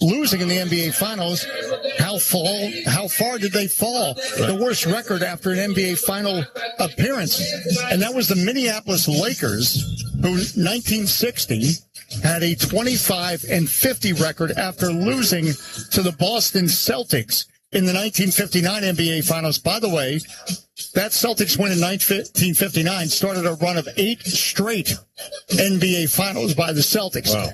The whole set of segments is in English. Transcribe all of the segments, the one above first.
losing in the NBA Finals. How far did they fall? The worst record after an NBA Final appearance. And that was the Minneapolis Lakers, who 1960 had a 25-50 record after losing to the Boston Celtics in the 1959 NBA Finals. By the way, that Celtics win in 1959 started a run of 8 straight NBA Finals by the Celtics. Wow.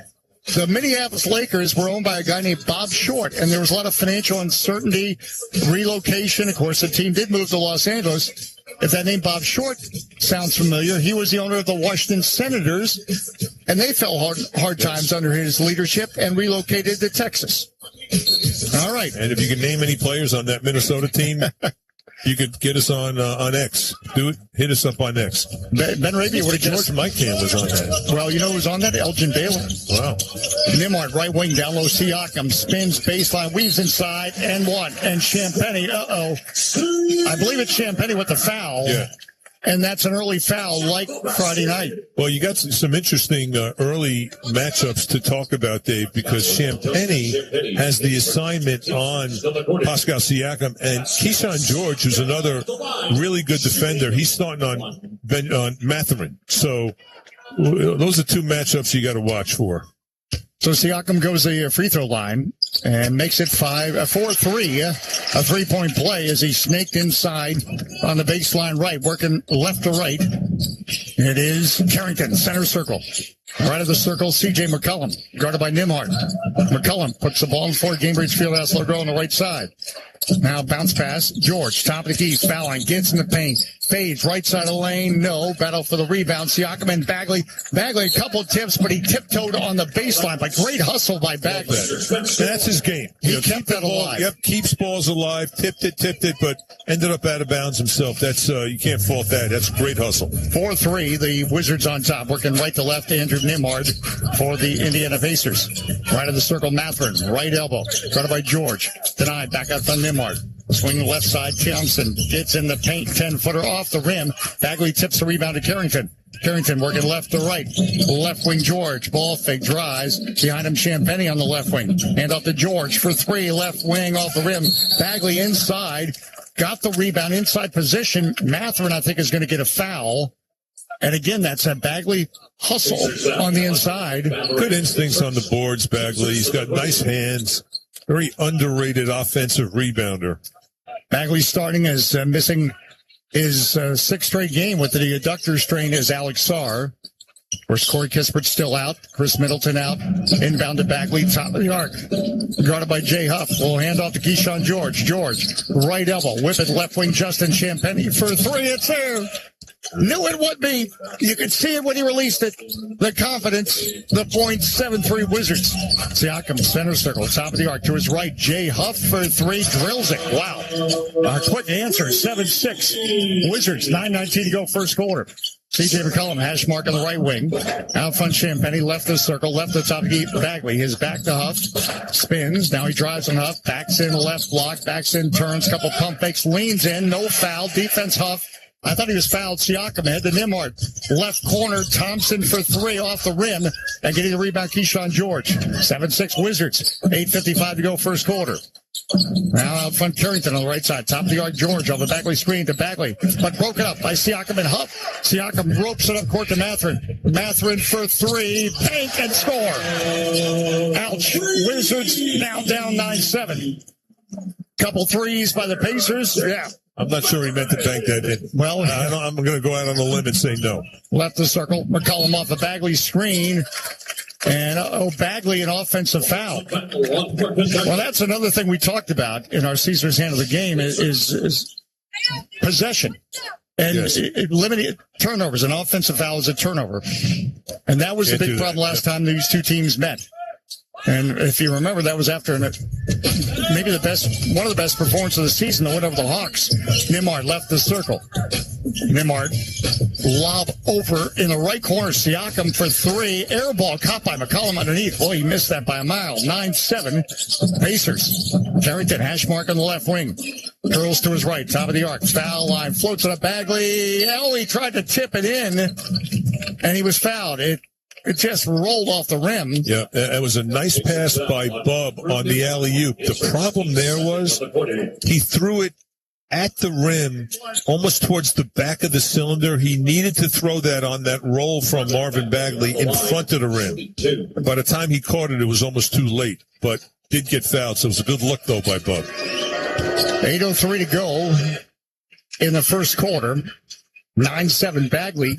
The Minneapolis Lakers were owned by a guy named Bob Short, and there was a lot of financial uncertainty, relocation. Of course, the team did move to Los Angeles. If that name Bob Short sounds familiar, he was the owner of the Washington Senators, and they fell hard times under his leadership and relocated to Texas. All right. And if you can name any players on that Minnesota team, you could get us on X. Do it. Hit us up on X. Ben Rabia would have George Mikan was on that. Well, you know who was on that? Elgin Baylor. Wow. Nembhard, right wing, down low. Siakam spins, baseline, weaves inside, and one. And Champagnie, I believe it's Champagnie with the foul. Yeah. And that's an early foul like Friday night. Well, you got some interesting early matchups to talk about, Dave, because Champagnie has the assignment on Pascal Siakam, and Keyshawn George, who's another really good defender. He's starting on Mathurin. So those are two matchups you got to watch for. So Siakam goes the free throw line and makes it 4-3, a three-point play as he snaked inside on the baseline right, working left to right. It is Carrington, center circle. Right of the circle, C.J. McCollum, guarded by Nembhard. McCollum puts the ball in for Gainbridge Fieldhouse Logo on the right side. Now bounce pass, George, top of the key, fouling, gets in the paint, fades, right side of the lane, no, battle for the rebound, Siakam and Bagley. Bagley, a couple tips, but he tiptoed on the baseline, but great hustle by Bagley. That's his game. He kept that alive. Yep, keeps balls alive, tipped it, but ended up out of bounds himself. That's, you can't fault that. That's great hustle. 4-3, the Wizards on top, working right to left, Andrew Nembhard for the Indiana Pacers. Right of the circle, Mathurin, right elbow, guarded by George, denied, back out from Nembhard. Swing left side, Thompson gets in the paint, 10-footer off the rim. Bagley tips the rebound to Carrington. Carrington working left to right. Left wing George. Ball fake drives. Behind him Champagnie on the left wing. Hand off to George for three. Left wing off the rim. Bagley inside. Got the rebound inside position. Mathurin, I think, is going to get a foul. And again, that's a Bagley hustle on the inside. Good instincts on the boards, Bagley. He's got nice hands. Very underrated offensive rebounder. Bagley starting as missing his sixth straight game with the adductor strain is Alex Sarr. Of course, Corey Kispert still out. Chris Middleton out. Inbound to Bagley, top of the arc. Guarded by Jay Huff. Will hand off to Keyshawn George. George, right elbow. Whip it left wing, Justin Champagnie for three. It's there. Knew it would be. You could see it when he released it. The confidence, the points, 7-3 Wizards. Siakam, center circle, top of the arc to his right. Jay Huff for three, drills it. Wow. A quick answer, 7-6 Wizards, 9:19 to go first quarter. C.J. McCollum, hash mark on the right wing. Out front, Champagnie, left the circle, left the top, Bagley. His back to Huff, spins. Now he drives on Huff, backs in, left block, backs in, turns, couple pump fakes, leans in, no foul, defense Huff. I thought he was fouled. Siakam head to Nembhard. Left corner, Thompson for three off the rim. And getting the rebound, Keyshawn George. 7-6 Wizards. 8:55 to go first quarter. Now out front, Carrington on the right side. Top of the arc, George on the Bagley screen to Bagley. But broken up by Siakam and Huff. Siakam ropes it up court to Mathurin. Mathurin for three. Paint and score. Ouch. Wizards now down 9-7. Couple threes by the Pacers. Yeah. I'm not sure he meant to bank that in. Well, I'm going to go out on a limb and say no. Left the circle. McCollum off the Bagley screen. And, Bagley, an offensive foul. Well, that's another thing we talked about in our Caesar's hand of the game is possession. And yes. Limited turnovers. An offensive foul is a turnover. And that was the big problem last time these two teams met. And if you remember, that was after maybe one of the best performances of the season, the win over the Hawks. Nembhard left the circle. Nembhard lob over in the right corner. Siakam for three. Air ball caught by McCollum underneath. Boy, he missed that by a mile. 9-7 Pacers. Carrington, hash mark on the left wing. Curls to his right. Top of the arc. Foul line. Floats it up Bagley. Oh, he tried to tip it in, and he was fouled. it just rolled off the rim. Yeah, it was a nice pass by Bub on the alley-oop. The problem there was he threw it at the rim, almost towards the back of the cylinder. He needed to throw that on that roll from Marvin Bagley in front of the rim. By the time he caught it, it was almost too late, but did get fouled, so it was a good look, though, by Bub. 8:03 to go in the first quarter. 9-7 Bagley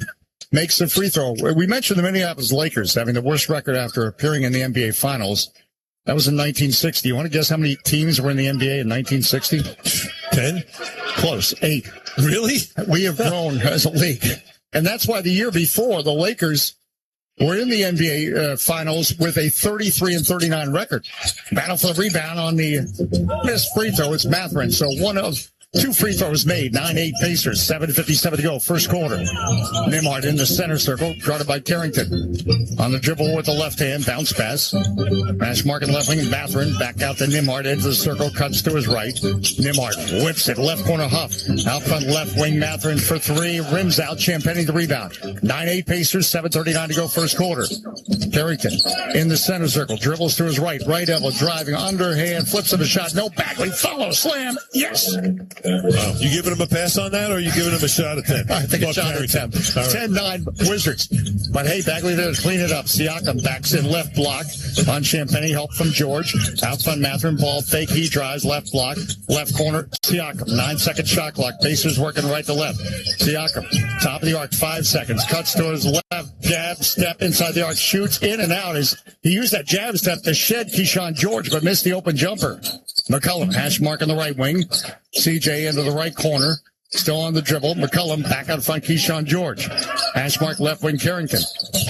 makes the free throw. We mentioned the Minneapolis Lakers having the worst record after appearing in the NBA Finals. That was in 1960. You want to guess how many teams were in the NBA in 1960? 10? Close. 8. Really? We have grown as a league. And that's why the year before, the Lakers were in the NBA Finals with a 33-39 record. Battle for the rebound on the missed free throw. It's Mathurin. So one of 2 free throws made. 9-8 Pacers. 7:57 to go. First quarter. Nembhard in the center circle. Guarded by Carrington. On the dribble with the left hand. Bounce pass. Mash marking left wing. Mathurin back out to Nembhard. Into the circle. Cuts to his right. Nembhard whips it. Left corner Huff. Out front left wing. Mathurin for 3. Rims out. Champagny the rebound. 9-8 Pacers. 7:39 to go. First quarter. Carrington in the center circle. Dribbles to his right. Right elbow. Driving. Underhand. Flips him a shot. No. Bagley. Follow. Slam. Yes. Wow. You giving him a pass on that, or are you giving him a shot attempt? I think a shot attempt. 10-9 Wizards. But hey, Bagley there to clean it up. Siakam backs in left block on Champagny. Help from George. Out front Mathurin. Ball fake. He drives left block. Left corner. Siakam. 9-second shot clock. Pacers working right to left. Siakam. Top of the arc. 5 seconds. Cuts to his left. Jab. Step inside the arc. Shoots in and out. He used that jab step to shed Keyshawn George, but missed the open jumper. McCollum. Hash mark in the right wing. CJ into the right corner. Still on the dribble. McCollum back out front. Keyshawn George. Hash mark left wing Carrington.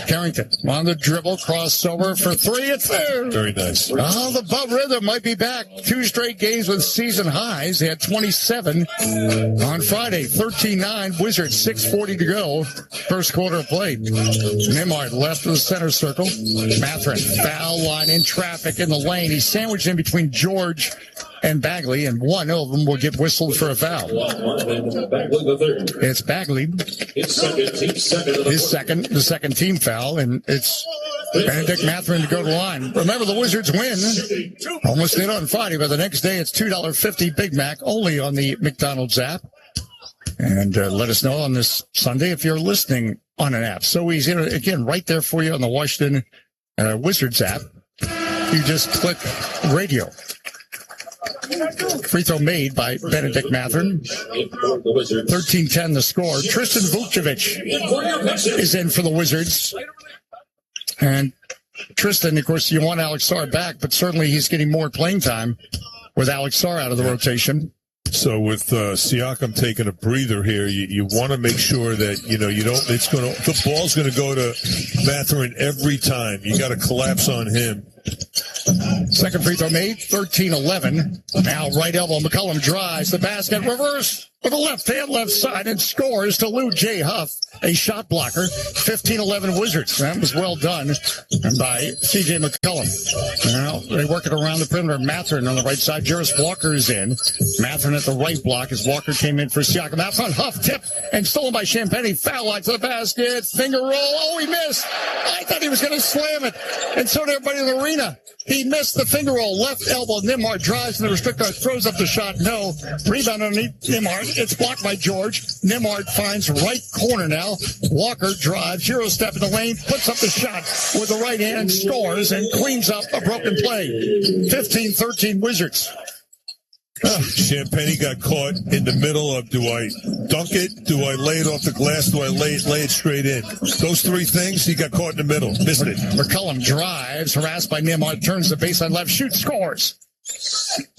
Carrington on the dribble. Crossover for 3. It's there. Very nice. Oh, the Bub Rhythm might be back. 2 straight games with season highs. They had 27 on Friday. 13-9 Wizards. 6:40 to go. First quarter of play. Nembhard left of the center circle. Mathurin foul line in traffic in the lane. He's sandwiched in between George and Bagley, and one of them will get whistled for a foul. It's Bagley. The second team foul, and it's Benedict Mathurin to go to the line. Remember, the Wizards win. Almost did on Friday, but the next day it's $2.50 Big Mac only on the McDonald's app. And let us know on this Sunday if you're listening on an app. So easy. Again, right there for you on the Washington Wizards app. You just click radio. Free throw made by Benedict Mathurin. 13-10 the score. Tristan Vukcevic is in for the Wizards. And Tristan, of course, you want Alex Sarr back, but certainly he's getting more playing time with Alex Sarr out of the rotation. So with Siakam taking a breather here, you want to make sure that you don't. The ball's going to go to Mathurin every time. You got to collapse on him. Second free throw made, 13-11. Now right elbow, McCollum drives the basket, reverse with a left hand, left side, and scores to Lou J. Huff, a shot blocker. 15-11 Wizards. That was well done by C.J. McCollum. Now they work it around the perimeter. Mathurin on the right side. Jarris Walker is in. Mathurin at the right block as Walker came in for Siakam. Out front, Huff tip and stolen by Champagny. Foul line to the basket. Finger roll. Oh, he missed. I thought he was going to slam it. And so did everybody in the arena. He missed the finger roll. Left elbow. Nembhard drives to the restrictor. Throws up the shot. No. Rebound underneath Nembhard. It's blocked by George. Nembhard finds right corner now. Walker drives. Euro step in the lane. Puts up the shot with the right hand. Scores and cleans up a broken play. 15-13 Wizards. Champagny got caught in the middle of, do I dunk it? Do I lay it off the glass? Do I lay it straight in? Those 3 things, he got caught in the middle. Missed it. McCollum drives, harassed by Nembhard, turns the baseline left, shoots, scores.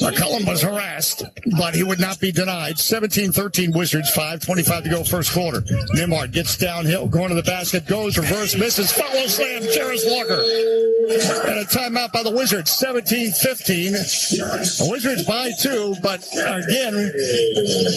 McCollum was harassed, but he would not be denied. 17-13 Wizards, 5:25 to go first quarter. Nembhard gets downhill, going to the basket, goes, reverse, misses, follow slam, Jarris Walker. And a timeout by the Wizards, 17-15. The Wizards by 2, but again,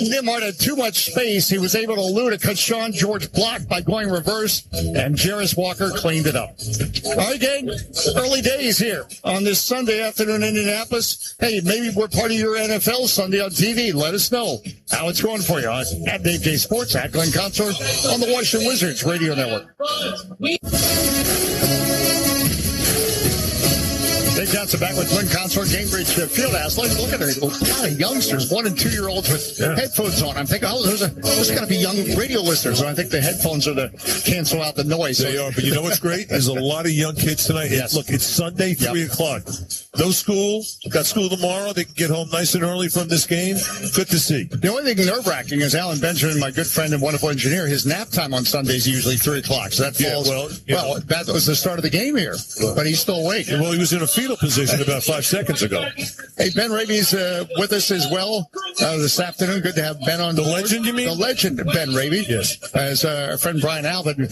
Nembhard had too much space. He was able to elude a Keyshawn George block by going reverse, and Jarris Walker cleaned it up. All right, gang, early days here on this Sunday afternoon in Indianapolis. Hey, maybe we're part of your NFL Sunday on TV. Let us know how it's going for you at Dave J Sports, at Glenn Consor on the Washington Wizards Radio Network. Johnson back with Twin Consort Cambridge Fieldhouse. Look at it. A lot of youngsters, 1 and 2 year olds with headphones on. I'm thinking, those got to be young radio listeners. And I think the headphones are to cancel out the noise. They are, but you know what's great? There's a lot of young kids tonight. Yes. Look, it's Sunday, 3 o'clock. No school. Got school tomorrow. They can get home nice and early from this game. Good to see. The only thing nerve-wracking is Alan Benjamin, my good friend and wonderful engineer, his nap time on Sundays is usually 3 o'clock. So that falls. Well, that was the start of the game here, but he's still awake. Well, he was in a fetal position about 5 seconds ago. Hey, Ben Raby's with us as well this afternoon. Good to have Ben on the legend, you mean? The legend, Ben Raby. Yes. As our friend Brian Alvin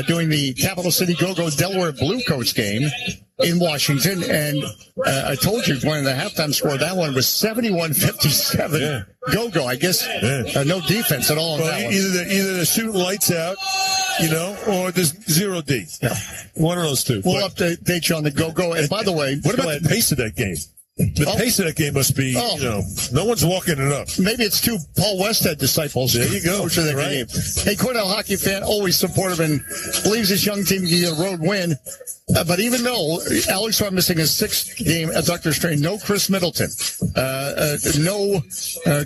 doing the Capital City Go-Go Delaware Blue Coats game in Washington. And I told you when the halftime score, that one was 71-57. Yeah. Go-Go. I guess no defense at all. Well, in that either they're shooting lights out, or there's 0D. Yeah. One of those two. We'll update you on the Go-Go. And by the way, what about the pace of that game? The pace of that game must be, no one's walking it up. Maybe it's 2 Paul Westhead disciples. There you go. Coach of that game. Hey, Cornell hockey fan, always supportive and believes his young team can get a road win. But even though Alex are missing a 6th game adductor strain, no Chris Middleton, no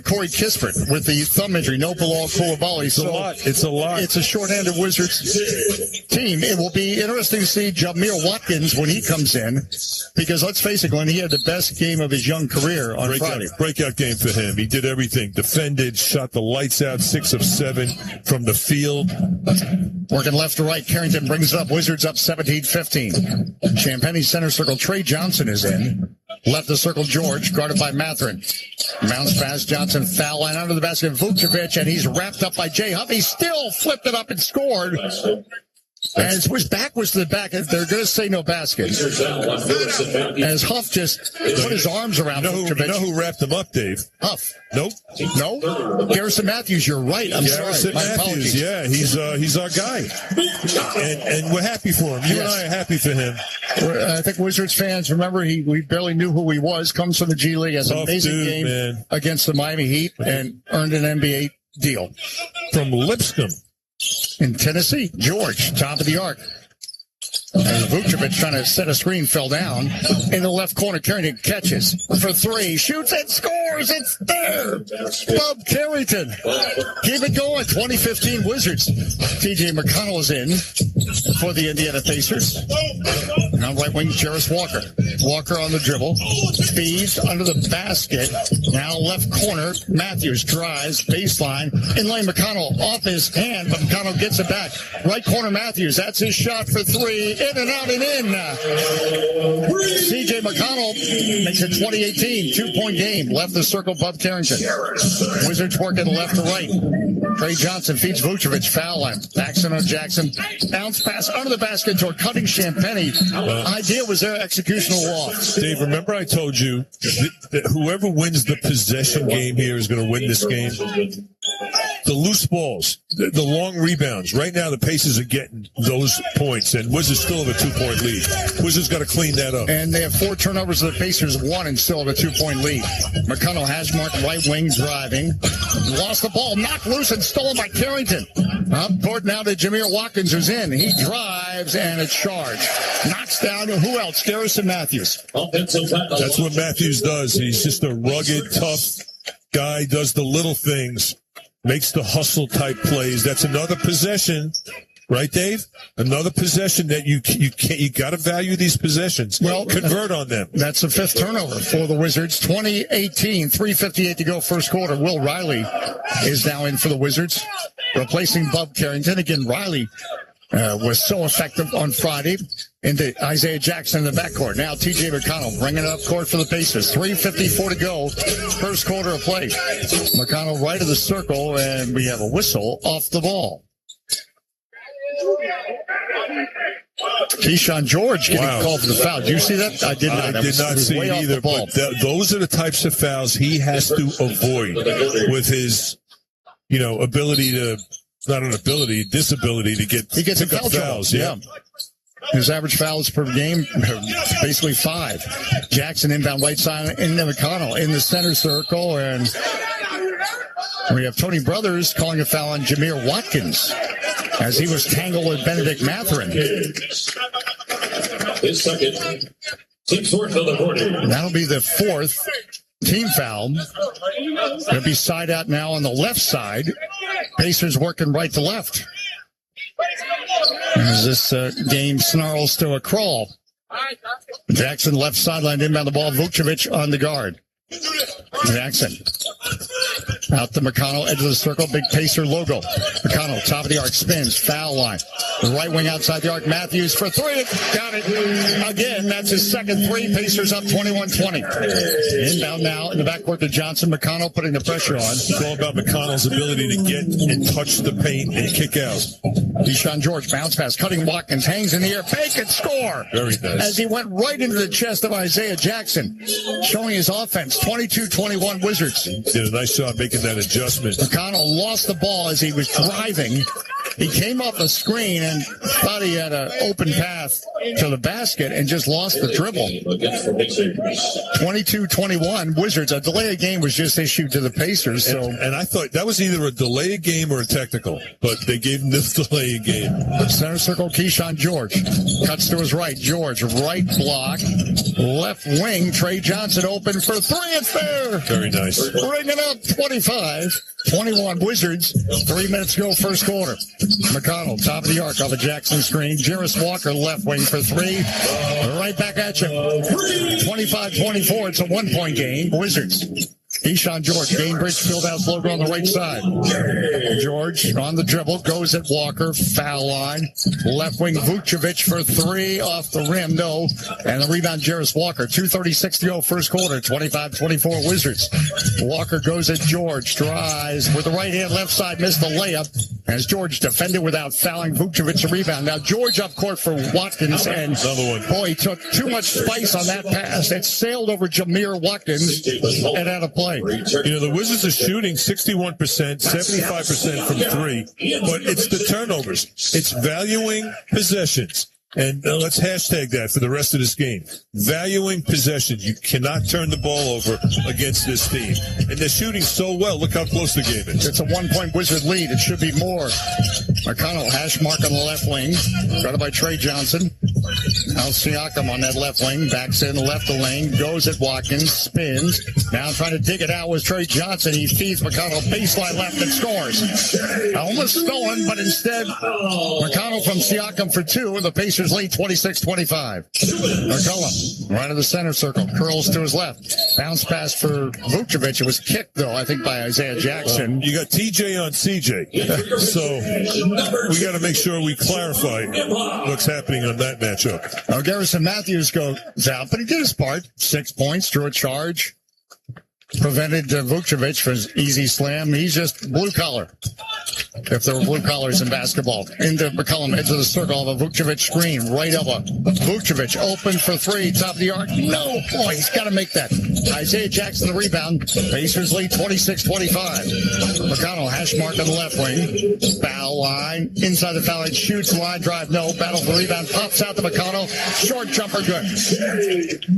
Corey Kispert with the thumb injury, no Bilal Koulibaly. It's a lot. It's a shorthanded Wizards team. It will be interesting to see Jamir Watkins when he comes in, because let's face it, Glenn, he had the best game of his young career on Friday. Breakout game for him. He did everything. Defended, shot the lights out, 6 of 7 from the field. Working left to right, Carrington brings it up. Wizards up 17-15. Champagny center circle, Trey Johnson is in. Left the circle, George, guarded by Mathurin. Bounce pass, Johnson, foul line under the basket, Vucevic, and he's wrapped up by Jay Huff. He still flipped it up and scored. And his back was to the back. They're going to say no basket. As Huff just put his arms around Vucevic. You know who wrapped him up, Dave? Huff. Nope. No? Garrison Matthews, you're right. I'm Garrison sorry. My Matthews, apologies. he's our guy. And we're happy for him. You and I are happy for him. I think Wizards fans remember we barely knew who he was. Comes from the G League, has an amazing game against the Miami Heat, and earned an NBA deal. From Lipscomb. In Tennessee, George, top of the arc. And Vucevic trying to set a screen, fell down. In the left corner, Carrington catches for 3, shoots and scores. It's there. Bob Carrington. Keep it going. 2015 Wizards. TJ McConnell is in for the Indiana Pacers. Now right wing, Jarris Walker. Walker on the dribble. Feeds under the basket. Now left corner, Matthews drives, baseline. In lane, McConnell off his hand, but McConnell gets it back. Right corner, Matthews. That's his shot for 3. In and out and in. C.J. McConnell makes it 2018 2-point game. Left the circle above Carrington. Wizards working left to right. Trey Johnson feeds Vucevic. Foul line. Jackson on Jackson. Bounce pass under the basket toward Cutting Champagny. Idea was their executional loss. Dave, remember I told you that whoever wins the possession game here is going to win this game? The loose balls, the long rebounds. Right now, the Pacers are getting those points, and Wizards still have a 2-point lead. Wizards got to clean that up. And they have 4 turnovers. The Pacers 1 and still have a 2-point lead. McConnell hash mark, right wing driving. Lost the ball, knocked loose and stolen by Carrington. Up court now to Jamir Watkins, who's in. He drives and it's charged. Knocks down to who else? Garrison Matthews. That's what Matthews does. He's just a rugged, tough guy, does the little things. Makes the hustle type plays. That's another possession, right, Dave? Another possession that you got to value these possessions. Well, convert on them. That's the 5th turnover for the Wizards. 2018, 3:58 to go, first quarter. Will Riley is now in for the Wizards, replacing Bob Carrington. Again, Riley was so effective on Friday into Isaiah Jackson in the backcourt. Now TJ McConnell bringing it up court for the Pacers. 3:54 to go. First quarter of play. McConnell right of the circle, and we have a whistle off the ball. Keyshawn George getting called for the foul. Did you see that? I did not. I did not see it either. But those are the types of fouls he has to avoid with his, ability to. Not an ability, disability to get. He gets in foul fouls. Yeah. His average fouls per game, basically 5. Jackson inbound right side into McConnell in the center circle, and we have Tony Brothers calling a foul on Jamir Watkins as he was tangled with Benedict Mathurin. His second. That'll be the fourth team foul. It'll be side out now on the left side. Pacers working right to left. As this game snarls to a crawl. Jackson left sideline inbound the ball. Vucevic on the guard. Jackson out to McConnell, edge of the circle, big Pacer logo. McConnell, top of the arc, spins, foul line. Right wing outside the arc, Matthews for three. Got it. Again, that's his second three. Pacers up 21-20. Inbound now in the backcourt to Johnson. McConnell putting the pressure on. It's all about McConnell's ability to get and touch the paint and kick out. Keyshawn George, bounce pass, cutting Watkins, hangs in the air, bank and score. Very nice. As he went right into the chest of Isaiah Jackson, showing his offense, 22-21 Wizards. Did a nice job making that adjustment. McConnell lost the ball as he was driving. He came off the screen and thought he had an open path to the basket and just lost the dribble. 22-21 Wizards. A delay of game was just issued to the Pacers. So, and I thought that was either a delay of game or a technical, but they gave him this delay of game. Center circle, Keyshawn George. Cuts to his right. George, right block. Left wing, Trey Johnson open for three. It's there. Very nice. Bringing up 25-21 Wizards. 3 minutes to go, first quarter. McConnell, top of the arc off a Jackson screen. Jarris Walker, left wing for three. Right back at you. 25-24. It's a 1-point game. Wizards. Keyshawn George, Gainbridge Fieldhouse logo on the right side. George on the dribble, goes at Walker, foul line. Left wing Vucevic for three, off the rim, no. And the rebound, Jarris Walker. 2:36 to go, first quarter, 25-24 Wizards. Walker goes at George, tries with the right hand, left side, missed the layup. As George defended without fouling, Vucevic a rebound. Now George up court for Watkins, and boy, he took too much spice on that pass. It sailed over Jameer Watkins and out of play. You know, the Wizards are shooting 61%, 75% from three, but it's the turnovers. It's valuing possessions. And let's hashtag that for the rest of this game. Valuing possessions. You cannot turn the ball over against this team. And they're shooting so well. Look how close the game is. It's a 1-point Wizard lead. It should be more. McConnell, hash mark on the left wing. Guarded by Trey Johnson. Now Siakam on that left wing. Backs in the left of the lane. Goes at Watkins. Spins. Now trying to dig it out with Trey Johnson. He feeds McConnell baseline left and scores. Almost stolen, but instead McConnell from Siakam for two. And the Pacers lead 26-25. McCollum, right of the center circle, curls to his left. Bounce pass for Vucevic. It was kicked, though, I think, by Isaiah Jackson. You got TJ on CJ. So we got to make sure we clarify what's happening on that matchup. Now, Garrison Matthews goes out, but he did his part. 6 points, drew a charge. Prevented Vucevic from his easy slam. He's just blue collar. If there were blue collars in basketball. Into McCollum, edge of the circle of a Vucevic screen. Right of a Vucevic open for three. Top of the arc. No, boy, he's got to make that. Isaiah Jackson the rebound. Pacers lead 26-25. McConnell, hash mark on the left wing. Foul line. Inside the foul line. Shoots line drive. No. Battle for the rebound. Pops out to McConnell. Short jumper good.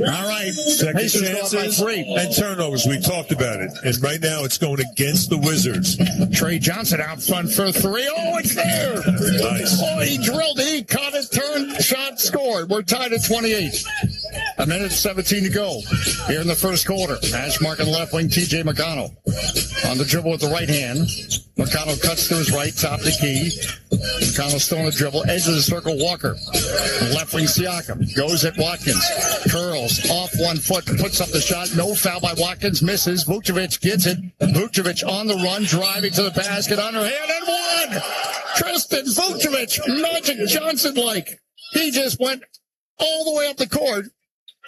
All right. Second Pacers chances go up by three. and turnovers. We talked about it. And right now it's going against the Wizards. Trey Johnson out front for three. Oh, it's there. Nice. Oh, he drilled it. He caught it, turned, shot, scored. We're tied at 28. A minute and 17 to go here in the first quarter. Hash mark on the left wing, TJ McConnell. On the dribble with the right hand. McConnell cuts to his right, top of the key. McConnell still on the dribble, edge of the circle, Walker. Left wing, Siakam. Goes at Watkins. Curls off 1 foot, puts up the shot. No foul by Watkins, misses. Vucevic gets it. Vucevic on the run, driving to the basket, underhand, and one! Tristan Vucevic, Magic Johnson-like. He just went all the way up the court.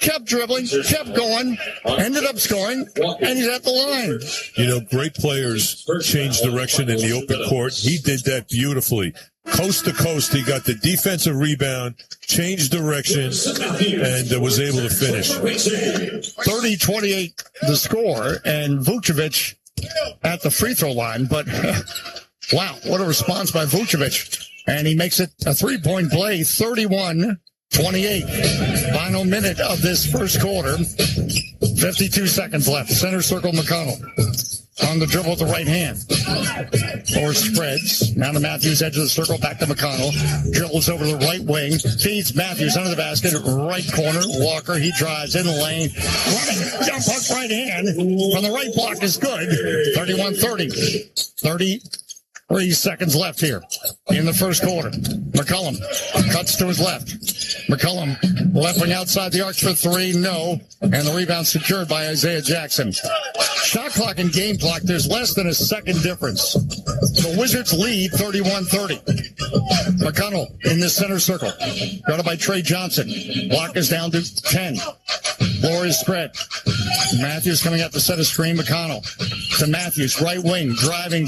Kept dribbling, kept going, ended up scoring, and he's at the line. You know, great players change direction in the open court. He did that beautifully. Coast to coast, he got the defensive rebound, changed direction, and was able to finish. 30-28 the score, and Vucevic at the free throw line. But, wow, what a response by Vucevic. And he makes it a three-point play, 31-28. Final minute of this first quarter. 52 seconds left. Center circle, McConnell. on the dribble with the right hand. Or spreads. Now to Matthews, edge of the circle, back to McConnell. Dribbles over the right wing. Feeds Matthews under the basket. Right corner. Walker, he drives in the lane. Running, jump hook right hand. From the right block is good. 31-30. 33 seconds left here in the first quarter. McCollum cuts to his left. McCollum left wing outside the arc for three. No. And the rebound secured by Isaiah Jackson. Shot clock and game clock, there's less than a second difference. The Wizards lead 31-30. McConnell in the center circle. Guarded by Trey Johnson. Block is down to 10. Floor is spread. Matthews coming out the center screen. McConnell to Matthews. Right wing. Driving.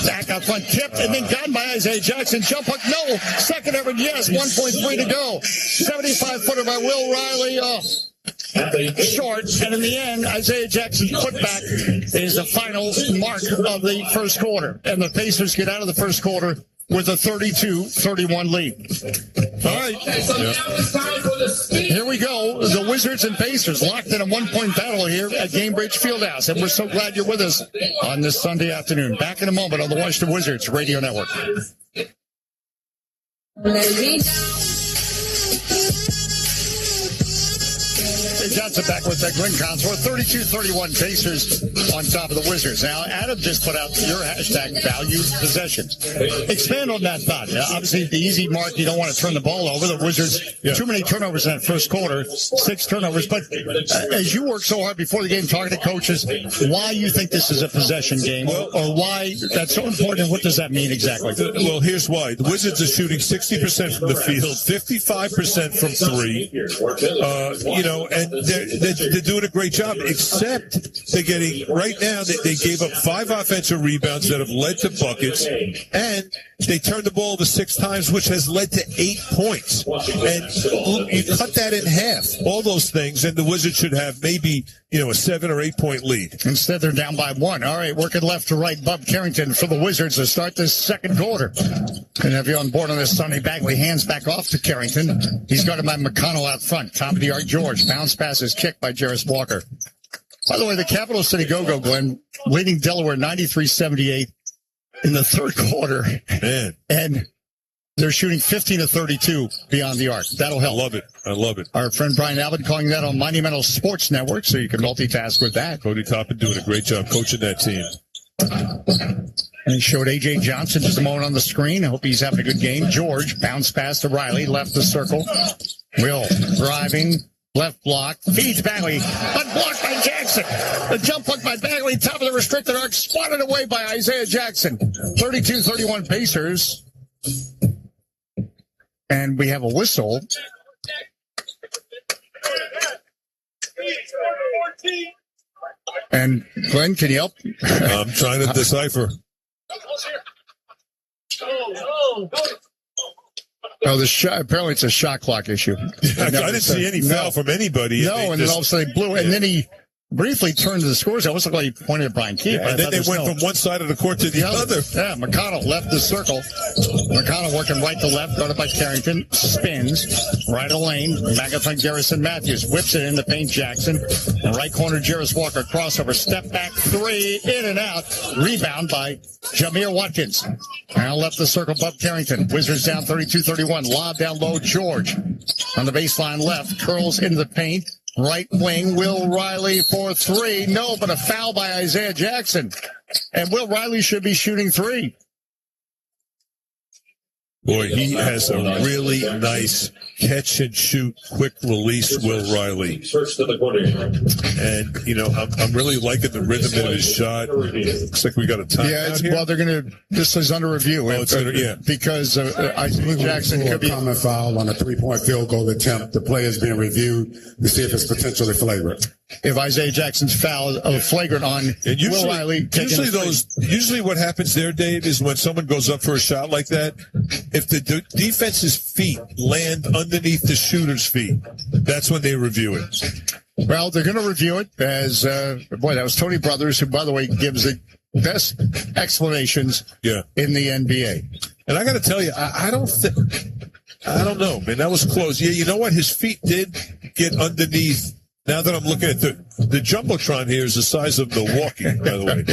Back out front. Tipped and then gotten by Isaiah Jackson. Jump hook. No. Second effort. Yes. 1.3 to go. 75-footer by Will Riley. Oh. Short, and in the end, Isaiah Jackson's putback is the final mark of the first quarter. And the Pacers get out of the first quarter with a 32-31 lead. All right. Here we go. The Wizards and Pacers locked in a one-point battle here at Gainbridge Fieldhouse. And we're so glad you're with us on this Sunday afternoon. Back in a moment on the Washington Wizards Radio Network. Johnson back with that Glenn Consor. 32-31 Pacers on top of the Wizards. Now, Adam just put out your hashtag value possessions. Expand on that thought. Obviously, the easy mark, you don't want to turn the ball over. The Wizards, too many turnovers in that first quarter, 6 turnovers. But as you work so hard before the game talking to coaches, why you think this is a possession game or why that's so important, what does that mean exactly? Well, here's why. The Wizards are shooting 60% from the field, 55% from three. And they're doing a great job, except they're getting, right now, they gave up 5 offensive rebounds that have led to buckets, and they turned the ball over 6 times, which has led to 8 points. And you cut that in half, all those things, and the Wizards should have maybe, a 7 or 8 point lead. Instead, they're down by 1. All right, working left to right, Bub Carrington for the Wizards to start this second quarter. And have you on board on this Sunday Bagley, hands back off to Carrington. He's guarded by McConnell out front. Top of the arc, George. Bounce pass is kicked by Jarris Walker. By the way, the Capital City Go-Go, Glenn, leading Delaware 93-78 in the third quarter. Man. And they're shooting 15 of 32 beyond the arc. That'll help. I love it. Our friend Brian Albert calling that on Monumental Sports Network, so you can multitask with that. Cody Toppin doing a great job coaching that team. And he showed A.J. Johnson just a moment on the screen. I hope he's having a good game. George, bounce pass to Riley, left the circle. Will, driving, left block, feeds Bagley, unblocked by Jackson. The jump hook by Bagley, top of the restricted arc, spotted away by Isaiah Jackson. 32-31 Pacers. And we have a whistle. And Glenn, can you help? I'm trying to decipher. Apparently it's a shot clock issue. I didn't see any foul from anybody. No, and then all of a sudden they blew it, and then he briefly turned to the scores. It almost looked like he pointed at Brian Keefe. And then they went from one side of the court to the other. Yeah, McConnell left the circle. McConnell working right to left, guarded by Carrington. Spins, right of lane, back up on Garrison Matthews. Whips it in the paint, Jackson. Right corner, Jarris Walker, crossover, step back, 3, in and out. Rebound by Jamir Watkins. Now left the circle, Bub Carrington. Wizards down 32-31. Lob down low, George. On the baseline left, curls into the paint. Right wing, Will Riley for 3. No, but a foul by Isaiah Jackson. And Will Riley should be shooting 3. Boy, he has a really nice catch and shoot, quick release, Will Riley. And, I'm really liking the rhythm of his shot. Looks like we got a timeout here. Well, this is under review. Because Isaiah Jackson could be. Common foul on a 3-point field goal attempt. The play is being reviewed to see if it's potentially flagrant. If Isaiah Jackson's foul of flagrant on Will Riley. Usually what happens there, Dave, is when someone goes up for a shot like that, if the defense's feet land underneath the shooter's feet, that's when they review it. Well, they're going to review it as, that was Tony Brothers, who, by the way, gives the best explanations in the NBA. And I got to tell you, I don't know, man. That was close. Yeah, you know what? His feet did get underneath. Now that I'm looking at the Jumbotron here is the size of Milwaukee, by the way.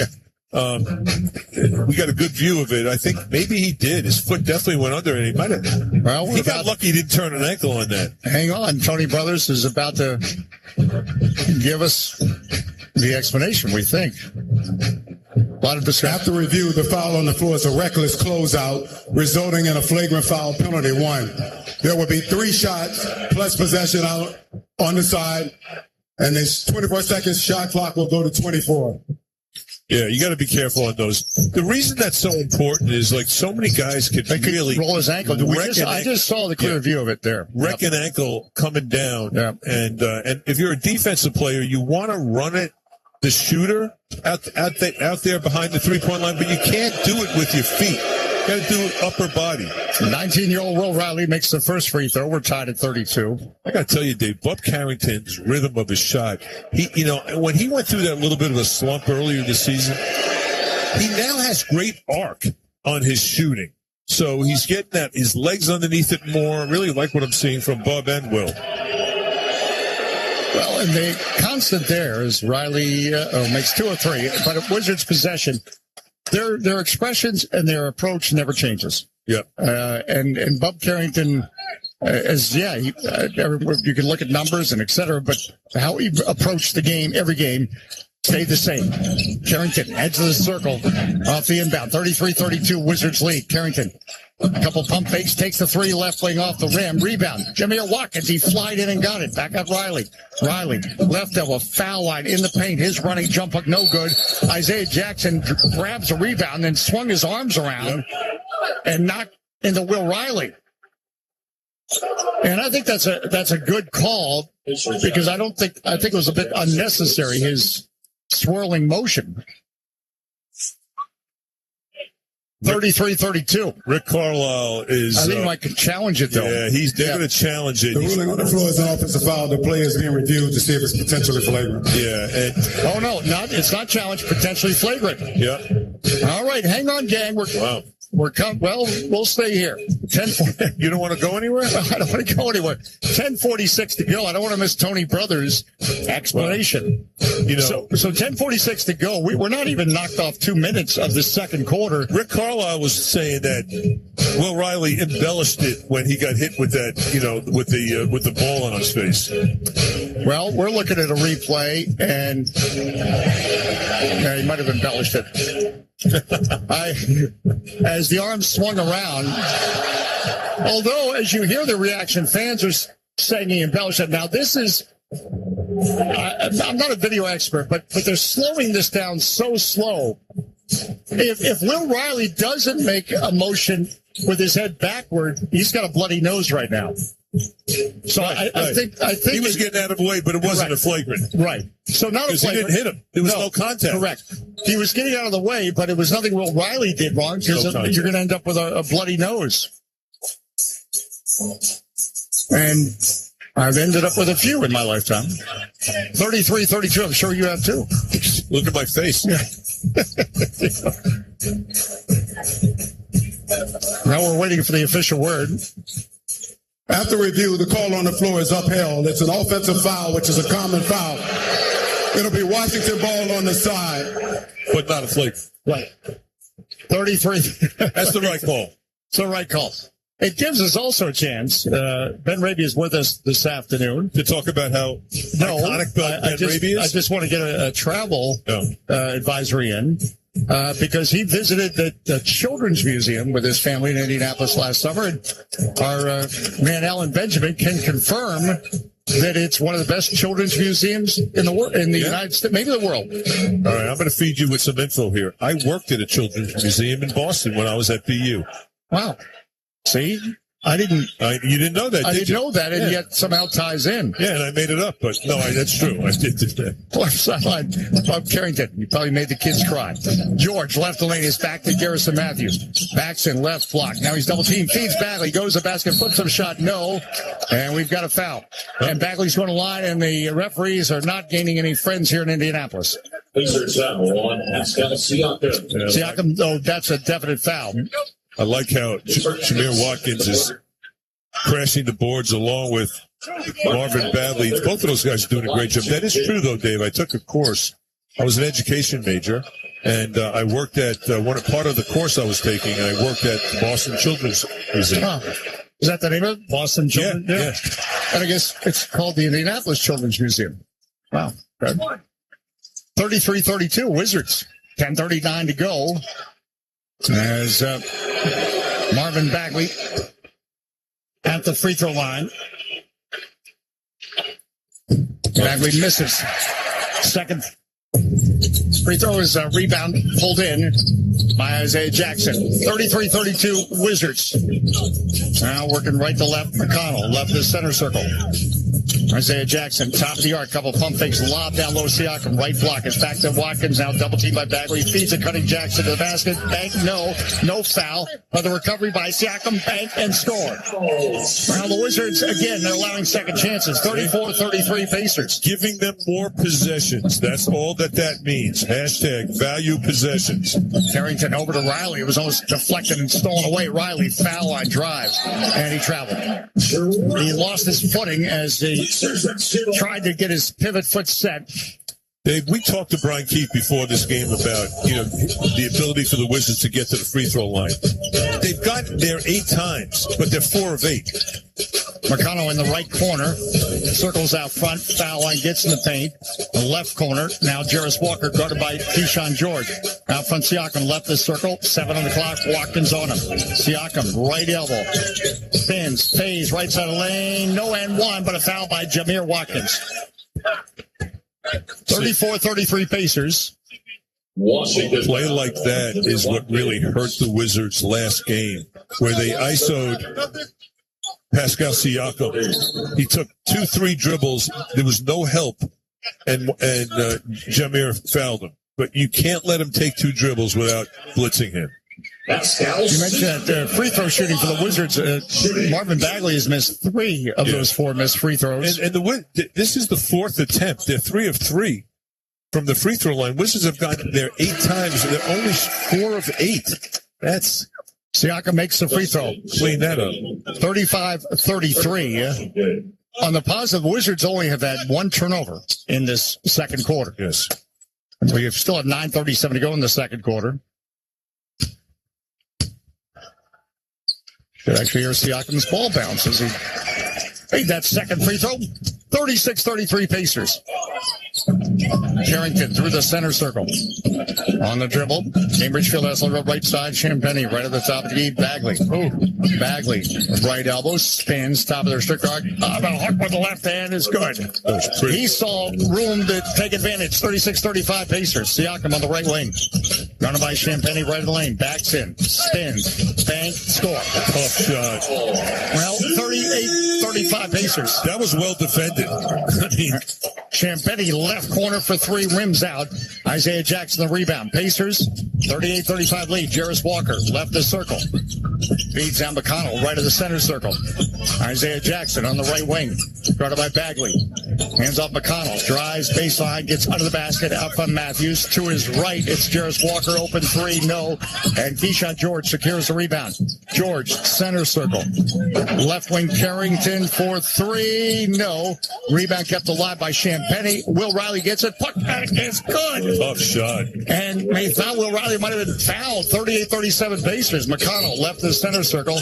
We got a good view of it. I think maybe he did. His foot definitely went under, and he might have. Well, He got lucky he didn't turn an ankle on that. Hang on. Tony Brothers is about to give us the explanation, we think. A lot of discussion. After review, the foul on the floor is a reckless closeout, resulting in a flagrant foul penalty. 1. There will be 3 shots plus possession out on the side, and this 24 seconds shot clock will go to 24. Yeah, you got to be careful on those. The reason that's so important is like so many guys could really roll his ankle. I just saw the clear view of it there. Wreck an ankle coming down. Yep. And if you're a defensive player, you want to run it, the shooter out there behind the 3-point line, but you can't do it with your feet. You got to do it upper body. 19-year-old Will Riley makes the first free throw. We're tied at 32. I got to tell you, Dave, Bub Carrington's rhythm of his shot, when he went through that little bit of a slump earlier this season, he now has great arc on his shooting. So he's getting his legs underneath it more. I really like what I'm seeing from Bub and Will. Well, and the constant there is Riley makes 2 or 3, but at Wizards' possession, their expressions and their approach never changes. Yeah. And Bub Carrington, you can look at numbers and et cetera, but how he approached the game, every game, stayed the same. Carrington, edge of the circle, off the inbound, 33-32, Wizards lead. Carrington, a couple pump fakes, takes the 3, left wing off the rim, rebound. Jameer Watkins, he flied in and got it. Back up Riley. Riley, left elbow, foul line in the paint. His running jump hook, no good. Isaiah Jackson grabs a rebound, then swung his arms around and knocked into Will Riley. And I think that's a good call because I think it was a bit unnecessary, his swirling motion. 33-32. Rick Carlisle is. I think he might challenge it, though. Yeah, they're going to challenge it. The ruling on the floor is an offensive foul. The play is being reviewed to see if it's potentially flagrant. Yeah. It's not challenged, potentially flagrant. Yeah. All right, hang on, gang. We'll stay here. 10. You don't want to go anywhere? I don't want to go anywhere. 10:46 to go. I don't want to miss Tony Brothers' explanation. So 10:46 to go. We're not even knocked off 2 minutes of the second quarter. Rick Carlisle was saying that Will Riley embellished it when he got hit with that, with the ball on his face. Well, we're looking at a replay, and he might have embellished it. As the arm swung around, although as you hear the reaction, fans are saying he embellished it. Now this is, I'm not a video expert, but they're slowing this down so slow. If Will Riley doesn't make a motion with his head backward, he's got a bloody nose right now. So I think he was getting out of the way, but it wasn't a flagrant. Right. So not a flagrant. He didn't hit him. There was no contact. Correct. He was getting out of the way, but it was nothing Will Riley did wrong because you're going to end up with a bloody nose. And I've ended up with a few in my lifetime. 33-32. I'm sure you have too. Look at my face. Yeah. Now we're waiting for the official word. After review, the call on the floor is upheld. It's an offensive foul, which is a common foul. It'll be Washington ball on the side. But not a flagrant. Right. 33. That's the right call. It's the right call. It gives us also a chance. Ben Raby is with us this afternoon. To talk about how iconic Ben Raby is? I just want to get a travel advisory in. Because he visited the Children's Museum with his family in Indianapolis last summer. And our man Alan Benjamin can confirm that it's one of the best children's museums in the world, in the United States, maybe the world. All right, I'm going to feed you with some info here. I worked at a children's museum in Boston when I was at BU. Wow. See? You didn't know that, I didn't know that, and yet somehow ties in. Yeah, and I made it up, but no, that's true. I did that. Left sideline, Bob Carrington. You probably made the kids cry. George, left lane, is back to Garrison Matthews. Backs in left block. Now he's double teamed, feeds Bagley, goes to basket, flips up a shot, no. And we've got a foul. And Bagley's going to line, and the referees are not gaining any friends here in Indianapolis. Siakam, though, that's a definite foul. I like how Jameer Watkins is crashing the boards along with Marvin Bagley. Both of those guys are doing a great job. That is true, though, Dave. I took a course. I was an education major, And I worked at part of the course I was taking. I worked at Boston Children's Museum. Huh. Is that the name of it? Boston Children's? Yeah. And I guess it's called the Indianapolis Children's Museum. Wow. Good. 33-32, Wizards. 10:39 to go. As Marvin Bagley at the free throw line. Bagley misses. Second free throw is a rebound pulled in by Isaiah Jackson. 33-32 Wizards. Now working right to left. McConnell left the center circle. Isaiah Jackson, top of the arc, couple pump fakes, lob down low, Siakam, right block. It's back to Watkins, now double team by Bagley, feeds it, cutting Jackson to the basket, bank, no foul, but the recovery by Siakam, bank, and score. Now the Wizards, again, they're allowing second chances, 34-33 Pacers. Giving them more possessions. That's all that means. Hashtag value possessions. Carrington over to Riley. It was almost deflected and stolen away. Riley, foul on drive, and he traveled. He lost his footing as he tried to get his pivot foot set. Dave, we talked to Brian Keefe before this game about, the ability for the Wizards to get to the free throw line. They've gotten there 8 times, but they're 4 of 8. McConnell in the right corner, circles out front, foul line, gets in the paint. The left corner, now Jarris Walker guarded by Keyshawn George. Out front, Siakam left the circle, 7 on the clock, Watkins on him. Siakam, right elbow, spins, phase, right side of the lane, no and one, but a foul by Jameer Watkins. 34-33 Pacers. Play like that is what really hurt the Wizards last game, where they ISO'd Pascal Siakam. He took 2-3 dribbles. There was no help, and Jameer fouled him. But you can't let him take 2 dribbles without blitzing him. You mentioned that free throw shooting for the Wizards. Marvin Bagley has missed 3 of those 4 missed free throws. And this is the 4th attempt. They're 3 of 3 from the free throw line. Wizards have gotten there 8 times. They're only 4 of 8. That's Siakam makes the free throw. Clean that up. 35-33. On the positive, Wizards only have had 1 turnover in this second quarter. Yes. We still have 9:37 to go in the second quarter. Should actually hear Siakam's ball bounce as he made that second free throw. 36-33 Pacers. Carrington through the center circle. On the dribble. Cambridge Field has the right side. Champagny right at the top of the key. Bagley. Bagley. Right elbow. Spins. Top of their strict arc. About a hook with the left hand is good. He saw room to take advantage. 36-35 Pacers. Siakam on the right wing. Running by Champagny right of the lane. Backs in. Spins. Bank. Score. Tough shot. Well, 38-35 Pacers. That was well defended. Champagny left corner for 3, rims out. Isaiah Jackson the rebound. Pacers 38-35 lead. Jarris Walker left the circle. Feeds down McConnell right of the center circle. Isaiah Jackson on the right wing. Guarded by Bagley. Hands off McConnell. Drives baseline. Gets under the basket. Out from Matthews. To his right. It's Jarris Walker. Open 3. No. And Keyshawn George secures the rebound. George center circle. Left wing Carrington for 3. No. Rebound kept alive by Champagny. Will Riley gets it. Puck back is good. Tough shot. And they thought Will Riley might have been fouled. 38-37 Pacers. McConnell left the center circle.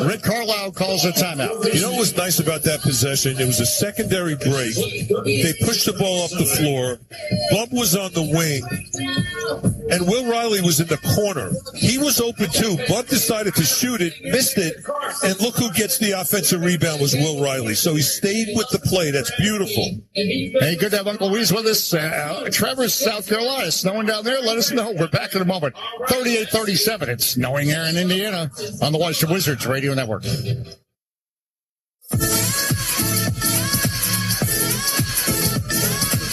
Rick Carlisle calls a timeout. You know what was nice about that possession? It was a secondary break. They pushed the ball up the floor. Bump was on the wing. And Will Riley was in the corner. He was open too. Bump decided to shoot it, missed it, and look who gets the offensive rebound was Will Riley. So he stayed with the play. That's beautiful. Hey, good to have Uncle Weeze with us. Traverse, South Carolina. Snowing down there? Let us know. We're back in a moment. 38-37. It's snowing here in Indiana on the Washington Wizards Radio Network.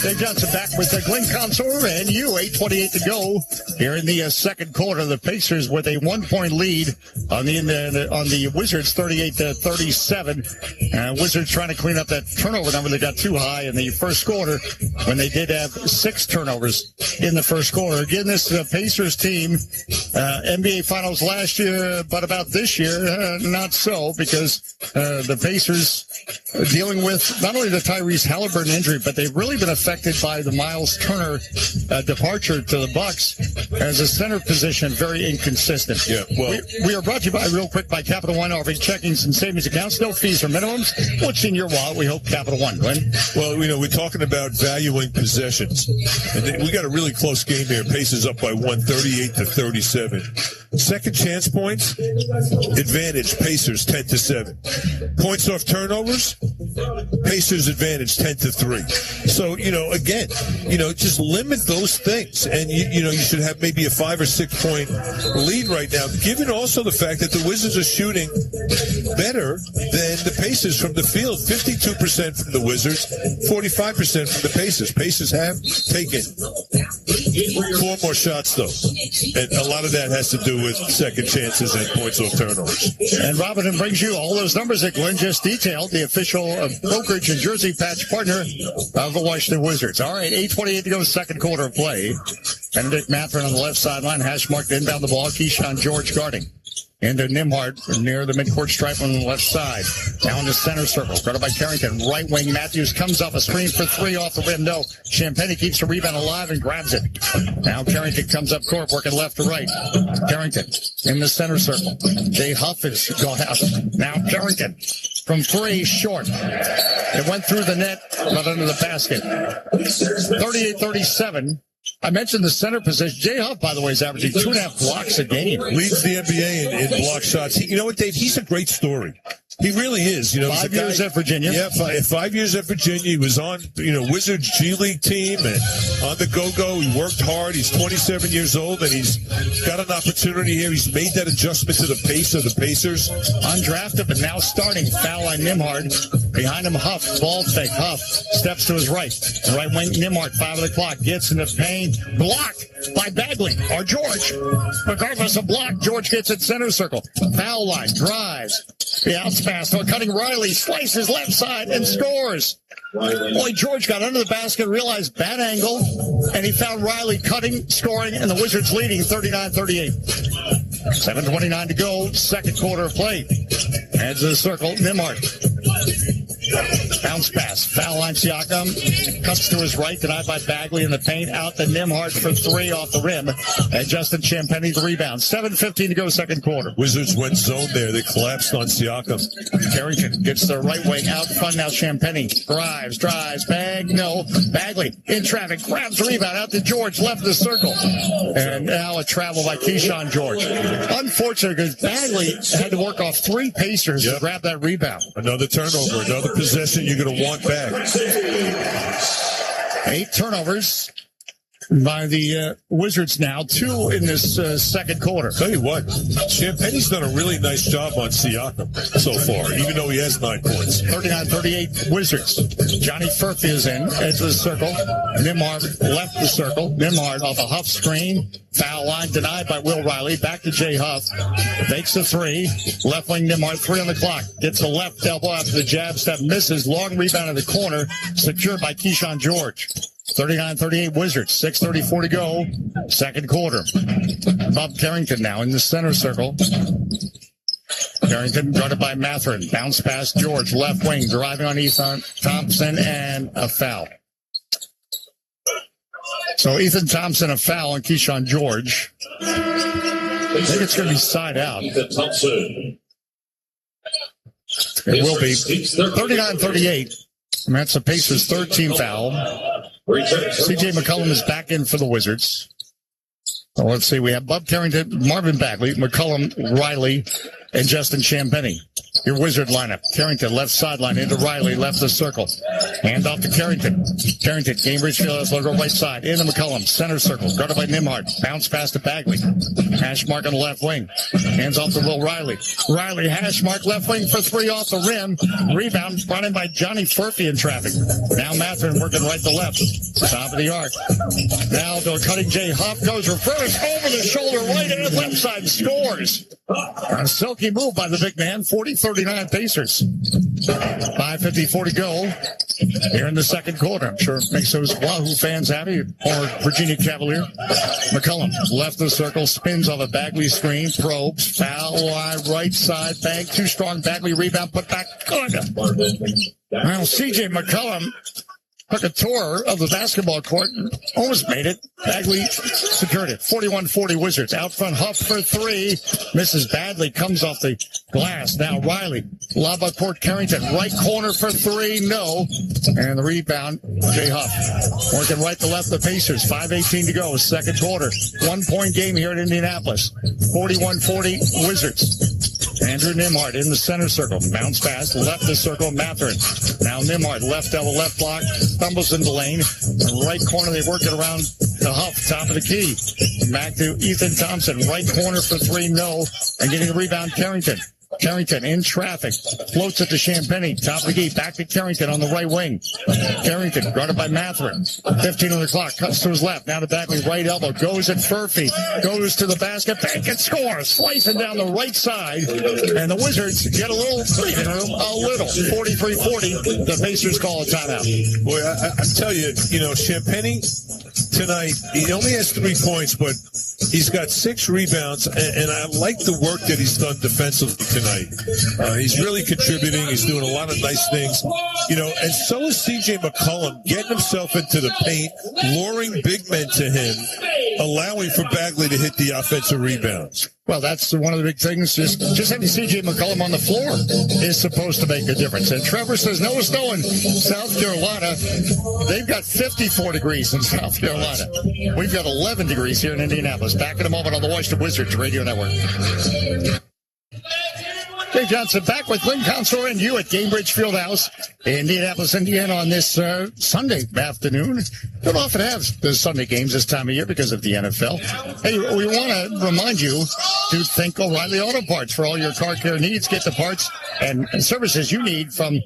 Dave Johnson back with Glenn Consor and you. 8:28 to go here in the second quarter. The Pacers with a 1-point lead on the Wizards, 38-37. Wizards trying to clean up that turnover number. They got too high in the first quarter when they did have 6 turnovers in the first quarter. Again, this Pacers team, NBA Finals last year, but about this year, not so, because the Pacers dealing with not only the Tyrese Halliburton injury, but they've really been affected affected by the Miles Turner departure to the Bucks, as a center position very inconsistent. Yeah, well, we are brought to you real quick by Capital One, offering checkings and savings accounts, no fees or minimums. What's in your wallet? We hope Capital One. Glenn? Well, we're talking about valuing possessions, and we got a really close game here. Pacers up by 138-37. Second chance points, advantage Pacers 10-7. Points off turnovers, Pacers advantage 10-3. So again, just limit those things, and you should have maybe a 5 or 6 point lead right now. Given also the fact that the Wizards are shooting better than the Pacers from the field, 52% from the Wizards, 45% from the Pacers. Pacers have taken 4 more shots though, and a lot of that has to do with second chances and points off turnovers. And Robinson brings you all those numbers that Glenn just detailed, the official brokerage and jersey patch partner of the Washington Wizards. All right, 8:28 to go, second quarter of play. Benedict Mathurin on the left sideline, hash marked to inbound the ball. Keyshawn George guarding. Into Nembhard near the midcourt stripe on the left side. Down to center circle. Guarded by Carrington. Right wing Matthews comes off a screen for 3 off the rim. No. Champagnie keeps the rebound alive and grabs it. Now Carrington comes up court working left to right. Carrington in the center circle. Jay Huff is gone out. Now Carrington from 3 short. It went through the net but under the basket. 38-37. I mentioned the center position. Jay Huff, by the way, is averaging 2.5 blocks a game. Leads the NBA in block shots. You know what, Dave? He's a great story. He really is. 5 years at Virginia. Yeah, 5 years at Virginia. He was on, Wizards G League team and on the go-go. He worked hard. He's 27 years old, and he's got an opportunity here. He's made that adjustment to the pace of the Pacers. Undrafted, but now starting. Foul line Nembhard. Behind him, Huff. Ball fake. Huff steps to his right. Right wing Nembhard, 5 of the clock. Gets in the paint. Blocked by Bagley or George. Regardless of block, George gets it center circle. Foul line. Drives. The outs pass. Cutting Riley. Slices left side and scores. Boy, George got under the basket, realized bad angle, and he found Riley cutting, scoring, and the Wizards leading 39-38. 7:29 to go, second quarter of play. Heads to the circle, Nembhard. Bounce pass, foul line Siakam, cuts to his right, denied by Bagley in the paint, out to Nembhard for 3 off the rim, and Justin Champagnie the rebound. 7:15 to go, second quarter. Wizards went zone there, they collapsed on Siakam. Carrington gets the right wing out front, now Champagnie drives, bag, no, Bagley in traffic, grabs the rebound out to George, left of the circle, and now a travel by Keyshawn George. Unfortunate because Bagley had to work off 3 Pacers to grab that rebound. Another turnover, another possession you're going to want back. 8 turnovers by the Wizards now, 2 in this second quarter. Tell you what, Champagnie's done a really nice job on Siakam so far, even though he has 9 points. 39-38 Wizards. Johnny Furphy is in, edge of the circle. Nembhard left the circle. Nembhard off a Huff screen. Foul line denied by Will Riley. Back to Jay Huff. Fakes a 3. Left wing Nembhard, 3 on the clock. Gets the left elbow after the jab step. Misses. Long rebound in the corner. Secured by Keyshawn George. 39-38 Wizards. 6:34 to go. Second quarter. Bob Carrington now in the center circle. Carrington guarded by Mathurin. Bounce pass George. Left wing. Driving on Ethan Thompson and a foul. So Ethan Thompson a foul on Keyshawn George. I think it's going to be side out. It will be 39-38. And that's the Pacers' third team foul. C.J. McCollum is back in for the Wizards. Well, let's see. We have Bub Carrington, Marvin Bagley, McCollum, Riley, and Justin Champagnie. Your Wizard lineup. Carrington, left sideline into Riley, left the circle. Hand off to Carrington. Carrington, Cambridge Field logo right side. Into McCollum, center circle. Guarded by Nembhard. Bounce pass to Bagley. Hash mark on the left wing. Hands off to Will Riley. Riley, hash mark left wing for 3 off the rim. Rebound brought in by Johnny Furphy in traffic. Now Mathurin working right to left. Top of the arc. Now the cutting Jay Huff goes reverse over the shoulder right into the left side. Scores. A silky move by the big man. 40-39 Pacers. 5:54 to go here in the second quarter. I'm sure it makes those Wahoo fans happy. Or Virginia Cavalier. McCollum left the circle, spins off a Bagley screen, probes, foul line, right side, bang, too strong. Bagley rebound, put back. Good. Well, C.J. McCollum took a tour of the basketball court and almost made it. Bagley secured it. 41-40 Wizards. Out front, Huff for three. Misses badly. Comes off the glass. Now Riley. Lob up court. Carrington. Right corner for three. No. And the rebound, Jay Huff. Working right to left the Pacers. 5:18 to go. Second quarter. 1 point game here in Indianapolis. 41-40 Wizards. Andrew Nembhard in the center circle. Bounce pass. Left the circle. Mathurin. Now Nembhard. Left elbow. Left block. Stumbles in the lane. Right corner. They work it around the Huff. Top of the key. Back to Ethan Thompson. Right corner for three. No. And getting the rebound, Carrington. Carrington in traffic. Floats it to Champagnie. Top of the key. Back to Carrington on the right wing. Carrington guarded by Mathurin. 15 on the clock. Cuts to his left. Now to Bagley. Right elbow. Goes at Furphy. Goes to the basket. Bank and scores. Slicing down the right side. And the Wizards get a little breathing room. A little. 43-40. The Pacers call a timeout. Boy, I tell you, Champagnie tonight, he only has 3 points, but he's got 6 rebounds, and I like the work that he's done defensively tonight. He's really contributing. He's doing a lot of nice things, and so is C.J. McCollum, getting himself into the paint, luring big men to him, allowing for Bagley to hit the offensive rebounds. Well, that's one of the big things. Just having C.J. McCollum on the floor is supposed to make a difference. And Trevor says no snow in South Carolina. They've got 54 degrees in South Carolina. We've got 11 degrees here in Indianapolis. Back in a moment on the Washington Wizards Radio Network. Dave Johnson back with Glenn Consor and you at Gainbridge Fieldhouse, Indianapolis, Indiana on this Sunday afternoon. Don't often have the Sunday games this time of year because of the NFL. Hey, we want to remind you to think O'Reilly Auto Parts for all your car care needs. Get the parts and services you need from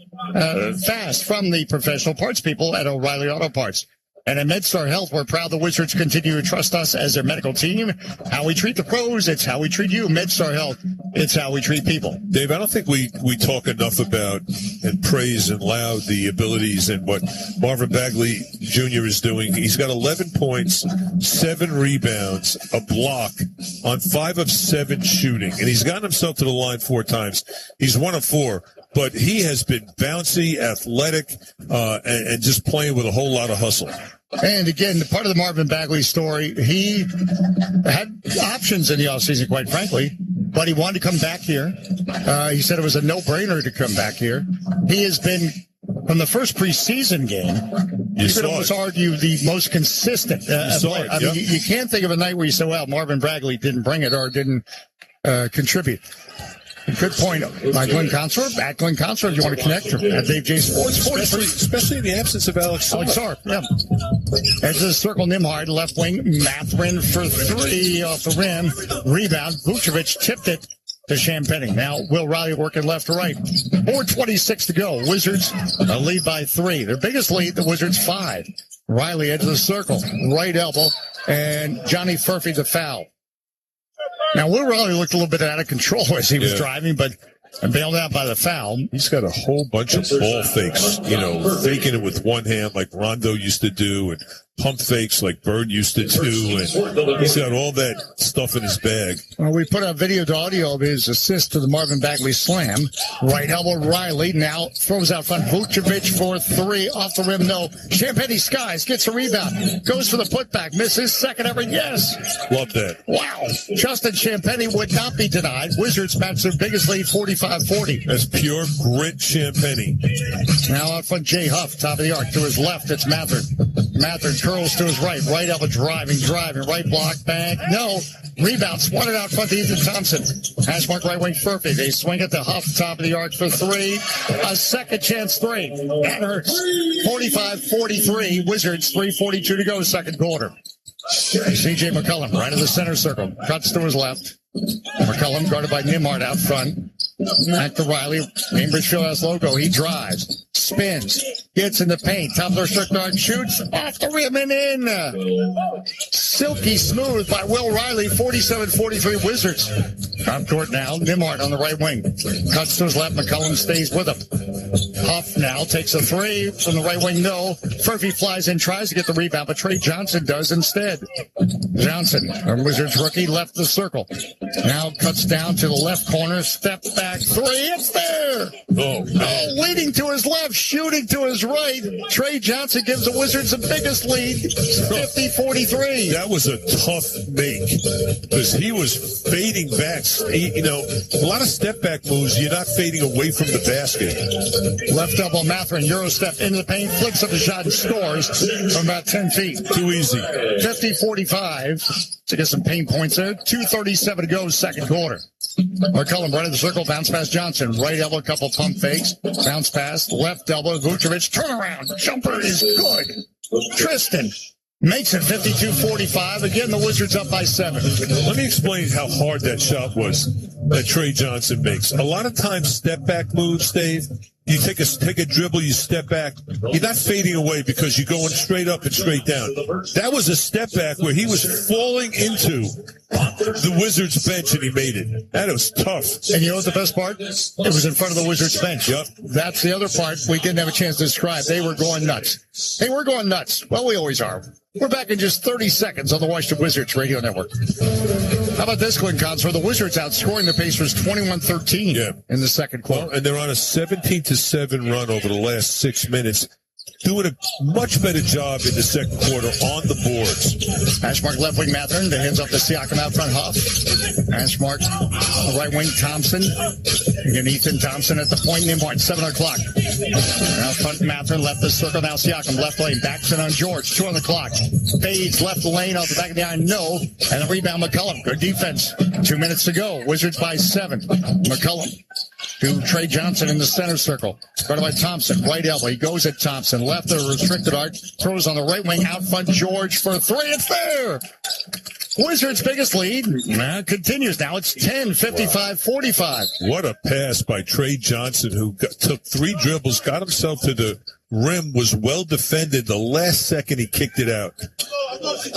fast from the professional parts people at O'Reilly Auto Parts. And at MedStar Health, we're proud the Wizards continue to trust us as their medical team. How we treat the pros, it's how we treat you. MedStar Health, it's how we treat people. Dave, I don't think we talk enough about and praise and loud the abilities and what Marvin Bagley Jr. is doing. He's got 11 points, 7 rebounds, a block on 5 of 7 shooting. And he's gotten himself to the line 4 times. He's 1 of 4. But he has been bouncy, athletic, and just playing with a whole lot of hustle. And again, part of the Marvin Bagley story, he had options in the offseason, quite frankly, but he wanted to come back here. He said it was a no-brainer to come back here. He has been, from the first preseason game, you could almost argue the most consistent. I mean, you can't think of a night where you say, well, Marvin Bagley didn't bring it or didn't contribute. Good point by Glenn Consor. At Glenn Consor, if you want to connect at Dave J. Sports. Especially in the absence of Alex Sarr. Yeah. Edge of the circle, Nembhard, left wing, Mathurin for 3 off the rim. Rebound, Vucevic tipped it to Champagnie. Now, Will Riley working left to right. 4:26 to go. Wizards lead by 3. Their biggest lead, the Wizards 5. Riley, edge of the circle, right elbow, and Johnny Furphy the foul. Now, Will Riley looked a little bit out of control as he was driving, but bailed out by the foul. He's got a whole bunch of ball fakes, faking it with one hand like Rondo used to do, and pump fakes like Bird used to do, and he's got all that stuff in his bag. Well, we put a video to audio of his assist to the Marvin Bagley slam. Right elbow, Riley now throws out front. Vucevic for 3 off the rim. No. Champagnie skies, gets a rebound, goes for the putback, misses second ever. Yes. Love that. Wow. Justin Champagnie would not be denied. Wizards match their biggest lead, 45-40. That's pure grit Champagnie. Now out front, Jay Huff, top of the arc. To his left, it's Mathurin. Mathurin curls to his right. Right elbow, driving. Right block, bang. No. Rebound, swatted out front to Ethan Thompson. Hash mark right wing, Furphy. They swing it to Huff, top of the arc for 3. A second chance 3. That hurts. 45-43. Wizards, 3:42 to go, second quarter. C.J. McCollum, right in the center circle. Cuts to his left. McCollum guarded by Nembhard out front. Back to Riley. Gainbridge Fieldhouse logo. He drives. Spins. Gets in the paint. Top of the circle. Shoots. Off the rim and in. Silky smooth by Will Riley. 47-43 Wizards. Top court now. Nembhard on the right wing. Cuts to his left. McCollum stays with him. Huff now takes a 3 from the right wing. No. Furphy flies in. Tries to get the rebound, but Trey Johnson does instead. Johnson, a Wizards rookie, left the circle. Now cuts down to the left corner. Step back 3. It's there. corner. Oh, man. Leading to his left, shooting to his right. Trey Johnson gives the Wizards the biggest lead, 50-43. That was a tough make because he was fading back. A lot of step back moves, you're not fading away from the basket. Left elbow, Mathurin, Euro step into the paint, flips up the shot and scores from about 10 feet. Too easy. 50-45 to get some pain points there. 2:37 to go, second quarter. McCollum right of the circle, bounce pass Johnson. Right elbow, couple pump fakes. Bounce pass, left elbow, Vucevic, turnaround. Jumper is good. Tristan makes it 52-45. Again, the Wizards up by 7. Let me explain how hard that shot was that Trey Johnson makes. A lot of times, step back moves, Dave. You take a dribble, you step back. You're not fading away because you're going straight up and straight down. That was a step back where he was falling into the Wizards bench and he made it. That was tough. And you know what the best part? It was in front of the Wizards bench. Yep. That's the other part we didn't have a chance to describe. They were going nuts. They were going nuts. Well, we always are. We're back in just 30 seconds on the Washington Wizards Radio Network. How about this, Glenn Consor? The Wizards outscoring the Pacers 21-13 in the second quarter. Well, and they're on a 17-7 run over the last 6 minutes. Doing a much better job in the second quarter on the boards. Ashmark left wing Mathurin. The hands off to Siakam out front. Huff. Ashmark right wing Thompson. Again, Ethan Thompson at the point. Nembhard, 7 o'clock. Out front Mathurin left the circle. Now Siakam left lane. Backs it on George. 2 on the clock. Fades left the lane off the back of the iron. No. And the rebound McCollum. Good defense. 2 minutes to go. Wizards by 7. McCollum to Trey Johnson in the center circle. Guarded by Thompson. Right elbow. He goes at Thompson. Left the restricted arc. Throws on the right wing. Out front George for 3. It's there. Wizards' biggest lead continues now. It's 10, 55-45. What a pass by Trey Johnson, who took 3 dribbles, got himself to the rim, was well defended. The last second he kicked it out.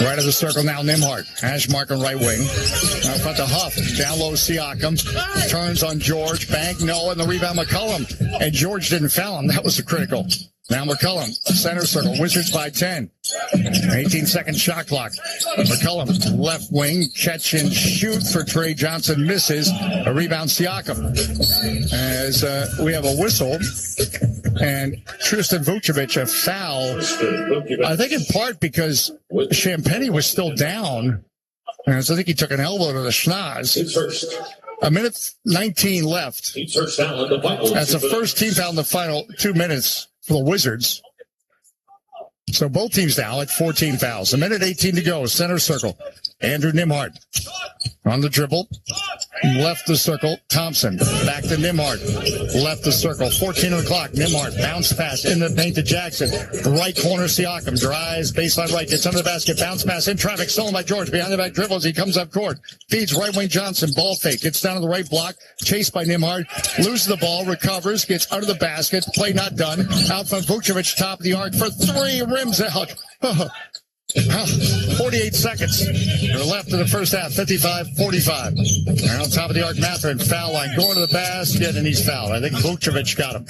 Right of the circle now, Nembhard. Ashmark on right wing. Out front to Huff. Down low, Siakam. Turns on George. Bank, no, and the rebound McCollum. And George didn't foul him. That was the critical. Now McCollum, center circle, Wizards by 10. 18-second shot clock. McCollum, left wing, catch and shoot for Trey Johnson, misses. A rebound, Siakam. As we have a whistle, and Tristan Vucevic a foul. I think in part because Champagnie was still down. And so I think he took an elbow to the schnoz. A minute 19 left. That's the first team foul in the final 2 minutes for the Wizards. So both teams now at 14 fouls. A minute 18 to go. Center circle. Andrew Nembhard on the dribble. Left the circle. Thompson. Back to Nembhard. Left the circle. 14 on the clock. Nembhard. Bounce pass in the paint to Jackson. Right corner Siakam. Drives. Baseline right. Gets under the basket. Bounce pass in traffic. Stolen by George. Behind the back dribbles. He comes up court. Feeds right wing Johnson. Ball fake. Gets down to the right block. Chased by Nembhard. Loses the ball. Recovers. Gets under the basket. Play not done. Out from Vucevic. Top of the arc for 3. Rims out. 48 seconds. They're left in the first half. 55-45. And on top of the arc, Mathurin, foul line, going to the basket, and he's fouled. I think Vucevic got him.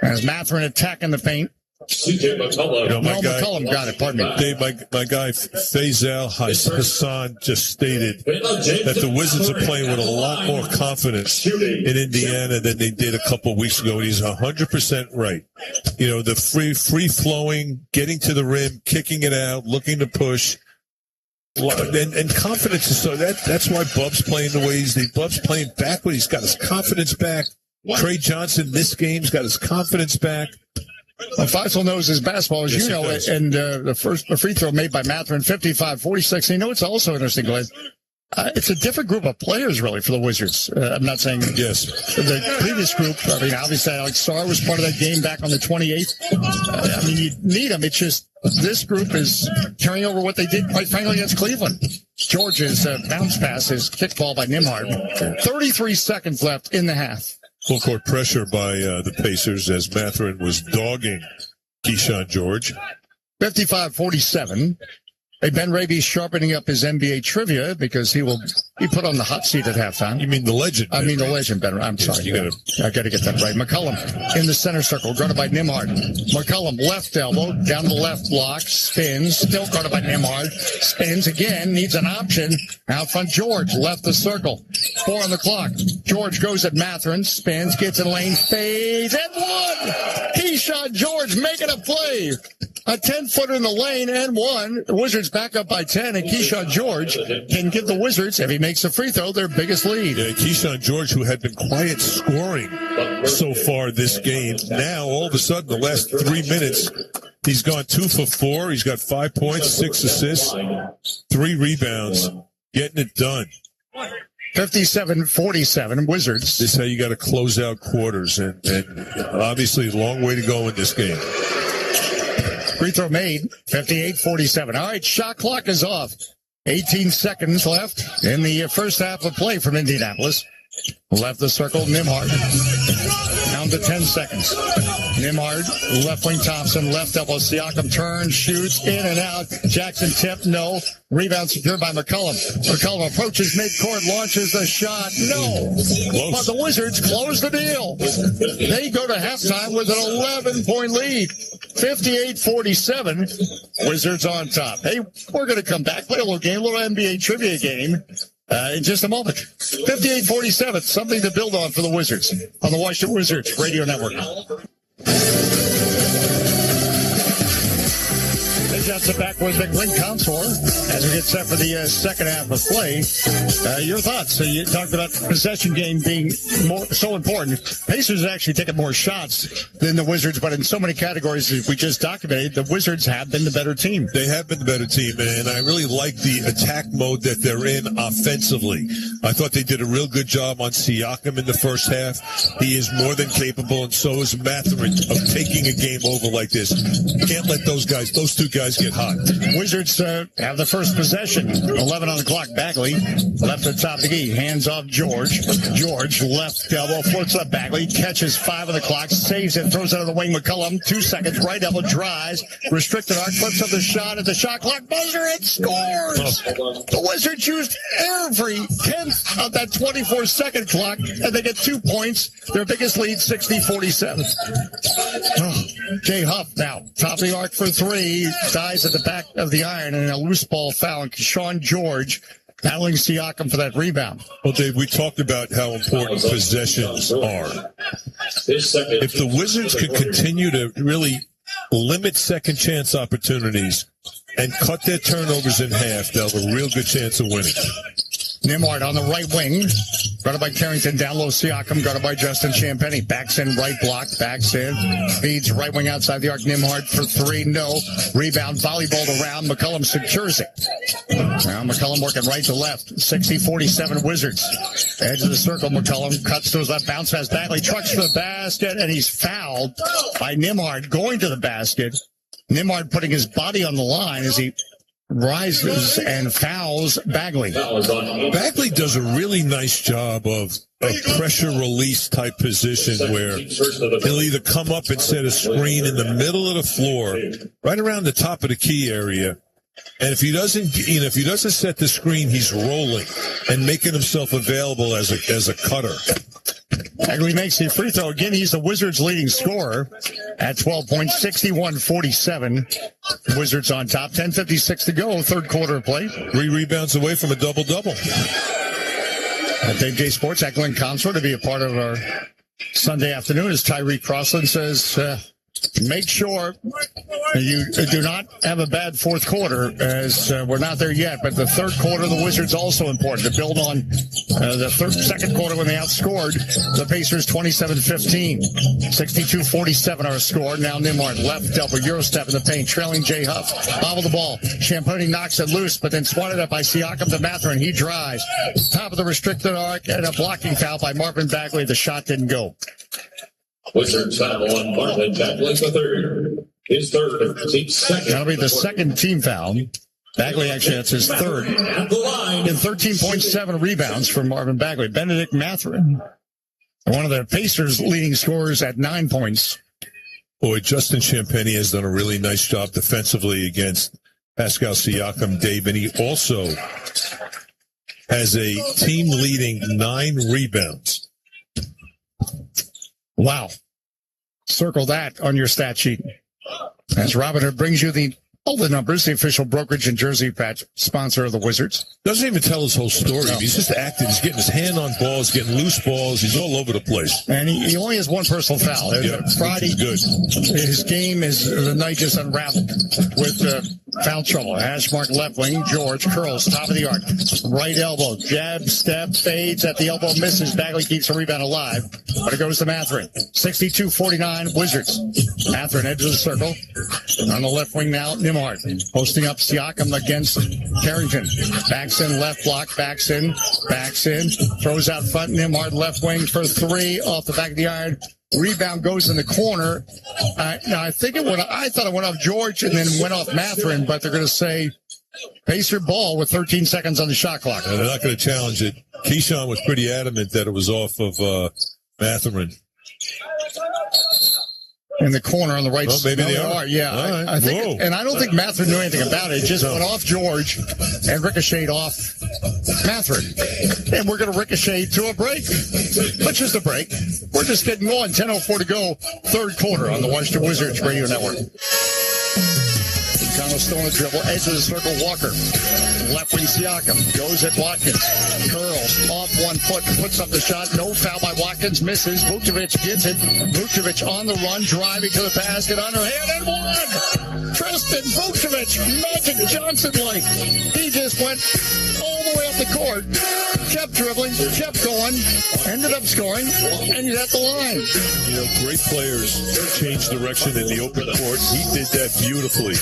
As Mathurin attacking the paint. McCollum got it, pardon me. Dave, my guy Faisal Hassan just stated that the Wizards are playing with a lot more confidence in Indiana than they did a couple of weeks ago, and he's 100% right. You know, the free-flowing, getting to the rim, kicking it out, looking to push, and confidence. So that's why Bub's playing the way he's doing. Bub's playing backward. He's got his confidence back. Trey Johnson, this game's got his confidence back. Well, Faisal knows his basketball, as you know, and the free throw made by Mathurin, 55-46. You know, it's also interesting, Glenn. It's a different group of players, really, for the Wizards. I'm not saying yes. The previous group, I mean, obviously, Alex Sarr was part of that game back on the 28th. I mean, you need them. It's just this group is carrying over what they did, quite frankly, against Cleveland. George's bounce pass is kicked ball by Nembhard. 33 seconds left in the half. Full court pressure by the Pacers as Mathurin was dogging Keyshawn George. 55-47. Hey, Ben Raby sharpening up his NBA trivia because he will be put on the hot seat at halftime. You mean the legend? I mean the legend, Ben. I'm sorry. I got to get that right. McCollum in the center circle, guarded by Nembhard. McCollum left elbow, down the left block, spins, still guarded by Nembhard. Spins again, needs an option. Out front, George left the circle. 4 on the clock. George goes at Mathurin, spins, gets in lane, fades, and one! Keyshawn George making a play. A 10-footer in the lane and one. The Wizards back up by 10, and Keyshawn George can give the Wizards, if he makes a free throw, their biggest lead. Yeah, Keyshawn George, who had been quiet scoring so far this game, now all of a sudden, the last 3 minutes, he's gone 2 for 4. He's got 5 points, 6 assists, 3 rebounds, getting it done. 57-47, Wizards. This is how you got to close out quarters, and obviously a long way to go in this game. Free throw made, 58-47. All right, shot clock is off. 18 seconds left in the first half of play from Indianapolis. Left the circle, Nembhard. Down to 10 seconds. Nembhard, left wing Thompson, left elbow Siakam, turns, shoots, in and out. Jackson tip, no. Rebound secured by McCollum. McCollum approaches midcourt, launches the shot, no. Close. But the Wizards close the deal. They go to halftime with an 11-point lead. 58-47. Wizards on top. Hey, we're going to come back, play a little game, a little NBA trivia game. In just a moment. 58-47, something to build on for the Wizards on the Washington Wizards Radio Network. Johnson back with Glenn Consor as we get set for the second half of play. Your thoughts? You talked about possession game being so important. Pacers are actually taking more shots than the Wizards, but in so many categories as we just documented, the Wizards have been the better team. They have been the better team, and I really like the attack mode that they're in offensively. I thought they did a real good job on Siakam in the first half. He is more than capable, and so is Mathurin, of taking a game over like this. Can't let those two guys get hot. Wizards have the first possession. 11 on the clock. Bagley left at the top of the key. Hands off George. George left elbow. Floats up Bagley. Catches 5 on the clock. Saves it. Throws it on the wing. McCollum. 2 seconds. Right elbow drives. Restricted arc. Flips up the shot at the shot clock. Buzzer. It scores. The Wizards used every 10th of that 24-second clock, and they get 2 points. Their biggest lead, 60-47. Jay Huff now. Top of the arc for 3. Dies at the back of the iron, and a loose ball foul. And Keyshawn George battling Siakam for that rebound. Well, Dave, we talked about how important possessions are. If the Wizards could continue to really limit second chance opportunities and cut their turnovers in half, they'll have a real good chance of winning. Nembhard on the right wing, guarded by Carrington, down low Siakam, guarded by Justin Champagnie. Backs in, right block, backs in, feeds right wing outside the arc. Nembhard for 3, no. Rebound, volleyballed around. McCollum secures it. Now McCollum working right to left. 60-47 Wizards. Edge of the circle, McCollum cuts to his left, bounce pass Bagley, trucks for the basket, and he's fouled by Nembhard going to the basket. Nembhard putting his body on the line as he rises and fouls Bagley. Bagley does a really nice job of a pressure release type position where he'll either come up and set a screen in the middle of the floor, right around the top of the key area. And if he doesn't set the screen, he's rolling and making himself available as a cutter. Bagley makes the free throw again. He's the Wizards' leading scorer at 12 points, 61-47. Wizards on top. 10:56 to go. Third quarter of play. 3 rebounds away from a double-double. Dave J. Sports at Glenn Consor to be a part of our Sunday afternoon as Tyree Crossland says, make sure you do not have a bad fourth quarter, as we're not there yet. But the third quarter of the Wizards also important to build on the second quarter when they outscored the Pacers 27-15. 62-47 our score. Now Nembhard left double Euro step in the paint, trailing Jay Huff. Bobble the ball. Champagnie knocks it loose, but then swatted up by Siakam to Mathurin. He drives. Top of the restricted arc and a blocking foul by Marvin Bagley. The shot didn't go. Wizards foul on Marvin Bagley the third. His third. Team second. That'll be the second team foul. Bagley, actually, that's his third. At the line. In 13.7 rebounds from Marvin Bagley. Benedict Mathurin, one of the Pacers' leading scorers at 9 points. Boy, Justin Champagnie has done a really nice job defensively against Pascal Siakam, Dave, and he also has a team-leading 9 rebounds. Wow. Circle that on your stat sheet. As Robin Hood brings you all the numbers, the official brokerage and jersey patch sponsor of the Wizards. Doesn't even tell his whole story. No. He's just active. He's getting his hand on balls, getting loose balls. He's all over the place. And he only has one personal foul. Yep. Friday, good. His game is the night just unraveled with foul trouble. Hash mark left wing. George curls, top of the arc. Right elbow. Jab, step, fades at the elbow, misses. Bagley keeps the rebound alive. But it goes to Mathurin. 62-49 Wizards. Mathurin edge of the circle. On the left wing now, Nembhard. Posting up Siakam against Carrington. Backs in, left block, backs in, throws out front. Nembhard left wing for 3 off the back of the iron. Rebound goes in the corner. Now I thought it went off George and then went off Mathurin, but they're going to say Pacer ball with 13 seconds on the shot clock. They're not going to challenge it. Keyshawn was pretty adamant that it was off of Mathurin. In the corner on the right side. Maybe they are. Yeah. Right. I think, and I don't think Mathurin knew anything about it. It just went off George and ricocheted off Mathurin. And we're going to ricochet to a break. But just a break. We're just getting going. 10:04 to go. Third quarter on the Washington Wizards Radio Network. Connell still on the dribble. Edge of the circle, Walker. Left wing Siakam. Goes at Watkins. Curls. Off 1 foot. Puts up the shot. No foul by Watkins. Misses. Vucevic gets it. Vucevic on the run. Driving to the basket. Underhand and one. Tristan Vucevic. Magic Johnson-like. He just went all the way up the court. Kept dribbling. Kept going. Ended up scoring. And he's at the line. You know, great players change direction in the open court. He did that beautifully.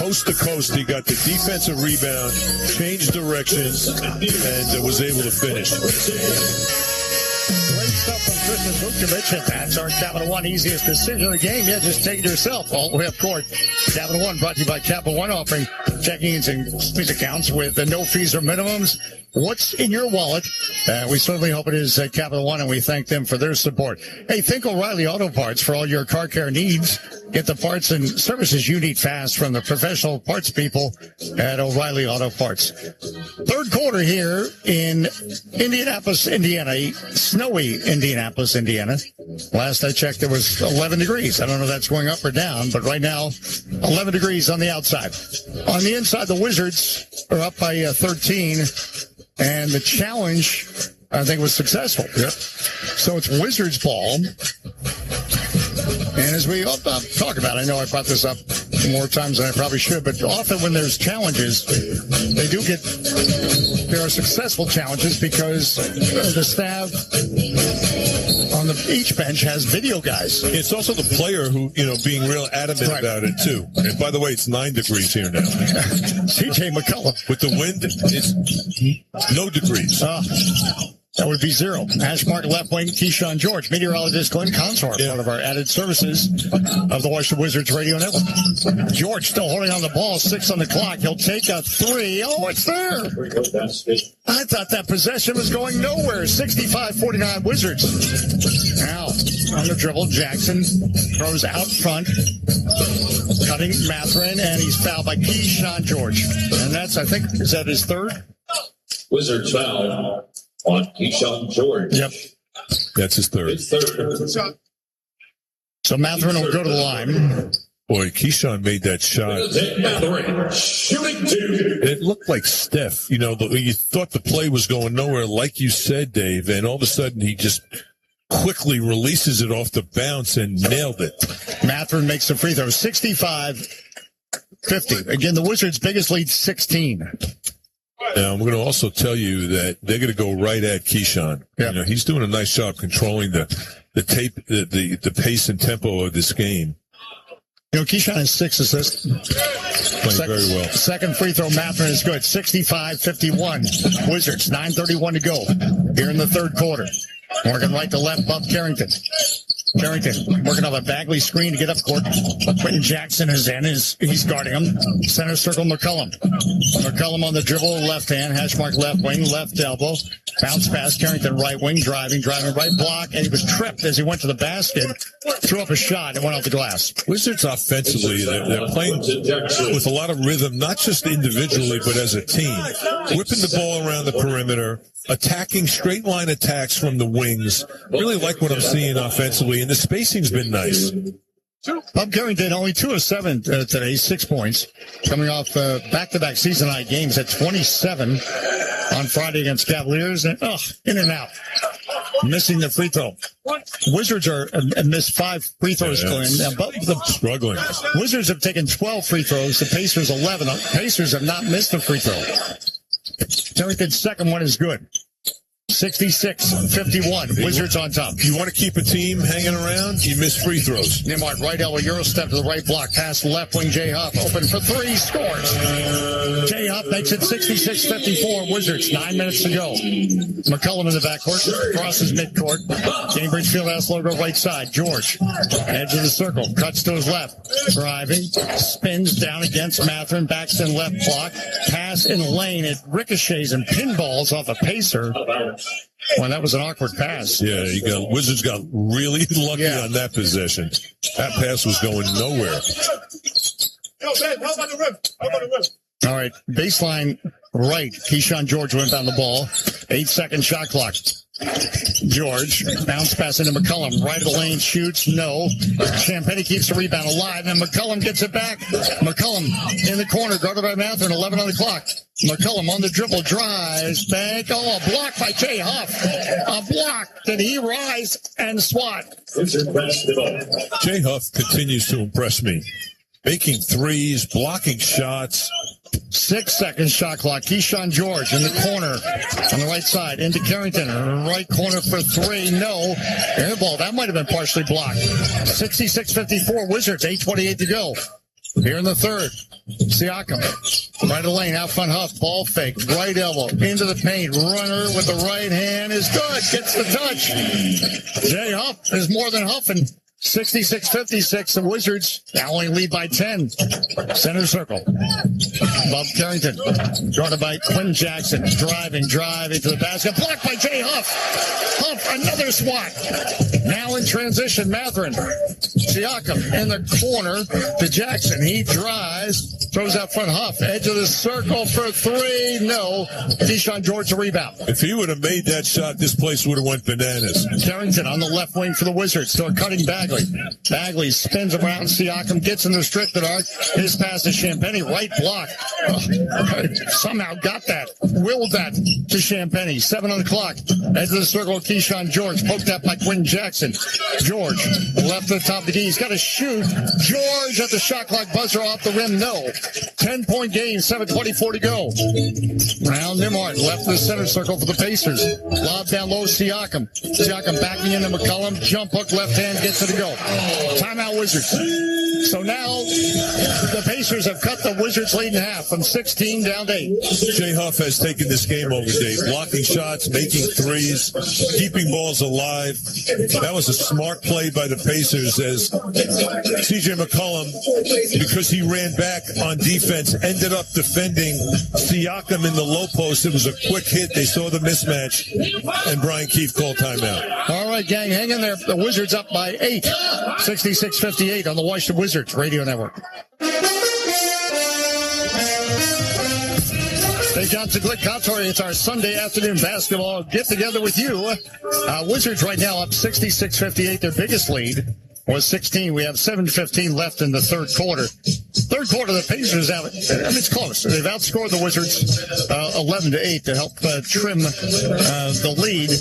Coast to coast, he got the defensive rebound, changed directions, and was able to finish. Great stuff from Tristan Vucevic, and that's our Capital One easiest decision of the game. Yeah, just take it yourself all the way up court. Capital One brought to you by Capital One, offering checkings and savings accounts with no fees or minimums. What's in your wallet? We certainly hope it is Capital One, and we thank them for their support. Hey, think O'Reilly Auto Parts for all your car care needs. Get the parts and services you need fast from the professional parts people at O'Reilly Auto Parts. Third quarter here in Indianapolis, Indiana. Snowy Indianapolis, Indiana. Last I checked, it was 11 degrees. I don't know if that's going up or down, but right now, 11 degrees on the outside. On the inside, the Wizards are up by 13. And the challenge, I think, was successful. Yep. So it's Wizards ball. And as we talk about, I know I brought this up more times than I probably should, but often when there's challenges, there are successful challenges because the staff on each bench has video guys. It's also the player who, being real adamant about it, too. And by the way, it's 9 degrees here now. C.J. McCollum. With the wind, it's no degrees. That would be 0. Hash mark left wing, Keyshawn George. Meteorologist Glenn Consor, part of our added services of the Washington Wizards Radio Network. George still holding on the ball, 6 on the clock. He'll take a 3. Oh, it's there. I thought that possession was going nowhere. 65-49 Wizards. Now, on the dribble, Jackson throws out front, cutting Mathurin, and he's fouled by Keyshawn George. And that's, I think, is that his third? Wizards foul on Keyshawn George. Yep. That's his third. So Mathurin will go to the line. Boy, Keyshawn made that shot. Mathurin shooting 2. It looked like Steph. You thought the play was going nowhere, like you said, Dave, and all of a sudden he just quickly releases it off the bounce and nailed it. Mathurin makes the free throw. 65-50. Again, the Wizards' biggest lead, 16. Now, I'm going to also tell you that they're going to go right at Keyshawn. Yep. He's doing a nice job controlling the pace and tempo of this game. Keyshawn has 6 assists. Playing very well. Second free throw, Mathurin is good. 65-51. Wizards, 9:31 to go here in the third quarter. Working right to left, Bob Carrington. Carrington working off a Bagley screen to get up court. Quentin Jackson is in. He's guarding him. Center circle, McCullum. McCullum on the dribble, left hand, hash mark left wing, left elbow. Bounce pass, Carrington right wing, driving right block, and he was tripped as he went to the basket. Threw up a shot and went off the glass. Wizards offensively, they're playing with a lot of rhythm, not just individually, but as a team. Whipping the ball around the perimeter, attacking straight line attacks from the wings. Really like what I'm seeing offensively, and the spacing's been nice. Bob Carrington only 2 of 7 today, 6 points. Coming off back-to-back season high games at 27 on Friday against Cavaliers. And, in and out. Missing the free throw. Wizards are missed 5 free throws, Glenn. Struggling. Wizards have taken 12 free throws. The Pacers 11. The Pacers have not missed a free throw. Carrington's second one is good. 66-51. Wizards on top. You want to keep a team hanging around? You miss free throws. Nembhard, right elbow, Euro step to the right block. Pass left wing, Jay Huff. Open for 3, scores. Jay Huff makes it 66-54. Wizards, 9 minutes to go. McCullum in the backcourt. Crosses midcourt. Cambridge Fieldhouse logo right side. George, edge of the circle. Cuts to his left. Driving. Spins down against Mathurin. Baxton left block. Pass in the lane. It ricochets and pinballs off a Pacer. Well, that was an awkward pass. Yeah, Wizards got really lucky on that possession. That pass was going nowhere. All right, baseline right. Keyshawn George went down the ball. 8-second shot clock. George, bounce pass into McCullum. Right of the lane, shoots, no. Champagnie keeps the rebound alive, and McCullum gets it back. McCullum in the corner, guarded by Mathurin, 11 on the clock. McCullum on the dribble, drives, bank. Oh, a block by Jay Huff. A block. Did he rise and swat? Jay Huff continues to impress me. Making threes, blocking shots. 6-second shot clock. Keyshawn George in the corner on the right side. Into Carrington. Right corner for 3. No. Air ball. That might have been partially blocked. 66-54. Wizards. 8:28 to go. Here in the third. Siakam. Right of the lane. Out front Huff. Ball fake. Right elbow. Into the paint. Runner with the right hand is good. Gets the touch. Jay Huff is more than huffing. 66-56, the Wizards now only lead by 10. Center circle. Bob Carrington, guarded by Quentin Jackson. Driving to the basket. Blocked by Jay Huff. Huff, another swat. Now in transition, Mathurin. Siakam in the corner to Jackson. He drives, throws out front Huff. Edge of the circle for 3. No. Keyshawn George the rebound. If he would have made that shot, this place would have went bananas. Carrington on the left wing for the Wizards. They're cutting back. Bagley spins around. Siakam gets in the restricted arc. His pass to Champagnie. Right block. Somehow got that. Willed that to Champagnie. 7 on the clock. Edge of the circle. Keyshawn George. Poked up by Quentin Jackson. George left to the top of the key. He's got to shoot. George at the shot clock buzzer off the rim. No. 10-point game. 7:24 to go. Now Nembhard left the center circle for the Pacers. Lob down low. Siakam. Siakam backing into McCullum. Jump hook left hand. Gets it to go. Timeout Wizards. So now the Pacers have cut the Wizards lead in half from 16 down to 8. Jay Huff has taken this game over, Dave. Blocking shots, making threes, keeping balls alive. That was a smart play by the Pacers as C.J. McCollum, because he ran back on defense, ended up defending Siakam in the low post. It was a quick hit. They saw the mismatch, and Brian Keefe called timeout. All right, gang, hang in there. The Wizards up by 8. 66-58 on the Washington Wizards Radio Network. Hey, Johnson, Glick, Contour. It's our Sunday afternoon basketball get-together with you. Wizards right now up 66-58. Their biggest lead was 16. We have 7:15 left in the third quarter. Third quarter, the Pacers have, it's close. They've outscored the Wizards 11-8 to help trim the lead.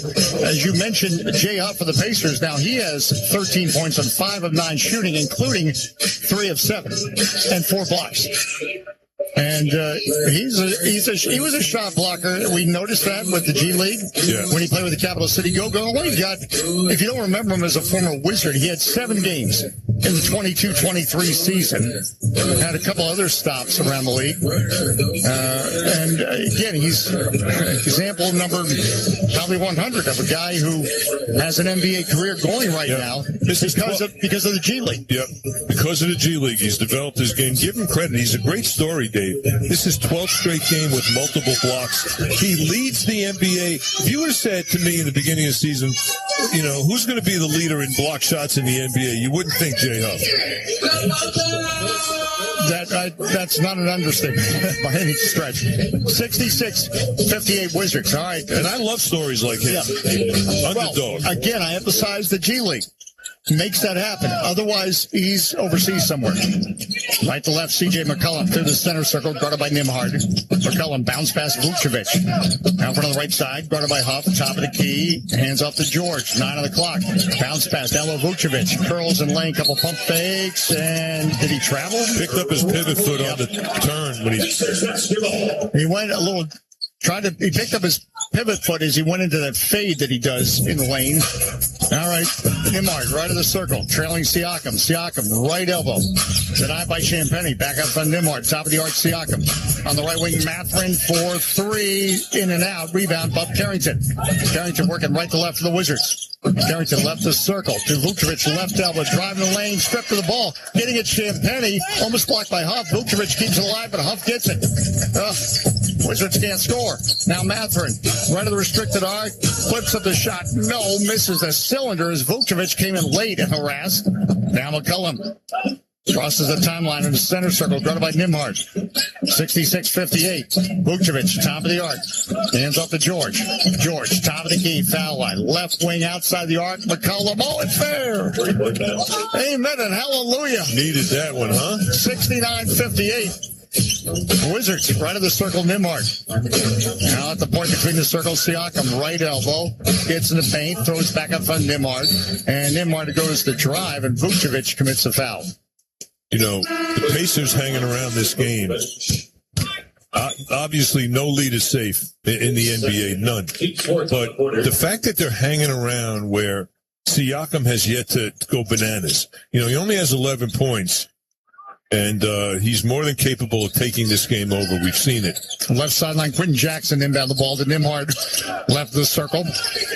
As you mentioned, Jay Huff for the Pacers. Now he has 13 points on 5 of 9 shooting, including 3 of 7 and 4 blocks. And he was a shot blocker. We noticed that with the G League when he played with the Capital City Go-Go. If you don't remember him as a former Wizard, he had 7 games in the 22-23 season. had a couple other stops around the league. And again, he's example number probably 100 of a guy who has an NBA career going right now because of the G League. Yep, because of the G League, he's developed his game. Give him credit. He's a great story, Dave. This is 12th straight game with multiple blocks. He leads the NBA. If you would have said to me in the beginning of the season, you know, who's going to be the leader in block shots in the NBA, you wouldn't think Jay Huff. That's not an understatement by any stretch. 66-58 Wizards. All right. And I love stories like him. Yeah. Underdog. Well, again, I emphasize the G League. Makes that happen. Otherwise, he's overseas somewhere. Right to left, C.J. McCollum through the center circle, guarded by Nembhard. McCollum bounce pass Vucevic. Out front on the right side, guarded by Huff, top of the key, hands off to George. 9 on the clock. Bounce pass down low, Vucevic. Curls and lane, couple pump fakes, and did he travel? Picked up his pivot foot on the turn when he went a little... He picked up his pivot foot as he went into that fade that he does in the lane. All right. Nembhard, right of the circle, trailing Siakam. Siakam, right elbow. Denied by Champagnie. Back up on Nembhard. Top of the arc, Siakam. On the right wing, Mathurin for 3. In and out. Rebound, Bob Carrington. Carrington working right to left for the Wizards. Carrington left the circle to Vucevic, left elbow, driving the lane, stripped to the ball, getting it Champagnie, almost blocked by Huff. Vucevic keeps it alive, but Huff gets it. Wizards can't score. Now Mathurin, right of the restricted arc, flips up the shot. No, misses the cylinder as Vucevic came in late and harassed. Now McCollum crosses the timeline in the center circle, guarded by Nembhard. 66-58. Vucevic, top of the arc. Hands off to George. George, top of the key, foul line. Left wing outside the arc. McCollum, oh, it's fair. Amen and hallelujah. Needed that one, huh? 69-58. Wizards, right of the circle, Nembhard. Now at the point between the circles, Siakam, right elbow, gets in the paint, throws back up on Nembhard, and Nembhard goes to drive, and Vucevic commits a foul. You know, the Pacers hanging around this game. Obviously, no lead is safe in the NBA, none. But the fact that they're hanging around where Siakam has yet to go bananas. You know, he only has 11 points. And he's more than capable of taking this game over. We've seen it. Left sideline, Quentin Jackson inbound the ball to Nembhard. Left the circle,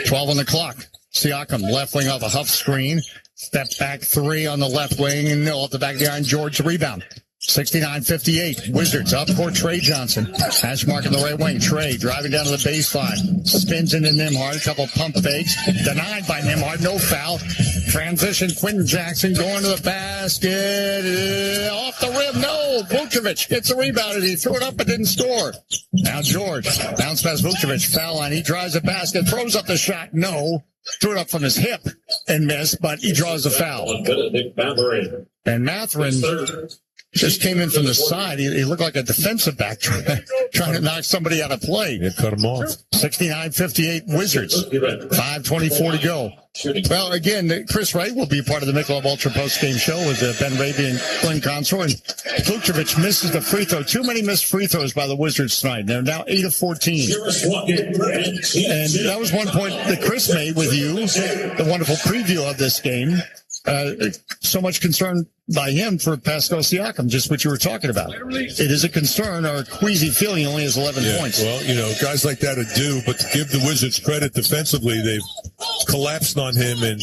12 on the clock. Siakam, left wing off a Huff screen. Step back 3 on the left wing, and off the back of the iron, George the rebound. 69-58. Wizards up court, Trey Johnson. Hash mark in the right wing. Trey driving down to the baseline. Spins into Nembhard. A couple pump fakes. Denied by Nembhard. No foul. Transition. Quentin Jackson going to the basket. Off the rim. No. Vucevic gets a rebound, and he threw it up but didn't score. Now George. Bounce pass Vucevic. Foul line. He drives the basket. Throws up the shot. No. Threw it up from his hip and missed, but he draws a foul. And Mathurin just came in from the side. He looked like a defensive back trying to knock somebody out of play. It cut him off. 69-58 Wizards. 5:24 to go. Well, again, Chris Wright will be part of the Michelob Ultra post-game show with Ben Raby and Glenn Consor. And Vucevic misses the free throw. Too many missed free throws by the Wizards tonight. They're now 8 of 14. And that was one point that Chris made with you, the wonderful preview of this game. So much concern by him for Pascal Siakam, just what you were talking about. It is a concern or a queasy feeling. He only has 11 points. Well, you know, guys like that are due, but to give the Wizards credit defensively, they've collapsed on him and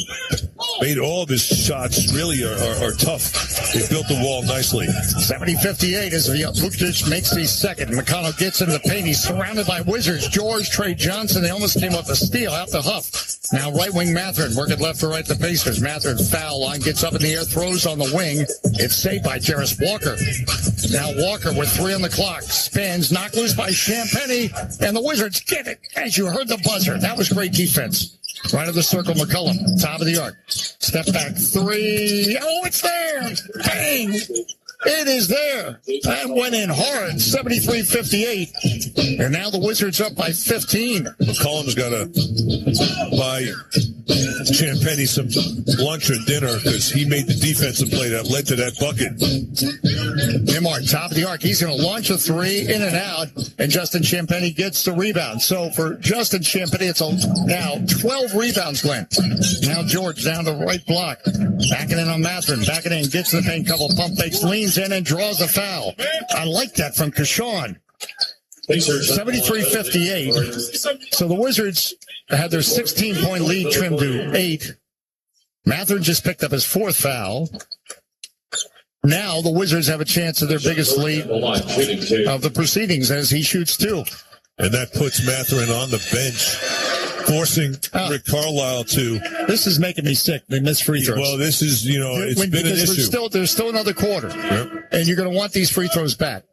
made all of his shots really are tough. They built the wall nicely. 70-58 as Vucevic makes the second. McConnell gets into the paint. He's surrounded by Wizards. George, Trey Johnson. They almost came up a steal out to Huff. Now right wing Mathurin working left to right the Pacers. Mathurin foul line, gets up in the air, throws on the wing. It's saved by Jarris Walker. Now Walker with 3 on the clock. Spins, knocked loose by Champagnie, and the Wizards get it. As you heard the buzzer. That was great defense. Right of the circle, McCollum, top of the arc. Step back 3. Oh, it's there. Bang. It is there. That went in hard. 73-58. And now the Wizards up by 15. McCollum's got to buy Champagnie some lunch or dinner because he made the defensive play that led to that bucket. Nembhard, top of the arc. He's going to launch a 3 in and out, and Justin Champagnie gets the rebound. So for Justin Champagnie, it's now 12 rebounds, Glenn. Now George down the right block. Backing in on Mathurin. Backing in, gets in the paint, couple pump fakes, leans goes in and draws a foul. I like that from Keyshawn. 73-58. So the Wizards had their 16-point lead trimmed to 8. Mathurin just picked up his 4th foul. Now the Wizards have a chance of their biggest lead of the proceedings as he shoots 2. And that puts Mathurin on the bench, forcing Rick Carlisle to. This is making me sick. They miss free throws. Well, this is, it's been an issue. There's still another quarter. Yep. And you're going to want these free throws back.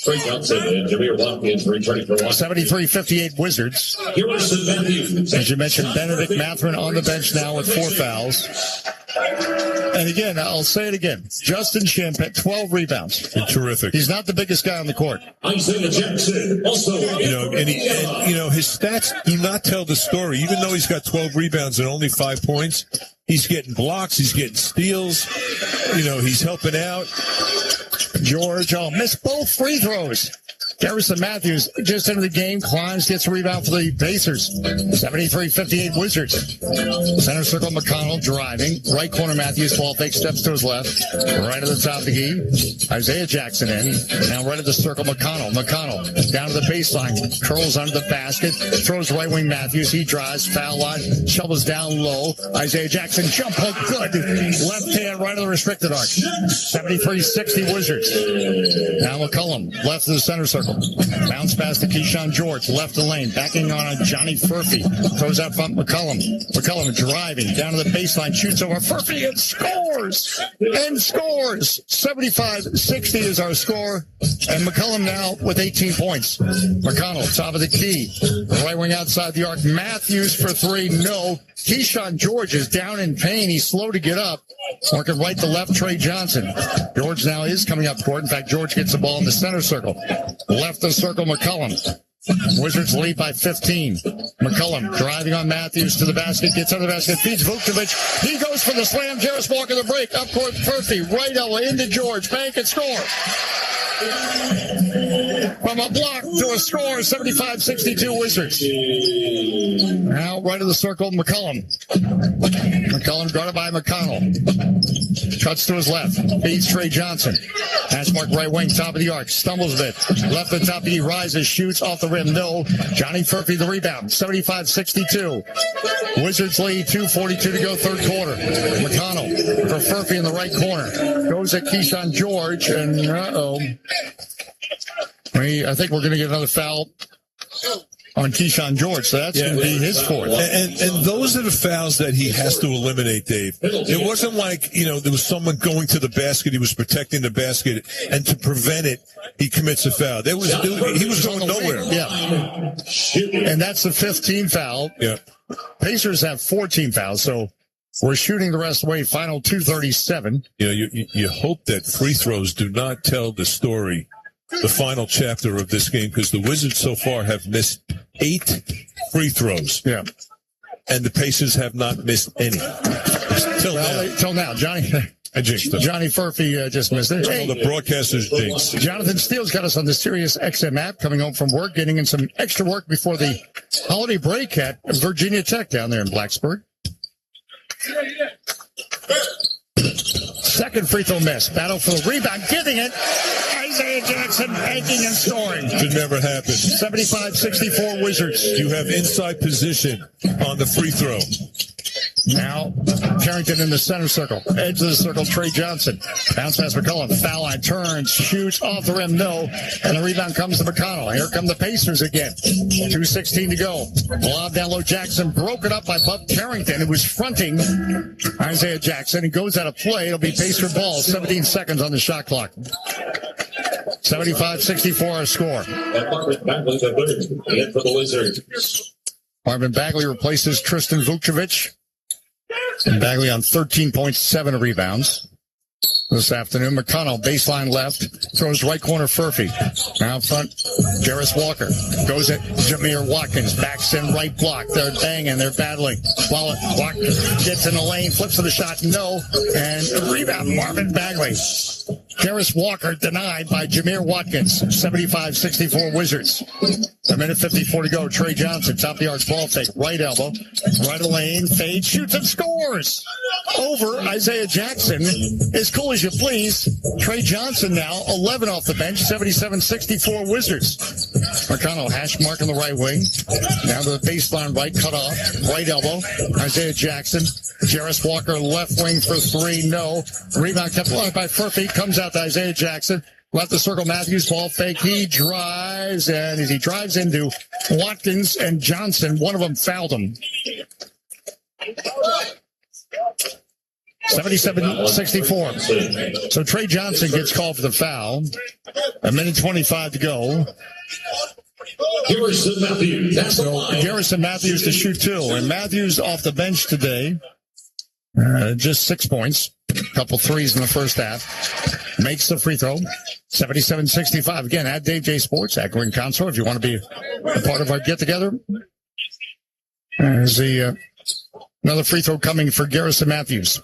Trey Johnson and Jameer Watkins returning for 73-58 Wizards. Harrison Matthews. As you mentioned, Benedict Mathurin on the bench now with 4 fouls. And again, I'll say it again. Justin Champagne, 12 rebounds. Terrific. He's not the biggest guy on the court. Isaiah Jackson also. And his stats do not tell the story. Even though he's got 12 rebounds and only 5 points, he's getting blocks, he's getting steals. He's helping out. George missed both free throws. Garrison Matthews just into the game, climbs, gets a rebound for the Pacers. 73-58 Wizards. Center circle, McConnell driving. Right corner, Matthews, ball fake, steps to his left. Right at the top of the key. Isaiah Jackson in. Now right at the circle, McConnell. McConnell down to the baseline. Curls under the basket. Throws right wing Matthews. He drives, foul line. Shovels down low. Isaiah Jackson, jump hook, good. Left hand right of the restricted arc. 73-60 Wizards. Now McCollum, left of the center circle. Bounce pass to Keyshawn George, left the lane, backing on Johnny Furphy. Throws out front McCollum. McCollum driving down to the baseline, shoots over Furphy and scores! 75-60 is our score. And McCollum now with 18 points. McConnell, top of the key. Right wing outside the arc. Matthews for 3, no. Keyshawn George is down in pain. He's slow to get up. Working right to left, Trey Johnson. George now is coming up court. In fact, George gets the ball in the center circle. Left the circle, McCollum. Wizards lead by 15. McCollum driving on Matthews to the basket, gets under the basket, feeds Vukcevic. He goes for the slam. Jarris Walker the break. Up court, Furphy. Right elbow into George. Bank and score. From a block to a score, 75-62 Wizards. Now right of the circle, McCollum. McCollum guarded by McConnell. Cuts to his left. Feeds Trey Johnson. Hash mark right wing, top of the arc. Stumbles a bit. Left the top, he rises, shoots off the rim. No. Johnny Furphy the rebound. 75-62. Wizards lead, 2:42 to go, third quarter. McConnell for Furphy in the right corner. Goes at Keyshawn George, and I think we're going to get another foul on Keyshawn George, so that's going to be his 4th. And those are the fouls that he has to eliminate, Dave. It wasn't like, there was someone going to the basket, he was protecting the basket, and to prevent it, he commits a foul. He was going nowhere. Yeah. And that's the 15th foul. Yeah. Pacers have 14 fouls, so we're shooting the rest away. Final 2:37. You hope that free throws do not tell the story, the final chapter of this game, because the Wizards so far have missed 8 free throws. Yeah. And the Pacers have not missed any. Till now. Johnny. I jinxed them. Johnny Furphy just missed it. Hey, the broadcasters jinxed. Jonathan Steele's got us on the Sirius XM app, coming home from work, getting in some extra work before the holiday break at Virginia Tech down there in Blacksburg. Second free throw miss. Battle for the rebound. Getting it. Isaiah Jackson banking and scoring. Should never happen. 75-64 Wizards. You have inside position on the free throw. Now, Carrington in the center circle. Edge of the circle, Trey Johnson. Bounce pass McCollum. Foul line, turns, shoots off the rim, no. And the rebound comes to McConnell. Here come the Pacers again. 2:16 to go. Lob down low, Jackson broken up by Bub Carrington, who was fronting Isaiah Jackson. He goes out of play. It'll be Pacer ball. 17 seconds on the shot clock. 75-64 our score. Marvin Bagley the third. And for the Wizards. Marvin Bagley replaces Tristan Vukcevic. And Bagley on 13.7 rebounds this afternoon. McConnell, baseline left, throws right corner Furphy. Now front, Jarris Walker goes at Jameer Watkins, backs in right block. They're banging, they're battling. Walker gets in the lane, flips to the shot, no. And rebound, Marvin Bagley. Garris Walker denied by Jameer Watkins. 75-64 Wizards. A minute 54 to go. Trey Johnson, top of the arc, ball fake. Right elbow. Right of lane. Fade. Shoots and scores. Over Isaiah Jackson. As cool as you please. Trey Johnson now 11 off the bench. 77-64 Wizards. McConnell hash mark on the right wing. Now to the baseline right. Cut off. Right elbow. Isaiah Jackson. Garris Walker left wing for three. No. Rebound kept blocked by Furphy. Comes out to Isaiah Jackson. Left the circle. Matthews ball fake. He drives, and as he drives into Watkins and Johnson, one of them fouled him. 77-64. So Trey Johnson gets called for the foul. A minute 25 to go. Garrison Matthews. That's the line. Garrison Matthews to shoot two. And Matthews off the bench today. Just 6 points. A couple threes in the first half. Makes the free throw. 77-65. Again, at Dave J Sports, at Green Console, if you want to be a part of our get-together. There's another free throw coming for Garrison Matthews.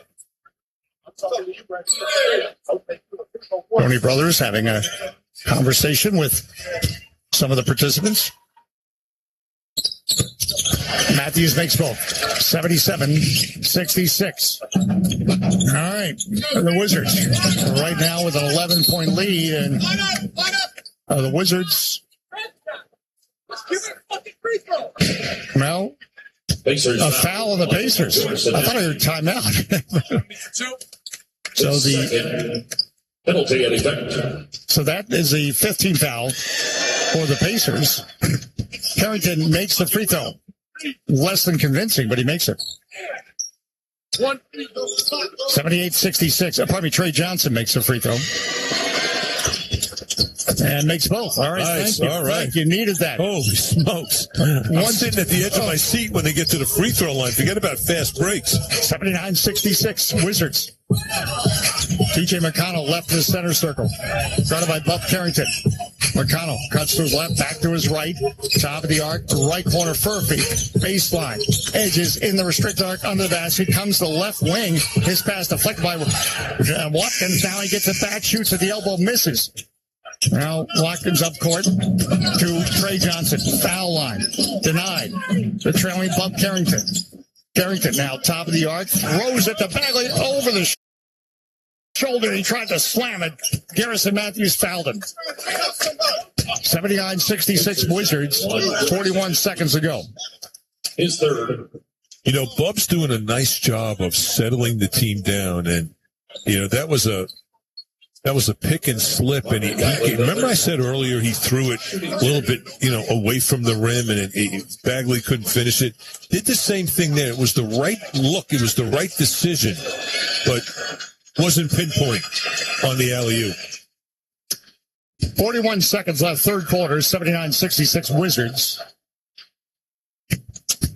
Tony Brothers having a conversation with some of the participants. Matthews makes both. 77-66. All right. The Wizards right now with an 11-point lead. And the Wizards. Well, a foul on the Pacers. I thought I heard timeout. So the penalty and effect. So that is the 15th foul for the Pacers. Carrington makes the free throw. Less than convincing, but he makes it. 78-66. Pardon me, Trey Johnson makes the free throw. And makes both. All right, nice. Thank you. All right. Thank you. Needed that. Holy smokes. I'm sitting at the edge of my seat when they get to the free throw line. Forget about fast breaks. 79-66 Wizards. TJ McConnell left to the center circle. Guarded by Buff Carrington. McConnell cuts to his left, back to his right. Top of the arc, right corner, Furphy. Baseline. Edges in the restricted arc under the basket. Comes to left wing. His pass deflected by Watkins. Now he gets it back, shoots at the elbow, misses. Now Watkins up court to Trey Johnson. Foul line. Denied. The trailing Buff Carrington. Carrington now top of the arc. Throws it to Bagley over the shoulder. He tried to slam it. Garrison Matthews fouled him. 79-66 Wizards. 41 seconds ago. His third. You know, Bub's doing a nice job of settling the team down, and you know that was a pick and slip. And he remember I said earlier he threw it a little bit, away from the rim, and Bagley couldn't finish it. Did the same thing there. It was the right look. It was the right decision, but wasn't pinpoint on the alley-oop. 41 seconds left, third quarter, 79-66 Wizards.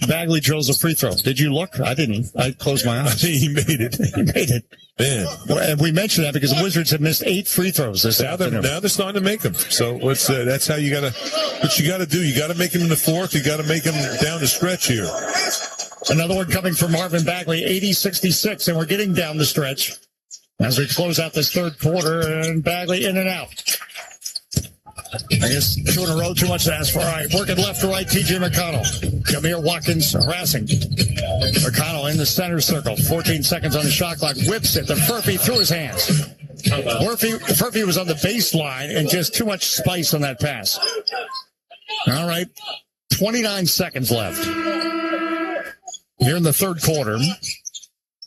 Bagley drills a free throw. Did you look? I didn't. I closed my eyes. He made it. He made it. Man. And we mentioned that because the Wizards have missed 8 free throws this afternoon. Now they're starting to make them. So that's how you got to, what you got to do. You got to make them in the fourth. You got to make them down the stretch here. Another one coming from Marvin Bagley, 80-66, and we're getting down the stretch as we close out this third quarter, and Bagley in and out. I guess 2 in a row, too much to ask for. All right, working left to right, T.J. McConnell. Jameer Watkins harassing. McConnell in the center circle. 14 seconds on the shot clock. Whips it to Furphy through his hands. Furphy was on the baseline and just too much spice on that pass. All right, 29 seconds left. Here in the third quarter.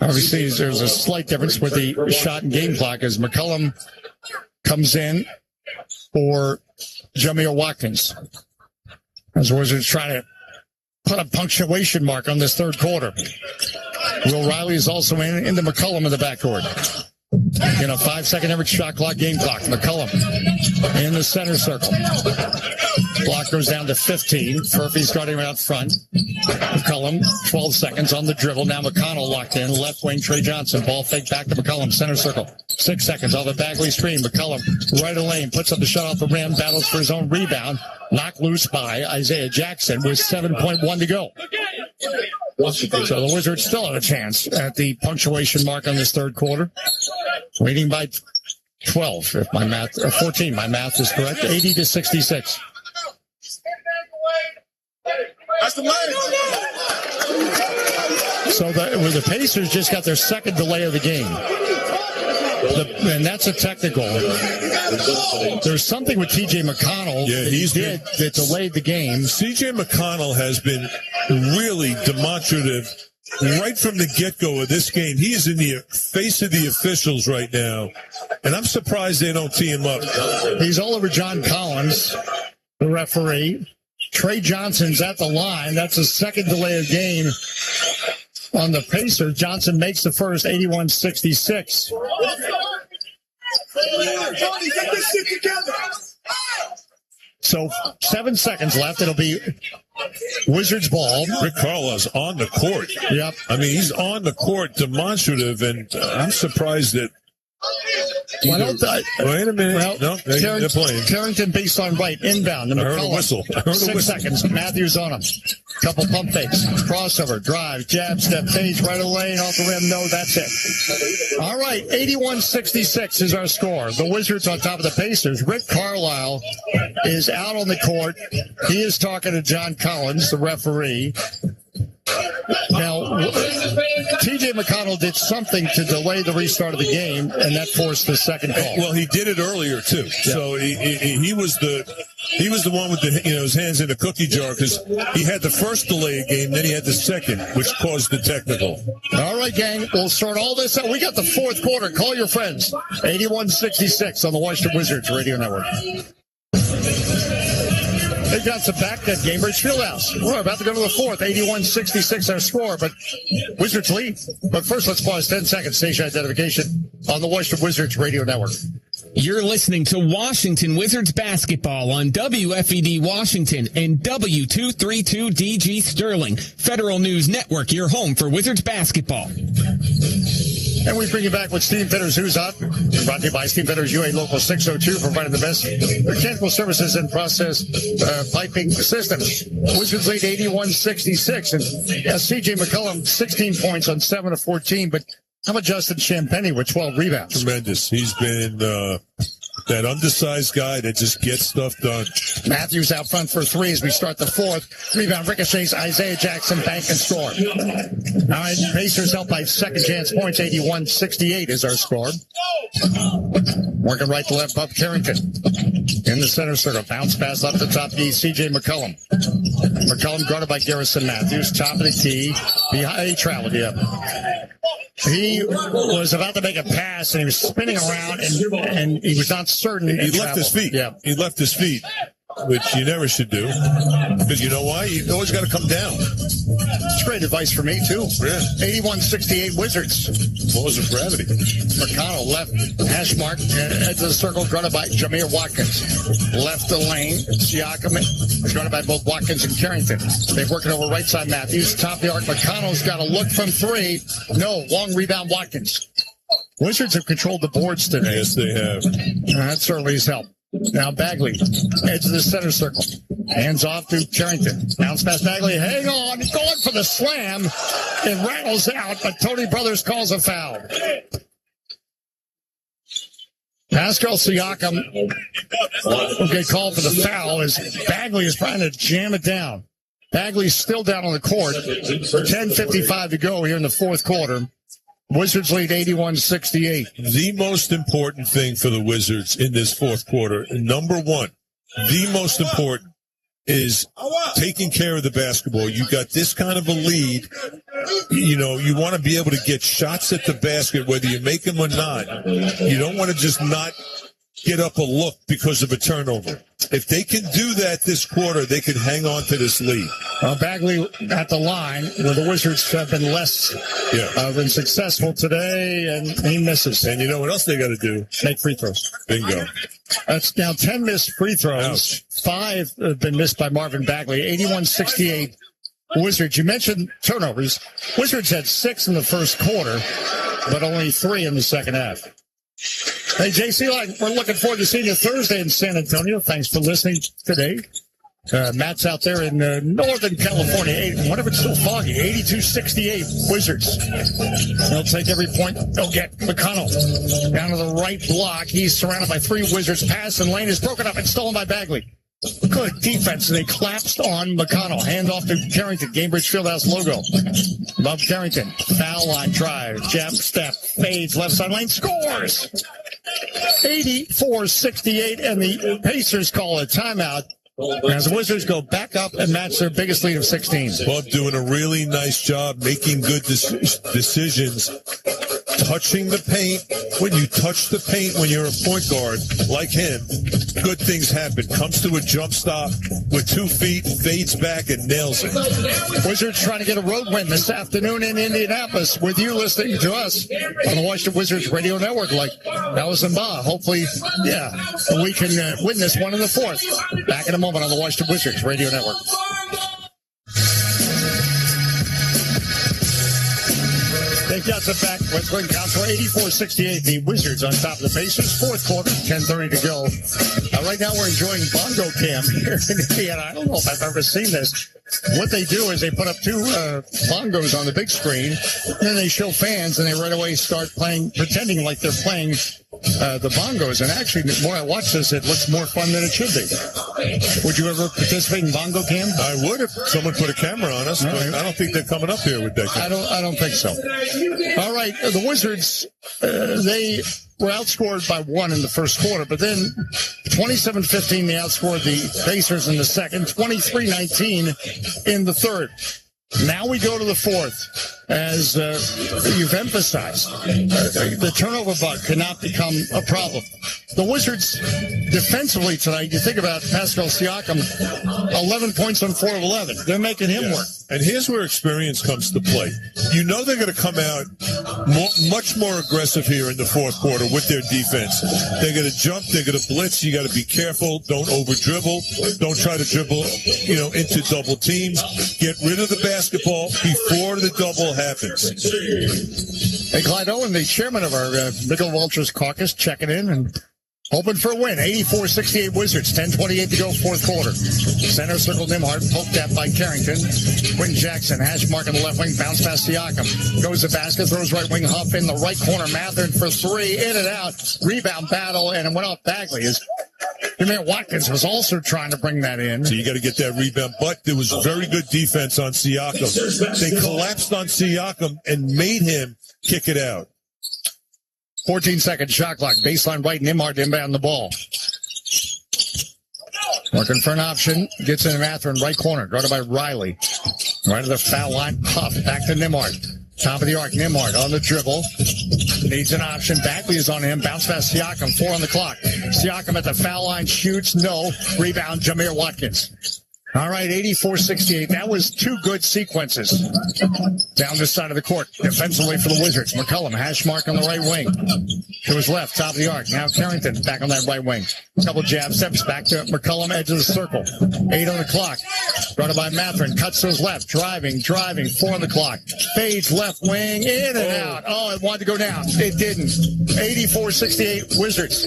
Obviously, there's a slight difference with the shot and game clock as McCollum comes in for Jameer Watkins. As the Wizards try to put a punctuation mark on this third quarter. Will Riley is also into McCollum in the backcourt. 5-second average shot clock, game clock. McCollum in the center circle. Clock goes down to 15. Furphy's guarding out front. McCollum, 12 seconds on the dribble. Now McConnell locked in. Left wing, Trey Johnson. Ball fake back to McCollum. Center circle. 6 seconds on the Bagley screen. McCollum, right of lane, puts up the shot off the rim. Battles for his own rebound. Knocked loose by Isaiah Jackson with 7.1 to go. So the Wizards still have a chance at the punctuation mark on this third quarter. Leading by 12, if my math, 14, my math is correct. 80-66. So the Pacers just got their second delay of the game. And that's a technical. There's something with T.J. McConnell that delayed the game. C.J. McConnell has been really demonstrative right from the get-go of this game. He is in the face of the officials right now, and I'm surprised they don't tee him up. He's all over John Collins, the referee. Trey Johnson's at the line. That's his second delay of game on the Pacers. Johnson makes the first, 81-66. So 7 seconds left. It'll be Wizards ball. Rick Carlisle's on the court. Yep. I mean, he's on the court, demonstrative, and I'm surprised that. Wait a minute. Well, no, they're playing. Carrington based on right, inbound. I heard a whistle. 6 seconds. Matthews on him. Couple pump fakes. Crossover. Drive. Jab. Step. Fades. Right away. Off the rim. No, that's it. All right. 81-66 is our score. The Wizards on top of the Pacers. Rick Carlisle is out on the court. He is talking to John Collins, the referee. Now, T.J. McConnell did something to delay the restart of the game, and that forced the second call. Well, he did it earlier too. Yeah. So he was the one with his hands in a cookie jar because he had the first delay game, then he had the second, which caused the technical. All right, gang, we'll start all this out. We got the fourth quarter. Call your friends. 81-66 on the Washington Wizards Radio Network. They got some back that game, Rich Fieldhouse. We're about to go to the fourth. 81-66 our score, but Wizards lead. But first, let's pause 10 seconds. Station identification on the Washington Wizards Radio Network. You're listening to Washington Wizards basketball on WFED Washington and W232DG Sterling. Federal News Network, your home for Wizards basketball. And we bring you back with Steam Fitters Who's Up. Brought to you by Steam Fitters UA Local 602, providing the best mechanical services and process piping systems. Wizards lead 81-66. And C.J. McCollum, 16 points on 7 of 14. But how about Justin Champagnie with 12 rebounds? Tremendous. He's been that undersized guy that just gets stuff done. Matthews out front for three as we start the fourth. Rebound ricochets. Isaiah Jackson bank and score. All right, Pacers helped by second chance points. 81-68 is our score. Working right to left, Bob Carrington. In the center circle. Bounce pass up the top key. C.J. McCollum. McCollum guarded by Garrison Matthews. Top of the key. Behind, he traveled, He was about to make a pass, and he was spinning around, and he was not certain. He left his feet. Yeah. He left his feet, which you never should do. Because you know why? You always got to come down. It's great advice for me, too. Yeah. 81-68 Wizards. Laws of gravity. McConnell left hash mark into the circle, guarded by Jameer Watkins. Left the lane. Siakam is guarded by both Watkins and Carrington. They're working over right side Matthews. Top of the arc. McConnell's got a look from three. No, long rebound Watkins. Wizards have controlled the boards today. Yes, they have. That certainly has helped. Now Bagley, edge of the center circle. Hands off to Carrington. Bounce pass Bagley. Hang on. Going for the slam. It rattles out, but Tony Brothers calls a foul. Pascal Siakam will get called for the foul as Bagley is trying to jam it down. Bagley's still down on the court. 10:55 to go here in the fourth quarter. Wizards lead 81-68. The most important thing for the Wizards in this fourth quarter, number one, the most important is taking care of the basketball. You got this kind of a lead. You want to be able to get shots at the basket, whether you make them or not. You don't want to just not get up a look because of a turnover. If they can do that this quarter, they can hang on to this lead. Bagley at the line, where the Wizards have been less than successful today, and he misses. And you know what else they got to do? Make free throws. Bingo. That's now 10 missed free throws. Ouch. 5 have been missed by Marvin Bagley. 81-68 Wizards. You mentioned turnovers. Wizards had 6 in the first quarter, but only 3 in the second half. Hey, JC, we're looking forward to seeing you Thursday in San Antonio. Thanks for listening today Matt's out there in Northern California. Whatever, it's still foggy. 82-68 Wizards. They'll take every point they'll get. McConnell down to the right block. He's surrounded by 3 Wizards. Pass and lane is broken up and stolen by Bagley. Good defense. They collapsed on McConnell. Hand off to Carrington. Cambridge Fieldhouse logo. Love Carrington. Foul line drive. Jab step. Fades. Left side lane. Scores. 84-68. And the Pacers call a timeout as the Wizards go back up and match their biggest lead of 16. Bub doing a really nice job making good decisions. Touching the paint. When you touch the paint when you're a point guard like him, good things happen. Comes to a jump stop with 2 feet, fades back and nails it. Wizards trying to get a road win this afternoon in Indianapolis with you listening to us on the Washington Wizards Radio Network like Allison Baugh. Hopefully, we can win this one in the fourth. Back in a moment on the Washington Wizards Radio Network. They've got the back. West Clinton Council 84-68. The Wizards on top of the Pacers. Fourth quarter, 10:30 to go. Right now we're enjoying Bongo Camp here in Indiana. I don't know if I've ever seen this. What they do is they put up 2 bongos on the big screen, and then they show fans, and they right away start playing, pretending like they're playing the bongos. And actually, the more I watch this, it looks more fun than it should be. Would you ever participate in Bongo Camp? I would if someone put a camera on us, but I don't think they're coming up here with that. I don't think so. All right, the Wizards, they were outscored by 1 in the first quarter, but then 27-15, they outscored the Pacers in the second, 23-19 in the third. Now we go to the fourth. As you've emphasized, the turnover bug cannot become a problem. The Wizards defensively tonight, you think about Pascal Siakam, 11 points on 4 of 11. They're making him work. And here's where experience comes to play. You know they're going to come out much more aggressive here in the fourth quarter with their defense. They're going to jump. They're going to blitz. You got to be careful. Don't over dribble. Don't try to dribble, into double teams. Get rid of the basketball before the double happens. Hey, Clyde Owen, the chairman of our Middle Vultures Caucus, checking in and hoping for a win. 84-68 Wizards, 10:28 to go, fourth quarter. Center circle Nimhart, poked at by Carrington. Quentin Jackson, hash mark on the left wing, bounce past Siakam. Goes to basket, throws right wing, Huff in the right corner. Matherin for 3, in and out. Rebound battle, and it went off Bagley. Jameer Watkins was also trying to bring that in. So you got to get that rebound. But there was very good defense on Siakam. They collapsed on Siakam and made him kick it out. 14-second shot clock. Baseline right, Nimhart inbound the ball. Looking for an option. Gets in Matherin, right corner. Guarded by Riley. Right to the foul line. Huff back to Nimhart. Top of the arc. Nimhart on the dribble. Needs an option. Bagley is on him. Bounce pass Siakam. 4 on the clock. Siakam at the foul line. Shoots. No. Rebound. Jameer Watkins. All right, 84-68. That was 2 good sequences down this side of the court. Defensively for the Wizards. McCollum, hash mark on the right wing. To his left, top of the arc. Now Carrington back on that right wing. Couple jab steps back to McCollum, edge of the circle. 8 on the clock. Brought it by Matherin. Cuts to his left. Driving. 4 on the clock. Fades left wing. In and out. Oh, it wanted to go down. It didn't. 84-68 Wizards.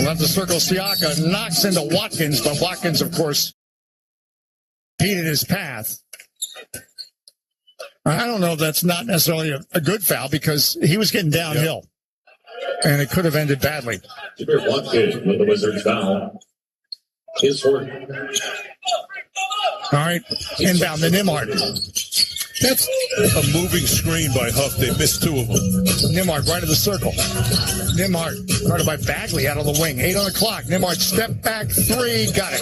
Left the circle. Siakam knocks into Watkins, but Watkins, of course, impeded his path. I don't know if that's not necessarily a good foul because he was getting downhill. And it could have ended badly. Jameer Watkins with the Wizards foul. His fourth. All right, inbound to Nimhart. That's a moving screen by Huff. They missed 2 of them. Nimhart right of the circle. Nimhart guarded by Bagley out of the wing. 8 on the clock. Nimhart step back 3. Got it.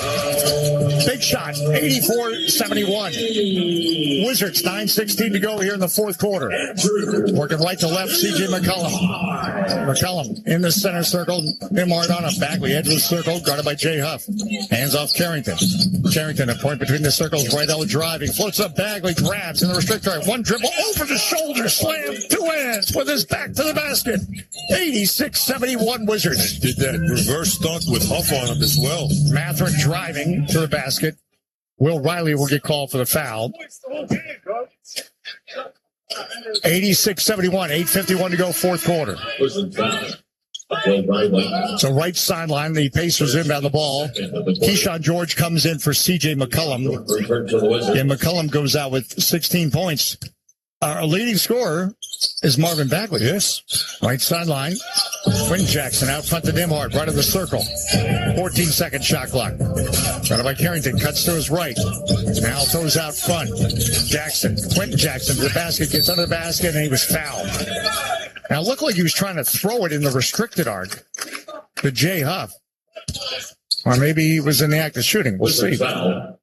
Big shot. 84-71. Wizards 9:16 to go here in the fourth quarter. Working right to left. C.J. McCollum. McCollum in the center circle. Nimhart on a Bagley edge of the circle. Guarded by Jay Huff. Hands off Carrington. Carrington a point between the circles. Right out driving. Floats up Bagley. Grabs in the restrictor. 1 dribble over the shoulder. Slam. 2 hands with his back to the basket. 86-71 Wizards. Did that reverse dunk with Huff on him as well. Matherin driving to the basket. Will Riley will get called for the foul. 86-71. 8:51 to go, fourth quarter. Will Riley. So right sideline, the Pacers inbound the ball. Keyshawn George comes in for C.J. McCollum. Return to the Wizards. And McCollum goes out with 16 points. Our leading scorer is Marvin Bagley. Yes. Right sideline. Quinn Jackson out front to Nembhard, right of the circle. 14-second shot clock. Got by Carrington, cuts to his right. Now throws out front. Jackson, Quentin Jackson to the basket, gets under the basket, and he was fouled. Now it looked like he was trying to throw it in the restricted arc to Jay Huff. Or maybe he was in the act of shooting. We'll see. Foul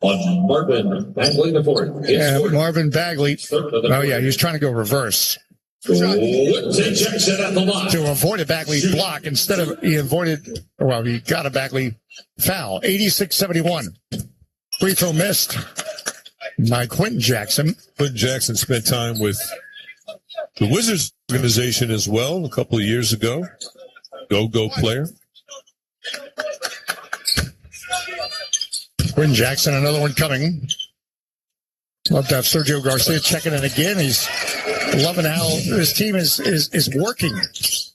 on Marvin Bagley the fourth. Yeah, Marvin Bagley. Oh, yeah, he was trying to go reverse. Quentin Jackson at the line. To avoid a Bagley block, instead of he got a Bagley foul. 86-71. Free throw missed by Quentin Jackson. Quentin Jackson spent time with the Wizards organization as well a couple of years ago. Go player. Quentin Jackson, another one coming. Love to have Sergio Garcia checking in again. He's loving how his team is working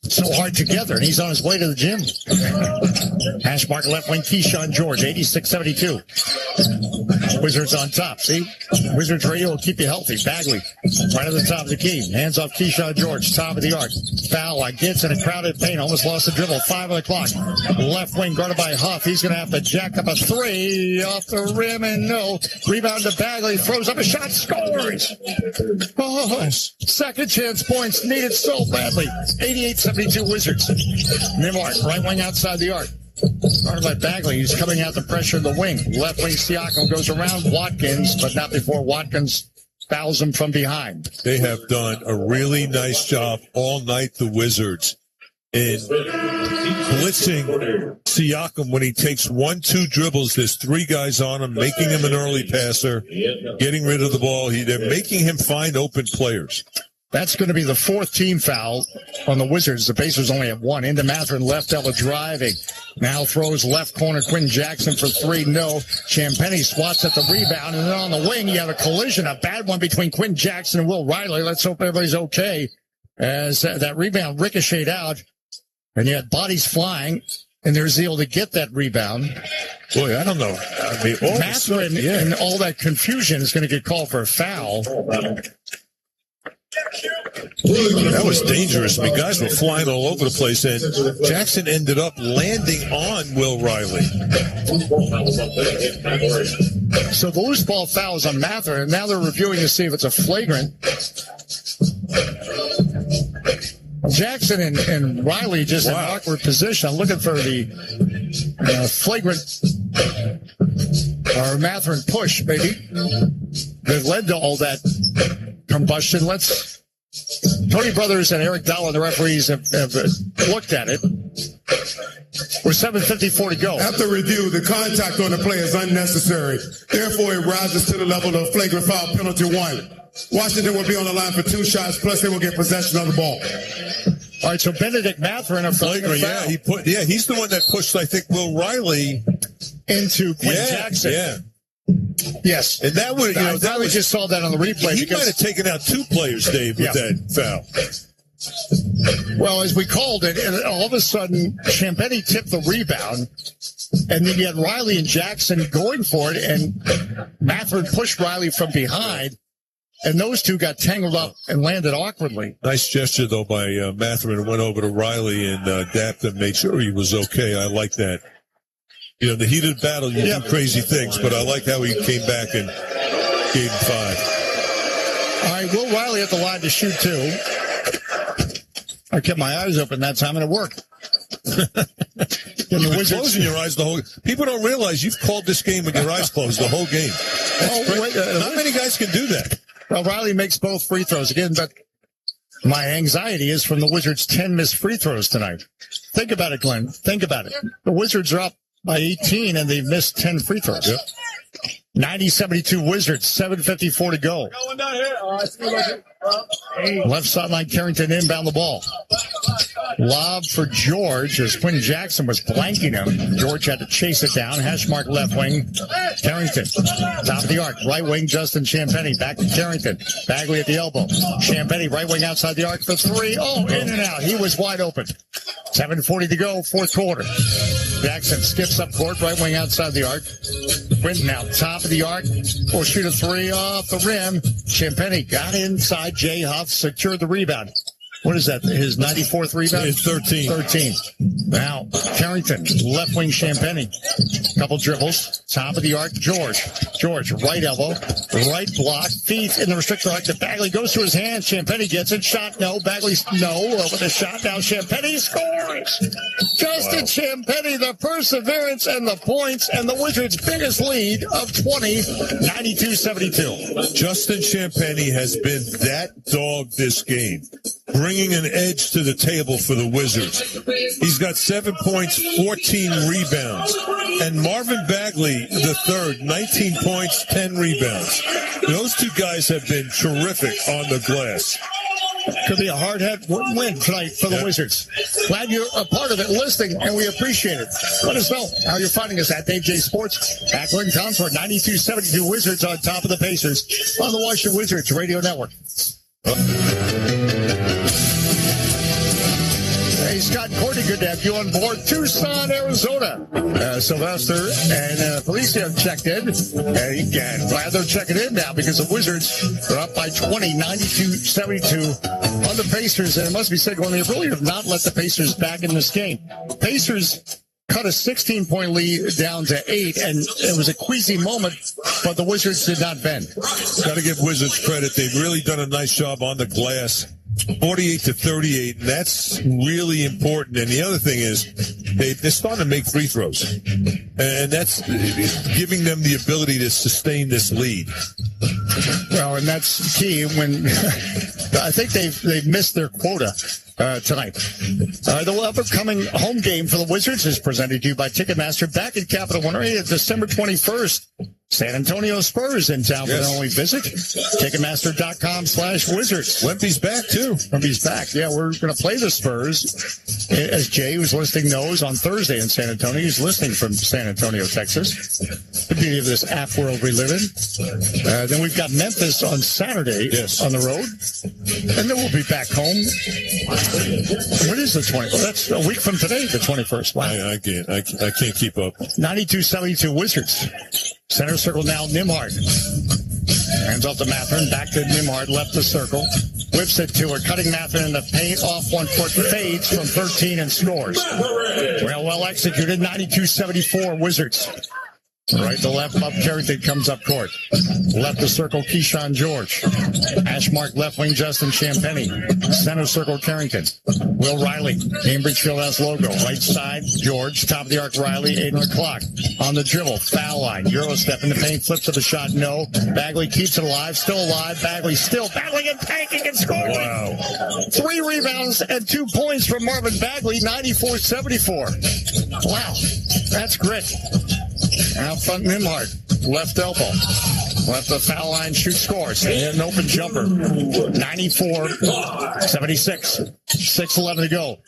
so hard together, and he's on his way to the gym. Hash mark left wing, Keyshawn George, 86-72. Wizards on top. See? Wizards radio will keep you healthy. Bagley, right at the top of the key. Hands off Keyshawn George, top of the arc. Foul like gets in a crowded paint. Almost lost the dribble. 5 on the clock. Left wing guarded by Huff. He's going to have to jack up a three off the rim, and no. Rebound to Bagley. Throws up a shot. Scores. Oh, second chance points needed so badly. 88-72 Wizards. Nembhard, right wing outside the arc. Guarded by Bagley. He's coming out to pressure the wing. Left wing Siakam goes around Watkins, but not before Watkins fouls him from behind. They have done a really nice job all night, the Wizards, in blitzing Siakam when he takes 1-2 dribbles. There's 3 guys on him, making him an early passer, getting rid of the ball. They're making him find open players. That's going to be the 4th team foul on the Wizards. The Pacers only have 1. Into Mathurin, left elbow driving. Now throws left corner, Quinn Jackson for 3. No. Champagnie swats at the rebound. And then on the wing, you have a collision, a bad one between Quinn Jackson and Will Riley. Let's hope everybody's okay as that rebound ricocheted out. And you had bodies flying in their zeal to get that rebound. Boy, I don't know. I mean, Mathurin and all that confusion is going to get called for a foul. That was dangerous. I mean, guys were flying all over the place, and Jackson ended up landing on Will Riley. So the loose ball fouls on Mathurin, and now they're reviewing to see if it's a flagrant. Jackson and Riley just in an awkward position. I'm looking for the flagrant or Mathurin push, maybe, that led to all that combustion. Tony Brothers and Eric Dowell, the referees, have looked at it. With 7:54 to go. After review, the contact on the play is unnecessary. Therefore, it rises to the level of flagrant foul penalty 1. Washington will be on the line for 2 shots, plus they will get possession of the ball. All right, so Benedict Mathurin, a flagrant foul. He's the one that pushed, I think, Will Riley into Quinn Jackson. Yeah. Yes. And that would, that we just saw that on the replay. He might have taken out 2 players, Dave, with that foul. Well, as we called it, and all of a sudden, Champagnie tipped the rebound, and then you had Riley and Jackson going for it, and Mathurin pushed Riley from behind, and those two got tangled up and landed awkwardly. Nice gesture, though, by Mathurin. Went over to Riley and dapped him, made sure he was okay. I like that. You know, the heat of the battle, you do crazy things, but I like how he came back and gave him 5. All right, Will Riley at the line to shoot 2. I kept my eyes open that time, and it worked. You've been closing your eyes the whole. People don't realize you've called this game with your eyes closed the whole game. Not many guys can do that. Well, Riley makes both free throws again, but my anxiety is from the Wizards' 10 missed free throws tonight. Think about it, Glenn. Think about it. The Wizards are up by 18, and they've missed 10 free throws. Yep. 90-72 Wizards, 7:54 to go. Left sideline, Carrington inbound the ball. Lob for George as Quinn Jackson was blanking him. George had to chase it down. Hash mark left wing. Carrington. Top of the arc. Right wing Justin Champagnie. Back to Carrington. Bagley at the elbow. Champagnie right wing outside the arc for three. Oh, in and out. He was wide open. 7:40 to go, fourth quarter. Jackson skips up court. Right wing outside the arc. Quinn now top of the arc. Will shoot a three off the rim. Champagnie got inside. Jay Huff secured the rebound. What is that? His 94th rebound? It's 13. 13. Now, Carrington, left wing Champagnie. Couple dribbles. Top of the arc, George. George, right elbow. Right block. Feeds in the restrictor arc to Bagley. Goes to his hands. Champagnie gets it. Shot, no. Bagley, no. With a shot now. Champagnie scores. Justin Champagnie, the perseverance and the points, and the Wizards' biggest lead of 20, 92-72. Justin Champagnie has been that dog this game, bringing an edge to the table for the Wizards. He's got 7 points, 14 rebounds. And Marvin Bagley, the third, 19 points, 10 rebounds. Those two guys have been terrific on the glass. Could be a hard-hit win tonight for the Wizards. Glad you're a part of it, listening, and we appreciate it. Let us know how you're finding us at Dave J Sports. Ackler and Consort, 92-72 Wizards on top of the Pacers on the Washington Wizards Radio Network. Hey, Scott Courtney, good to have you on board. Tucson, Arizona. Sylvester and Felicia checked in. And glad they're checking in now because the Wizards are up by 20, 92-72 on the Pacers. And it must be said, when they really have not let the Pacers back in this game. Pacers cut a 16-point lead down to 8, and it was a queasy moment, but the Wizards did not bend. Got to give Wizards credit. They've really done a nice job on the glass. 48-38, and that's really important. And the other thing is they're starting to make free throws, and that's giving them the ability to sustain this lead. Well, and that's key when I think they've missed their quota tonight. The upcoming home game for the Wizards is presented to you by Ticketmaster back at Capital One Arena December 21st. San Antonio Spurs in town for their only visit. Ticketmaster.com/Wizards. Wemby's back, too. Wemby's back. Yeah, we're going to play the Spurs. As Jay, who's listening, knows, on Thursday in San Antonio. He's listening from San Antonio, Texas. The beauty of this app world we live in. Then we've got Memphis on Saturday on the road. And then we'll be back home. What is the 20th? Well, that's a week from today, the 21st. Wow. I can't keep up. 92-72 Wizards. Center circle now, Nembhard. Hands off to Mathurin, back to Nembhard, left the circle. Whips it to her, cutting Mathurin in the paint, off one foot, fades from 13 and scores. Well executed, 92-74 Wizards. Right to left, up Carrington comes up court. Left the circle, Keyshawn George. Hash mark left wing, Justin Champagnie. Center circle, Carrington. Will Riley, Cambridge Fieldhouse logo. Right side, George. Top of the arc, Riley, 8 on the clock. On the dribble, foul line. Euro step in the paint, flips to the shot, no. Bagley keeps it alive, still alive. Bagley still battling and tanking and scoring. Wow. 3 rebounds and 2 points from Marvin Bagley, 94-74. Wow, that's grit. Out front, Nembhard. Left elbow. Left the foul line, shoot, scores. An open jumper. 94-76. 6:11 to go.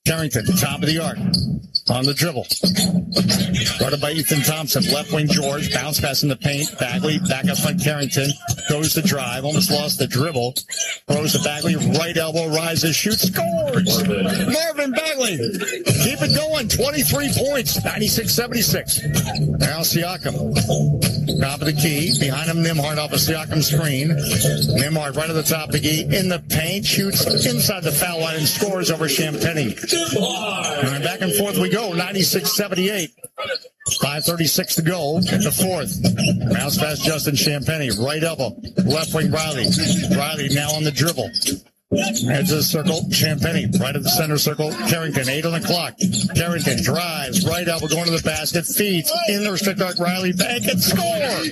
Carrington, top of the arc. On the dribble. Guarded by Ethan Thompson. Left wing George. Bounce pass in the paint. Bagley back up front Carrington. Goes to drive. Almost lost the dribble. Throws to Bagley. Right elbow. Rises. Shoots. Scores. Marvin Bagley. Keep it going. 23 points. 96-76. Now Siakam. Top of the key. Behind him, Nembhard off a Siakam screen. Nembhard right at the top of the key. In the paint. Shoots inside the foul line and scores over Champagnie. And back and forth we go. 96-78. 5:36 to go in the fourth. Bounce pass Justin Champagnie. Right elbow. Left wing Riley. Riley now on the dribble. Heads to the circle. Champagnie right at the center circle. Carrington, 8 on the clock. Carrington drives. Right elbow going to the basket. Feeds in the restrict arc. Riley back and score.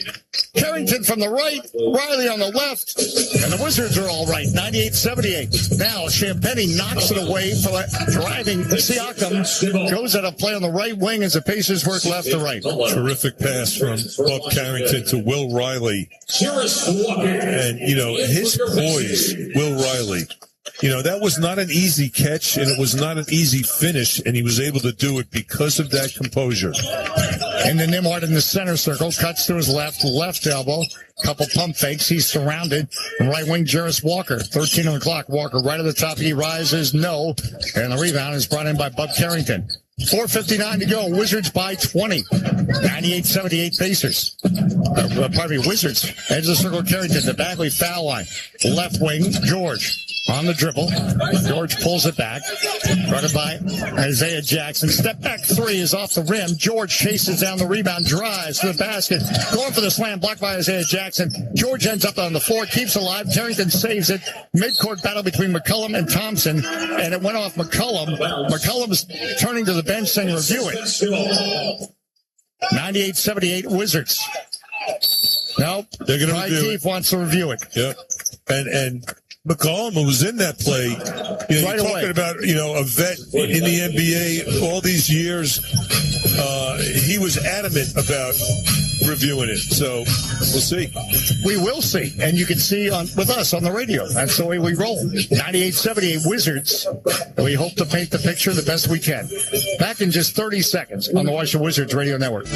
Carrington from the right. Riley on the left. And the Wizards are all right. 98-78. Now Champagnie knocks it away from driving. Siakam goes at a play on the right wing as the Pacers work left to right. Terrific pass from Bob Carrington to Will Riley. And, his poise, Will Riley, that was not an easy catch, and it was not an easy finish, and he was able to do it because of that composure. And then Nembhard in the center circle, cuts to his left elbow, couple pump fakes. He's surrounded. Right wing, Jarris Walker, 13 on the clock. Walker right at the top. He rises, no. And the rebound is brought in by Bub Carrington. 4:59 to go. Wizards by 20. 98-78 Pacers. Pardon me, Wizards. Edge of the circle, Carrington. The Bagley foul line. Left wing, George. On the dribble. George pulls it back. Guarded by Isaiah Jackson. Step back three is off the rim. George chases down the rebound, drives to the basket. Going for the slam, blocked by Isaiah Jackson. George ends up on the floor, keeps alive. Carrington saves it. Midcourt battle between McCollum and Thompson. And it went off McCollum. McCollum's turning to the bench saying review it. 98-78 Wizards. Nope. They're going to review Keith wants to review it. Yep. And McCollum, who was in that play, right you're away. talking about, a vet in the NBA all these years. He was adamant about reviewing it. So we'll see. We will see. And you can see with us on the radio. That's the way we roll. 98-78 Wizards. And we hope to paint the picture the best we can. Back in just 30 seconds on the Washington Wizards Radio Network.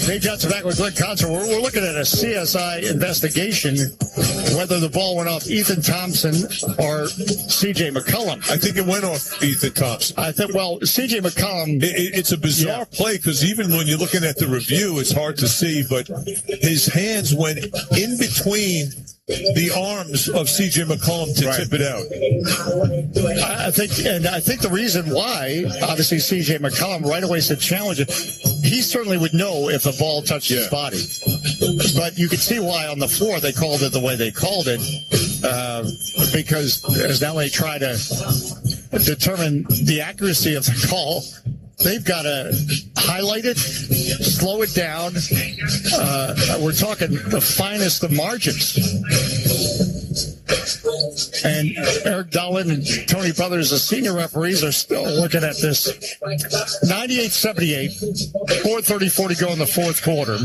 Dave Johnson back with Glenn Concert. We're looking at a CSI investigation, whether the ball went off Ethan Thompson or C.J. McCollum. I think it went off Ethan Thompson. I think, C.J. McCollum. It's a bizarre play because even when you're looking at the review, it's hard to see, but his hands went in between the arms of C.J. McCollum to tip it out. I think the reason why, obviously, C.J. McCollum right away said challenge it. He certainly would know if the ball touched his body. But you could see why on the floor they called it the way they called it, because as now they try to determine the accuracy of the call, they've got to highlight it, slow it down. We're talking the finest of margins. And Eric Dolan and Tony Brothers, the senior referees, are still looking at this. 98-78, 4:34 to go in the fourth quarter.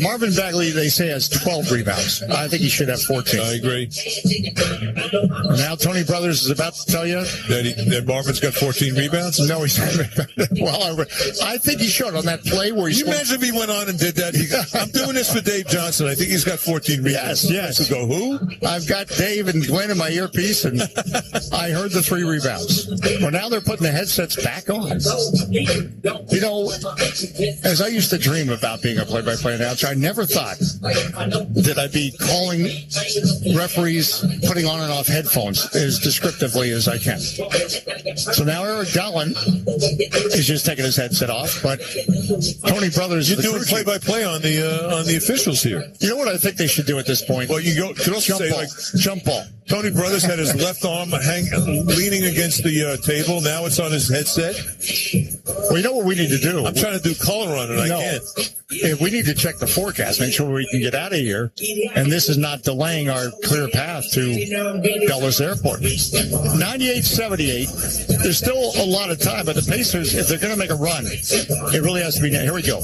Marvin Bagley, they say, has 12 rebounds. I think he should have 14. I agree. Now Tony Brothers is about to tell you that Marvin's got 14 rebounds? No, he's not. Well, I think he should on that play where you imagine if he went on and did that? I'm doing this for Dave Johnson. I think he's got 14 rebounds. Yes. To go, who? I've got Dave and Glenn in my earpiece, and I heard the 3 rebounds. Well, now they're putting the headsets back on. As I used to dream about being a play-by-play announcer, I never thought that I'd be calling referees putting on and off headphones as descriptively as I can. So now Eric Dolan is just taking his headset off, but Tony Brothers... You're doing play-by-play on the officials here. You know what I think they should do at this point? Well, you could also say, jump ball. Tony Brothers had his left arm leaning against the table. Now it's on his headset. Well, you know what we need to do? I'm trying to do color on it. I can't. We need to check the forecast, make sure we can get out of here. And this is not delaying our clear path to Dulles Airport. 98-78. There's still a lot of time, but the Pacers, if they're going to make a run, it really has to be now. Here we go.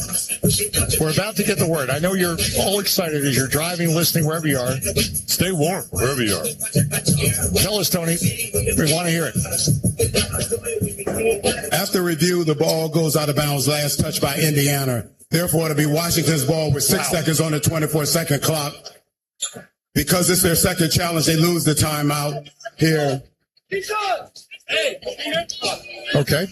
We're about to get the word. I know you're all excited as you're driving, listening, wherever you are. Stay warm, wherever you are. Tell us, Tony. We want to hear it. After review, the ball goes out of bounds. Last touch by Indiana. Therefore, it'll be Washington's ball with 6 seconds on the 24-second clock. Because it's their second challenge, they lose the timeout here. Okay.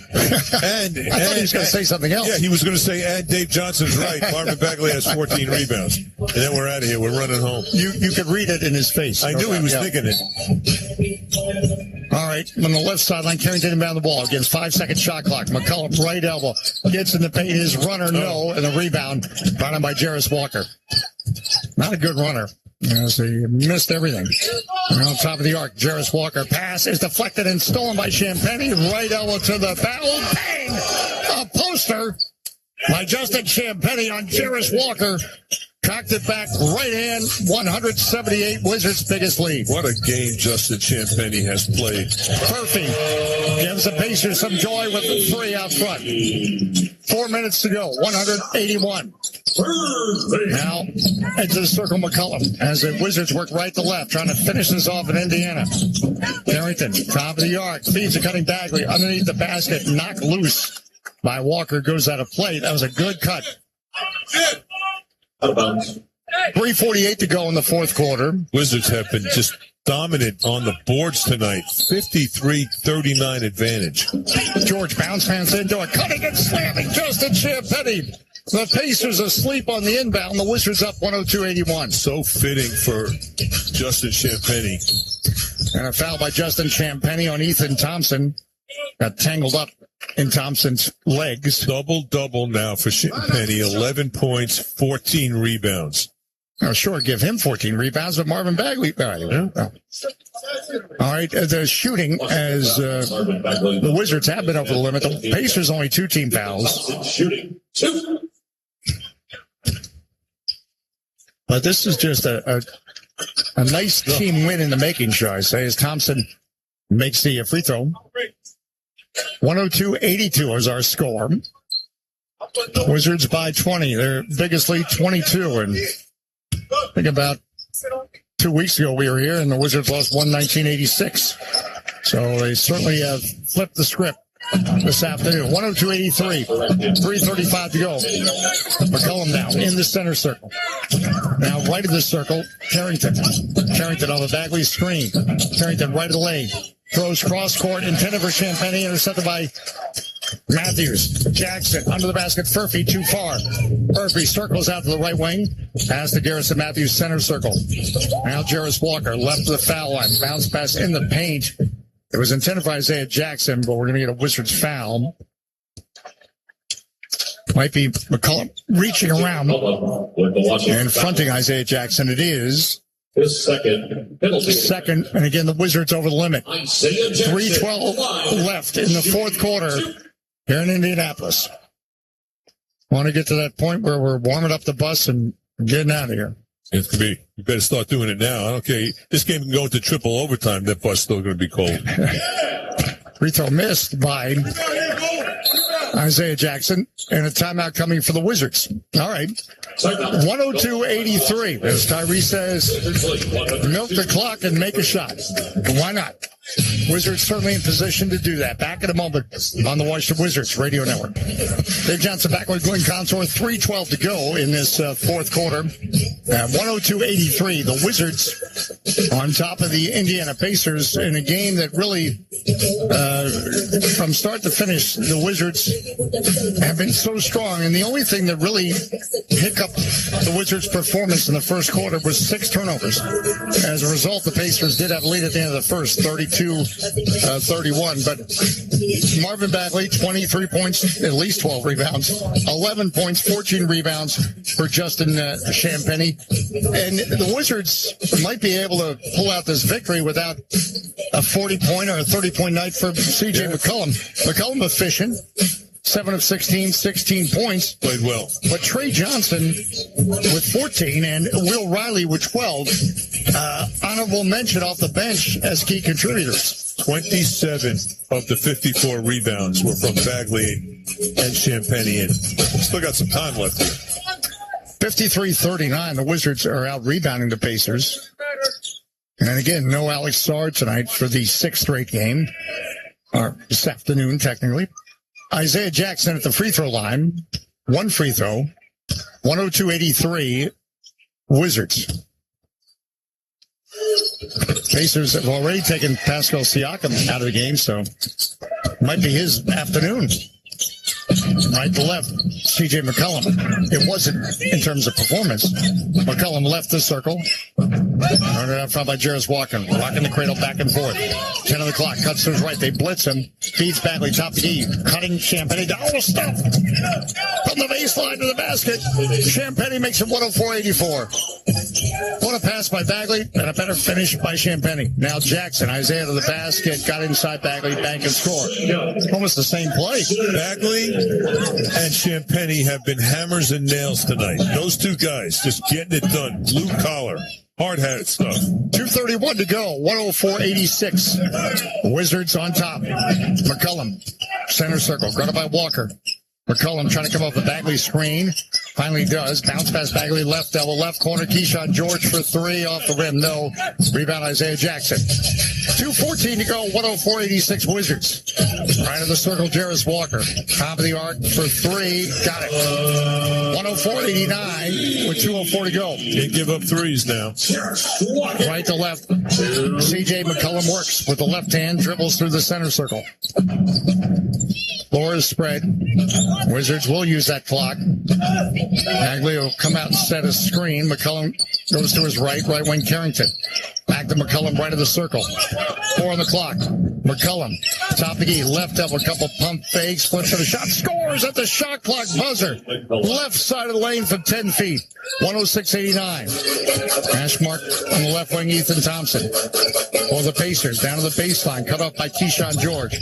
And I thought he was going to say something else. Yeah, he was going to say, and Dave Johnson's right. Marvin Bagley has 14 rebounds. And then we're out of here. We're running home. You could read it in his face. I knew he was thinking it. All right. On the left sideline, Carrington inbound the ball against 5-second shot clock. McCollum, right elbow. Gets in the paint. His runner, no. And the rebound brought in by Jarris Walker. Not a good runner. So he missed everything. And on top of the arc, Jarris Walker pass is deflected and stolen by Champagnie. Right elbow to the foul. Bang! A poster by Justin Champagnie on Jarris Walker. cocked it back, right hand, 178, Wizards' biggest lead. What a game Justin Champagnie has played. Murphy gives the Pacers some joy with the 3 out front. 4 minutes to go, 181. Now, into the circle, McCollum, as the Wizards work right to left, trying to finish this off in Indiana. Carrington, top of the arc, feeds a cutting Bagley underneath the basket, knocked loose by Walker, goes out of play. That was a good cut. Out of bounds. 3:48 to go in the fourth quarter. Wizards have been just dominant on the boards tonight. 53-39 advantage. George bounce hands into it, cutting and slamming Justin Champagnie. The Pacers asleep on the inbound. The Wizards up 102-81. So fitting for Justin Champagnie. And a foul by Justin Champagnie on Ethan Thompson. Got tangled up in Thompson's legs. Double-double now for Champagnie. 11 points, 14 rebounds. Oh, sure, give him 14 rebounds, but Marvin Bagley. All right, the shooting, as the Wizards have been over the limit. The Pacers only 2 team fouls. Shooting 2. But this is just a nice team win in the making, shall I say, as Thompson makes the free throw. 102-82 is our score. Wizards by 20. Their biggest lead, 22. And I think about 2 weeks ago we were here, and the Wizards lost 119-86. So they certainly have flipped the script this afternoon. 102-83. 3:35 to go. McCollum now in the center circle. Now right of the circle, Carrington. Carrington on the Bagley screen. Carrington right of the lane. Throws cross court, intended for Champagnie, intercepted by Matthews. Jackson under the basket. Furphy too far. Furphy circles out to the right wing. Pass to Garrison Matthews, center circle. Now Jarris Walker left of the foul line. Bounce pass in the paint. It was intended for Isaiah Jackson, but we're going to get a Wizards foul. Might be McCollum reaching around and fronting Isaiah Jackson. It is His second penalty. second, and again, the Wizards over the limit. 3:12 left in the fourth quarter here in Indianapolis. Want to get to that point where we're warming up the bus and getting out of here. It could be. You better start doing it now. Okay, this game can go into triple overtime. That bus still going to be cold. Free throw missed by Isaiah Jackson, and a timeout coming for the Wizards. All right. 102-83. As Tyree says, milk the clock and make a shot. Why not? Wizards certainly in position to do that. Back in a moment on the Washington Wizards Radio Network. Dave Johnson back with Glenn Consor. 3:12 to go in this fourth quarter. 102-83. The Wizards on top of the Indiana Pacers in a game that really, from start to finish, the Wizards have been so strong. And the only thing that really hiccuped the Wizards' performance in the first quarter was 6 turnovers. As a result, the Pacers did have a lead at the end of the first, 32-31. But Marvin Bagley, 23 points, at least 12 rebounds, 11 points, 14 rebounds for Justin Champagnie. And the Wizards might be able to pull out this victory without a 40-point or a 30-point night for C.J. McCollum. McCollum efficient. 7 of 16, 16 points. Played well. But Trey Johnson with 14 and Will Riley with 12. Honorable mention off the bench as key contributors. 27 of the 54 rebounds were from Bagley and Champagnie. And still got some time left here. 53-39. The Wizards are out rebounding the Pacers. And again, no Alex Sarr tonight for the 6th straight game. Or this afternoon, technically. Isaiah Jackson at the free throw line. 1 free throw. 102-83. Wizards. Pacers have already taken Pascal Siakam out of the game, so might be his afternoon. Right to left, C.J. McCollum. It wasn't in terms of performance. McCollum left the circle. Run it out front by Jarris Walker. Rocking the cradle back and forth. 10 on the clock. Cuts to his right. They blitz him. Feeds Bagley. Top of the key. Cutting Champagnie down. Oh, stop. From the baseline to the basket. Champagnie makes it 104-84. What a pass by Bagley and a better finish by Champagnie. Now Jackson, Isaiah to the basket, got inside Bagley, bank and score. Almost the same play. Bagley and Champagnie have been hammers and nails tonight. Those two guys just getting it done. Blue collar. Hard hat stuff. 2:31 to go. 104-86. Wizards on top. McCollum, center circle, guarded by Walker. McCollum trying to come off the Bagley screen. Finally does. Bounce pass Bagley, left elbow, left corner. Keyshawn George for three. Off the rim, no. Rebound Isaiah Jackson. 2:14 to go. 104-86 Wizards. Right of the circle, Jarris Walker. Top of the arc for three. Got it. 104-89 with 2:04 to go. Can't give up threes now. Right to left. C.J. McCollum works with the left hand, dribbles through the center circle. Floor is spread. Wizards will use that clock. Bagley will come out and set a screen. McCollum goes to his right wing Carrington. Back to McCollum, right of the circle. 4 on the clock. McCollum, top of the key, left elbow, a couple pump fakes, flips to the shot, scores at the shot clock buzzer. Left side of the lane from 10 feet. 106-89. Hash mark on the left wing, Ethan Thompson. For the Pacers, down to the baseline, cut off by Keyshawn George.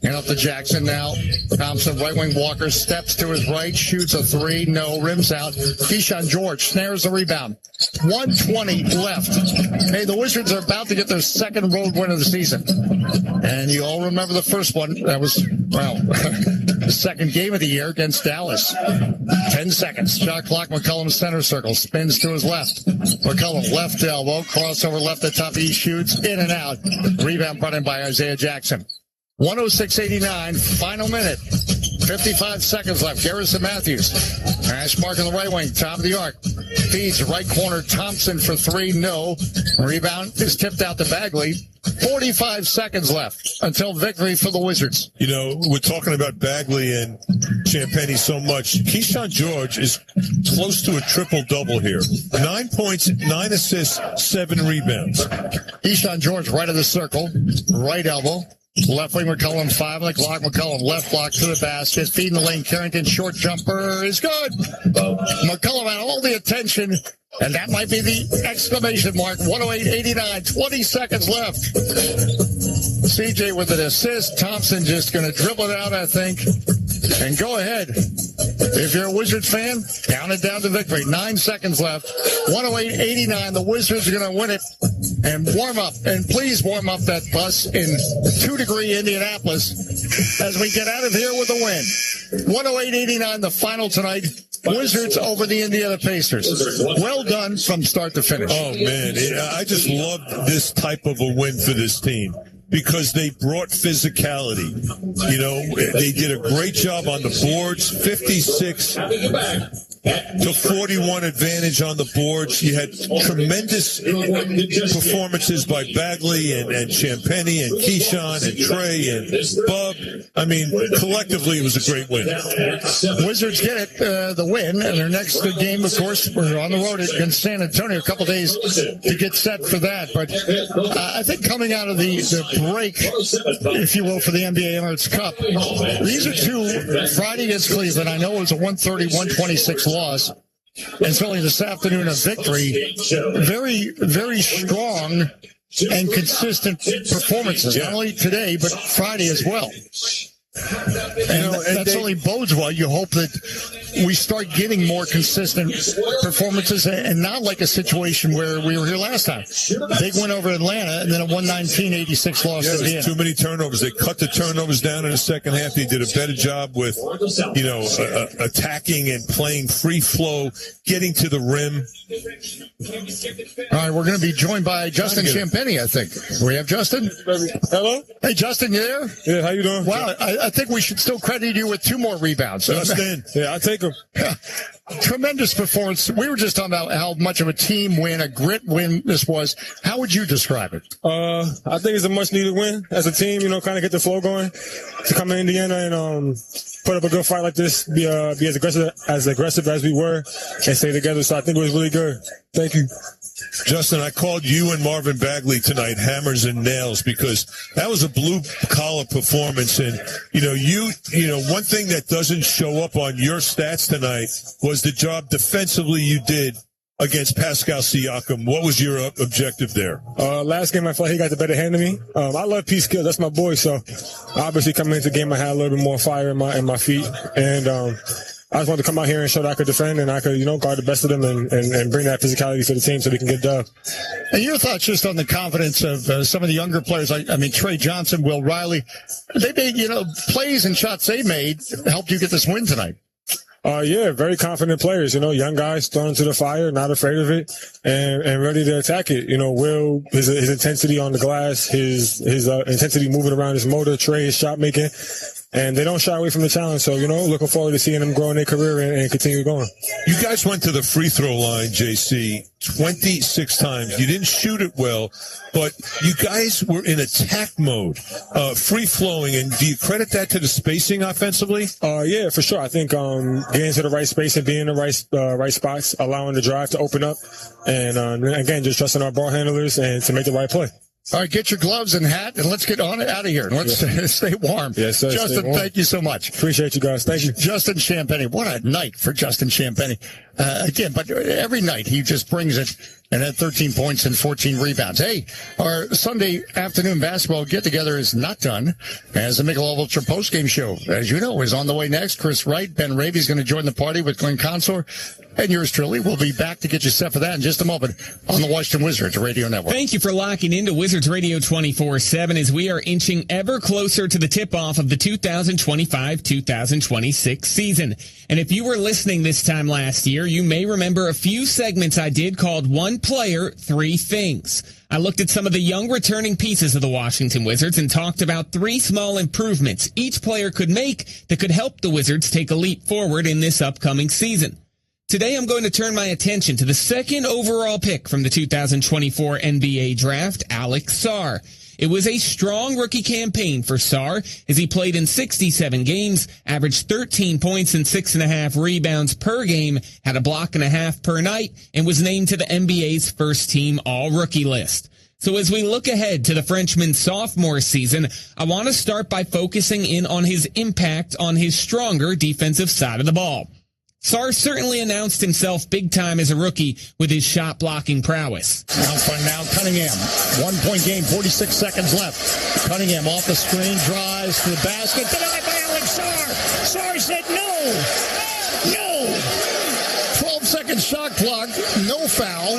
And up to Jackson now. Thompson, right wing Walker, steps to his right, shoots a three, no, rims out. Keyshawn George snares the rebound. 1:20 left. Hey, the Wizards are about to get their second road win of the season. And you all remember the first one. That was, well, the second game of the year against Dallas. 10 seconds. Shot clock, McCollum center circle. Spins to his left. McCollum left elbow. Crossover left at top. He shoots in and out. Rebound brought in by Isaiah Jackson. 106-89. Final minute. 55 seconds left. Garrison Matthews. Hash mark on the right wing. Top of the arc. Feeds right corner. Thompson for three. No. Rebound is tipped out to Bagley. 45 seconds left until victory for the Wizards. You know, we're talking about Bagley and Champagnie so much. Keyshawn George is close to a triple-double here. 9 points, 9 assists, 7 rebounds. Keyshawn George right of the circle. Right elbow. Left wing McCollum, 5 on the clock. McCollum left block to the basket. Feeding the lane. Carrington short jumper is good. McCollum had all the attention. And that might be the exclamation mark. 108-89, 20 seconds left. CJ with an assist. Thompson just going to dribble it out, I think. And go ahead. If you're a Wizards fan, count it down to victory. 9 seconds left. 108-89. The Wizards are going to win it. And warm up. And please warm up that bus in 2-degree Indianapolis as we get out of here with a win. 108-89, the final tonight. Wizards over the Indiana Pacers. Well done from start to finish. Oh, man. I just love this type of a win for this team because they brought physicality. You know, they did a great job on the boards. 56 to 41 advantage on the boards. You had tremendous performances by Bagley and Champagnie and Keyshawn and Trey and Bub. I mean, collectively, it was a great win. Wizards get it, the win, and their next game, of course, we're on the road against San Antonio. A couple days to get set for that. But I think coming out of the break, if you will, for the NBA Emirates Cup, these are two. Friday against Cleveland, I know it was a 130-126 loss. And certainly this afternoon, a victory. Very, very strong and consistent performances, not only today, but Friday as well. And that's only bodes well. You hope that we start getting more consistent performances and not like a situation where we were here last time. Big win over Atlanta and then a 119-86 loss at the end. Too many turnovers. They cut the turnovers down in the second half. They did a better job with, attacking and playing free flow, getting to the rim. All right, we're going to be joined by Justin Champagnie, I think. We have Justin? Hello? Hey, Justin, you there? Yeah, how you doing? Wow, I think we should still credit you with 2 more rebounds. Justin. Yeah, I take them. Tremendous performance. We were just talking about how much of a team win, a grit win this was. How would you describe it? I think it's a much-needed win as a team, kind of get the flow going to come to Indiana and put up a good fight like this, be as aggressive as we were, and stay together. So I think it was really good. Thank you. Justin, I called you and Marvin Bagley tonight hammers and nails because that was a blue-collar performance. And, one thing that doesn't show up on your stats tonight was the job defensively you did against Pascal Siakam. What was your objective there? Last game, I felt he got the better hand of me. I love Pete Skill. That's my boy. So obviously coming into the game, I had a little bit more fire in my feet. And I just wanted to come out here and show that I could defend and I could, guard the best of them and bring that physicality to the team so we can get dub. And your thoughts just on the confidence of some of the younger players, I mean, Trey Johnson, Will Riley, they made, plays and shots they made helped you get this win tonight. Yeah, very confident players, young guys thrown into the fire, not afraid of it, and ready to attack it. Will, his intensity on the glass, his intensity moving around his motor, Trey, his shot making, and they don't shy away from the challenge. So, looking forward to seeing them grow in their career and continue going. You guys went to the free throw line, JC, 26 times. You didn't shoot it well, but you guys were in attack mode, free flowing. And do you credit that to the spacing offensively? Yeah, for sure. I think getting to the right space and being in the right spots, allowing the drive to open up, and again, just trusting our ball handlers and to make the right play. All right, get your gloves and hat, and let's get out of here. And let's stay warm. Yes, sir. Justin, thank you so much. Appreciate you guys. Thank you. Justin Champagnie. What a night for Justin Champagnie. Again, but every night he just brings it and had 13 points and 14 rebounds. Hey, our Sunday afternoon basketball get-together is not done as the Michelob Ultra postgame show, as you know, is on the way next. Chris Wright, Ben Ravy's going to join the party with Glenn Consor, and yours truly will be back to get you set for that in just a moment on the Washington Wizards Radio Network. Thank you for locking into Wizards Radio 24/7 as we are inching ever closer to the tip-off of the 2025-2026 season. And if you were listening this time last year, you may remember a few segments I did called One Player, Three Things. I looked at some of the young returning pieces of the Washington Wizards and talked about 3 small improvements each player could make that could help the Wizards take a leap forward in this upcoming season. Today, I'm going to turn my attention to the second overall pick from the 2024 NBA draft, Alex Sarr. It was a strong rookie campaign for Sarr as he played in 67 games, averaged 13 points and 6.5 rebounds per game, had a block and a half per night, and was named to the NBA's first-team all-rookie list. So as we look ahead to the Frenchman's sophomore season, I want to start by focusing in on his impact on his stronger defensive side of the ball. Sarr certainly announced himself big time as a rookie with his shot blocking prowess. Now Cunningham, 1-point game, 46 seconds left. Cunningham off the screen, drives to the basket, denied by Alex Sarr. Sarr said no. 12-second shot clock, no foul.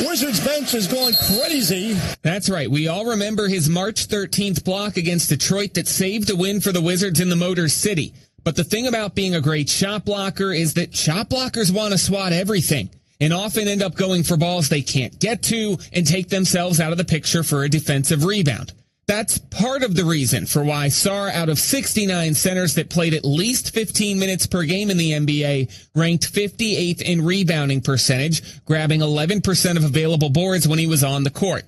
Wizards bench is going crazy. That's right. We all remember his March 13th block against Detroit that saved a win for the Wizards in the Motor City. But the thing about being a great shot blocker is that shot blockers want to swat everything and often end up going for balls they can't get to and take themselves out of the picture for a defensive rebound. That's part of the reason for why Sarr, out of 69 centers that played at least 15 minutes per game in the NBA, ranked 58th in rebounding percentage, grabbing 11% of available boards when he was on the court.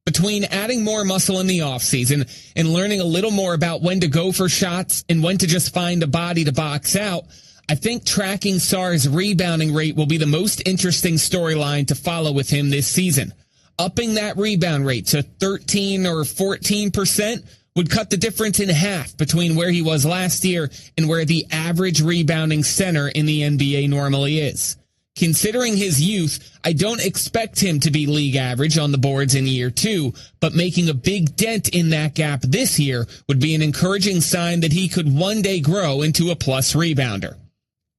Between adding more muscle in the offseason and learning a little more about when to go for shots and when to just find a body to box out, I think tracking Sarr's rebounding rate will be the most interesting storyline to follow with him this season. Upping that rebound rate to 13 or 14% would cut the difference in half between where he was last year and where the average rebounding center in the NBA normally is. Considering his youth, I don't expect him to be league average on the boards in year 2, but making a big dent in that gap this year would be an encouraging sign that he could one day grow into a plus rebounder.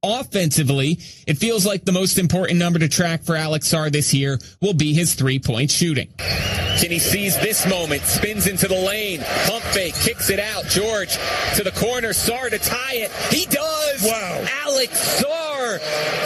Offensively, it feels like the most important number to track for Alex Sarr this year will be his three-point shooting. Can he seize this moment, spins into the lane, pump fake, kicks it out, George to the corner, Sarr to tie it. He does! Wow. Alex Sarr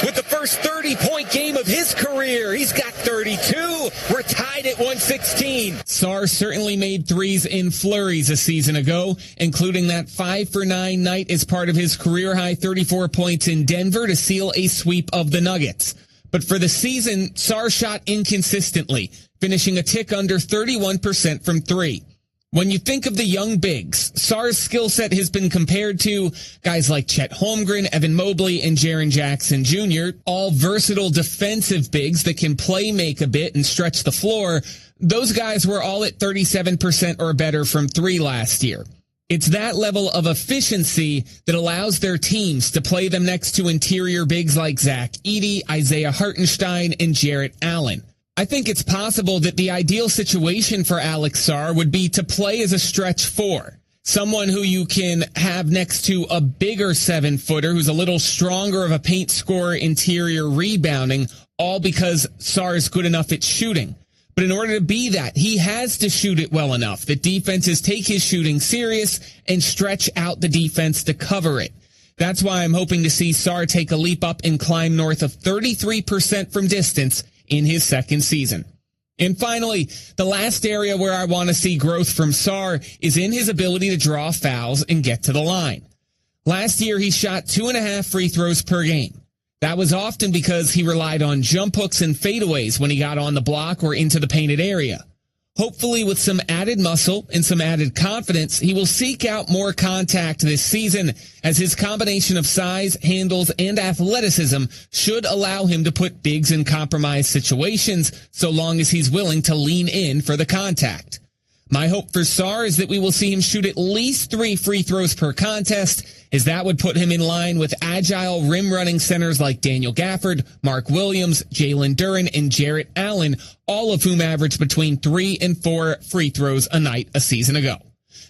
with the first 30-point game of his career. He's got 32. We're tied at 116. Sarr certainly made threes in flurries a season ago, including that 5-for-9 night as part of his career-high 34 points in Denver to seal a sweep of the Nuggets. But for the season, Sarr shot inconsistently, finishing a tick under 31% from 3. When you think of the young bigs, Sarr's skill set has been compared to guys like Chet Holmgren, Evan Mobley, and Jaren Jackson Jr., all versatile defensive bigs that can play make a bit and stretch the floor. Those guys were all at 37% or better from 3 last year. It's that level of efficiency that allows their teams to play them next to interior bigs like Zach Edey, Isaiah Hartenstein, and Jarrett Allen. I think it's possible that the ideal situation for Alex Sarr would be to play as a stretch four. Someone who you can have next to a bigger 7-footer who's a little stronger of a paint scorer, interior rebounding, all because Sarr is good enough at shooting. But in order to be that, he has to shoot it well enough that defenses take his shooting serious and stretch out the defense to cover it. That's why I'm hoping to see Sarr take a leap up and climb north of 33% from distance in his second season. And finally, the last area where I want to see growth from Sarr is in his ability to draw fouls and get to the line. Last year, he shot 2.5 free throws per game. That was often because he relied on jump hooks and fadeaways when he got on the block or into the painted area. Hopefully, with some added muscle and some added confidence, he will seek out more contact this season, as his combination of size, handles, and athleticism should allow him to put bigs in compromised situations so long as he's willing to lean in for the contact. My hope for Sarr is that we will see him shoot at least 3 free throws per contest, as that would put him in line with agile rim-running centers like Daniel Gafford, Mark Williams, Jalen Duren, and Jarrett Allen, all of whom averaged between 3 and 4 free throws a night a season ago.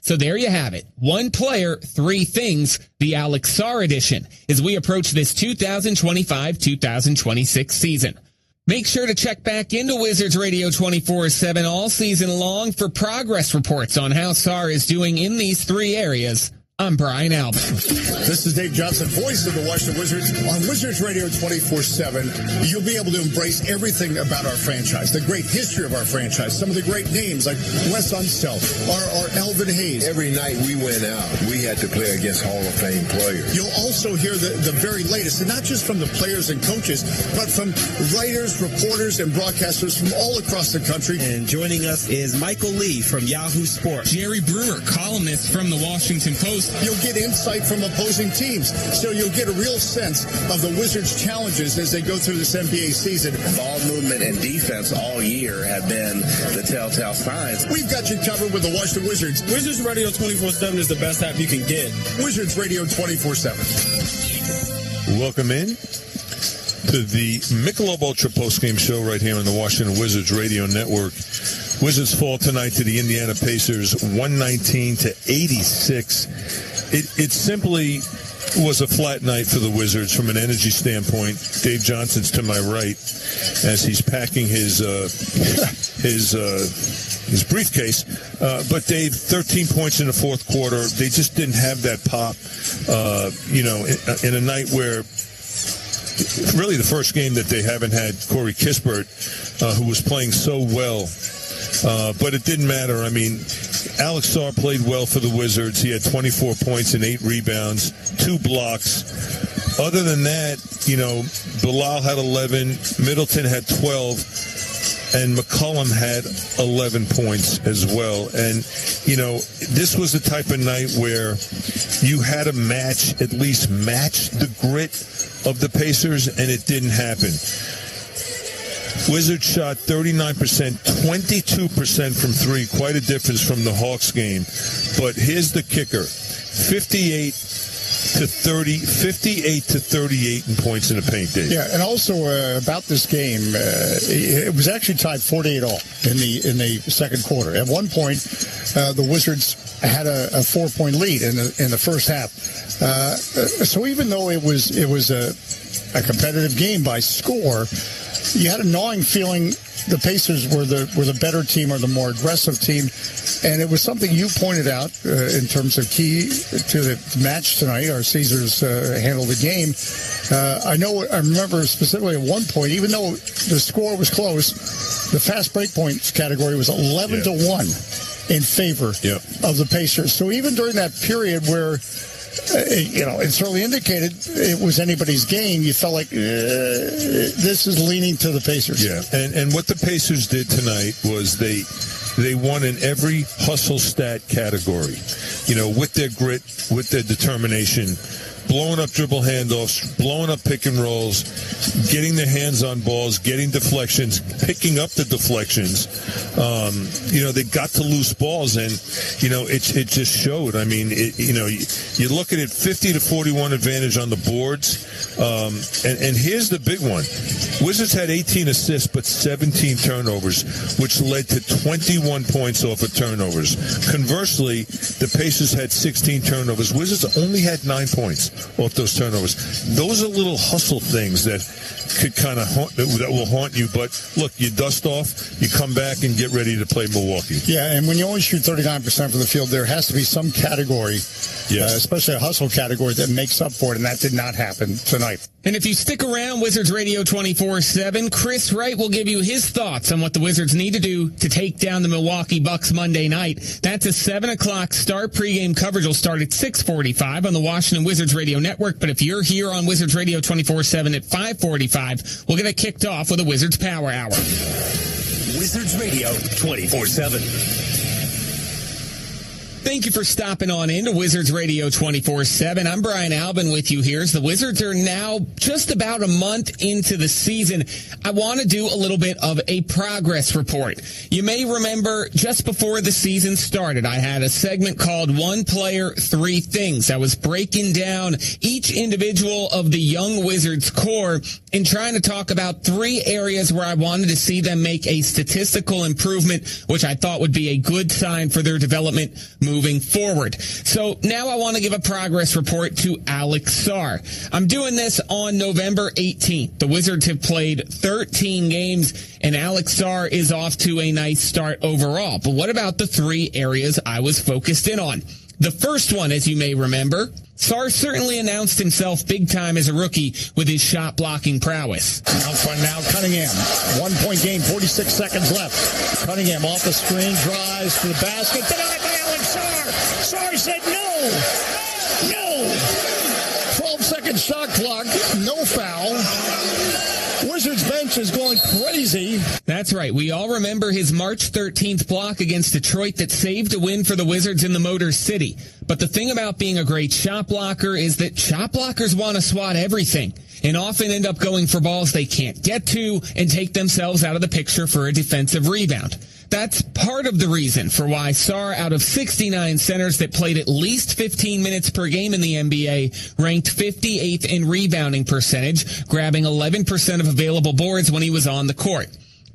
So there you have it. One player, 3 things, the Alex Sarr edition, as we approach this 2025-2026 season. Make sure to check back into Wizards Radio 24/7 all season long for progress reports on how Sarr is doing in these 3 areas. I'm Brian Albert. This is Dave Johnson, voice of the Washington Wizards. On Wizards Radio 24/7, you'll be able to embrace everything about our franchise, the great history of our franchise, some of the great names like Wes Unseld or Elvin Hayes. Every night we went out, we had to play against Hall of Fame players. You'll also hear the very latest, and not just from the players and coaches, but from writers, reporters, and broadcasters from all across the country. And joining us is Michael Lee from Yahoo Sports. Jerry Brewer, columnist from the Washington Post. You'll get insight from opposing teams, so you'll get a real sense of the Wizards' challenges as they go through this NBA season. Ball movement and defense all year have been the telltale signs. We've got you covered with the Washington Wizards. Wizards Radio 24/7 is the best app you can get. Wizards Radio 24/7. Welcome in to the Michelob Ultra postgame show right here on the Washington Wizards Radio Network. Wizards fall tonight to the Indiana Pacers, 119-86. It simply was a flat night for the Wizards from an energy standpoint. Dave Johnson's to my right as he's packing his briefcase. But Dave, 13 points in the fourth quarter. They just didn't have that pop, in a night where really the first game that they haven't had Corey Kispert, who was playing so well. But it didn't matter. I mean, Alex Sarr played well for the Wizards. He had 24 points and 8 rebounds, 2 blocks. Other than that, Bilal had 11, Middleton had 12, and McCollum had 11 points as well. And, this was the type of night where you had to at least match the grit of the Pacers, and it didn't happen. Wizards shot 39%, 22% from 3. Quite a difference from the Hawks game. But here's the kicker. 58 to 38 in points in the paint, Dave. Yeah, and also about this game, it was actually tied 48-all in the second quarter. At one point, the Wizards had a 4-point lead in the first half. So even though it was a competitive game by score, you had a gnawing feeling the Pacers were the better team or the more aggressive team, and it was something you pointed out in terms of key to the match tonight. Our Caesars handled the game. I remember specifically at one point, even though the score was close, the fast break points category was 11-1 in favor of the Pacers. So even during that period where it certainly indicated it was anybody's game, you felt like this is leaning to the Pacers. Yeah, and what the Pacers did tonight was they won in every hustle stat category. With their grit, with their determination. blowing up dribble handoffs, blowing up pick and rolls, getting their hands on balls, getting deflections, picking up the deflections. They got to loose balls, and it just showed. I mean, you look at it, 50-41 advantage on the boards, and here's the big one: Wizards had 18 assists but 17 turnovers, which led to 21 points off of turnovers. Conversely, the Pacers had 16 turnovers. Wizards only had 9 points off those turnovers. Those are little hustle things that could kind of that will haunt you. But look, you dust off, you come back and get ready to play Milwaukee. Yeah, and when you only shoot 39% from the field, there has to be some category, especially a hustle category, that makes up for it, and that did not happen tonight. And if you stick around, Wizards Radio 24/7, Chris Wright will give you his thoughts on what the Wizards need to do to take down the Milwaukee Bucks Monday night. That's a 7 o'clock start. Pre-game coverage will start at 6:45 on the Washington Wizards Radio Network. But if you're here on Wizards Radio 24/7 at 5:45, we'll get it kicked off with a Wizards Power Hour. Wizards Radio 24/7. Thank you for stopping on in to Wizards Radio 24/7. I'm Brian Albin with you here. As the Wizards are now just about a month into the season, I want to do a little bit of a progress report. You may remember just before the season started, I had a segment called One Player, Three Things. I was breaking down each individual of the young Wizards core and trying to talk about 3 areas where I wanted to see them make a statistical improvement, which I thought would be a good sign for their development moving forward. So now I want to give a progress report to Alex Sarr. I'm doing this on November 18th. The Wizards have played 13 games, and Alex Sarr is off to a nice start overall. But what about the 3 areas I was focused in on? The first one, as you may remember, Sarr certainly announced himself big time as a rookie with his shot blocking prowess. Now Cunningham, 1-point game, 46 seconds left. Cunningham off the screen, drives to the basket. Denied by Alex Sarr. Sarr said no. 12-second shot clock, no foul. Wizards bench is going crazy. That's right. We all remember his March 13th block against Detroit that saved a win for the Wizards in the Motor City. But the thing about being a great shot blocker is that shot blockers want to swat everything and often end up going for balls they can't get to and take themselves out of the picture for a defensive rebound. That's part of the reason for why Sarr, out of 69 centers that played at least 15 minutes per game in the NBA, ranked 58th in rebounding percentage, grabbing 11% of available boards when he was on the court.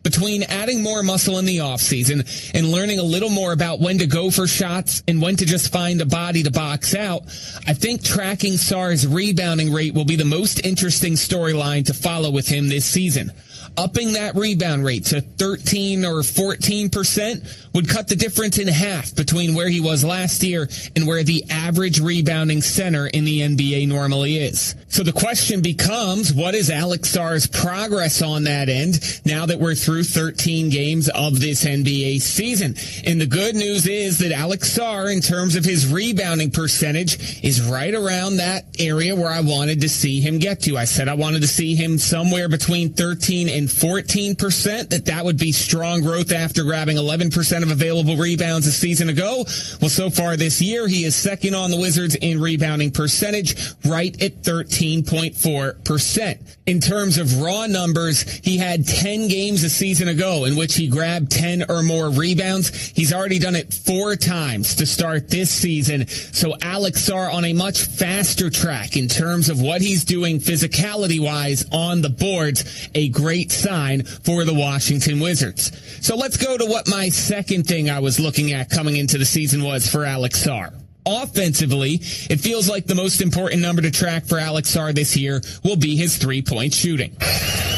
Between adding more muscle in the offseason and learning a little more about when to go for shots and when to just find a body to box out, I think tracking Sarr's rebounding rate will be the most interesting storyline to follow with him this season. Upping that rebound rate to 13 or 14% would cut the difference in half between where he was last year and where the average rebounding center in the NBA normally is. So the question becomes, what is Alex Sarr's progress on that end now that we're through 13 games of this NBA season? And the good news is that Alex Sarr, in terms of his rebounding percentage, is right around that area where I wanted to see him get to. I said I wanted to see him somewhere between 13 and 14%, that would be strong growth after grabbing 11% of available rebounds a season ago. Well, so far this year, he is second on the Wizards in rebounding percentage, right at 13.4%. In terms of raw numbers, he had 10 games a season ago in which he grabbed 10 or more rebounds. He's already done it 4 times to start this season. So Alex Sarr on a much faster track in terms of what he's doing physicality-wise on the boards, a great sign for the Washington Wizards. So let's go to what my second thing I was looking at coming into the season was for Alex Sarr. Offensively, it feels like the most important number to track for Alex Sarr this year will be his three-point shooting.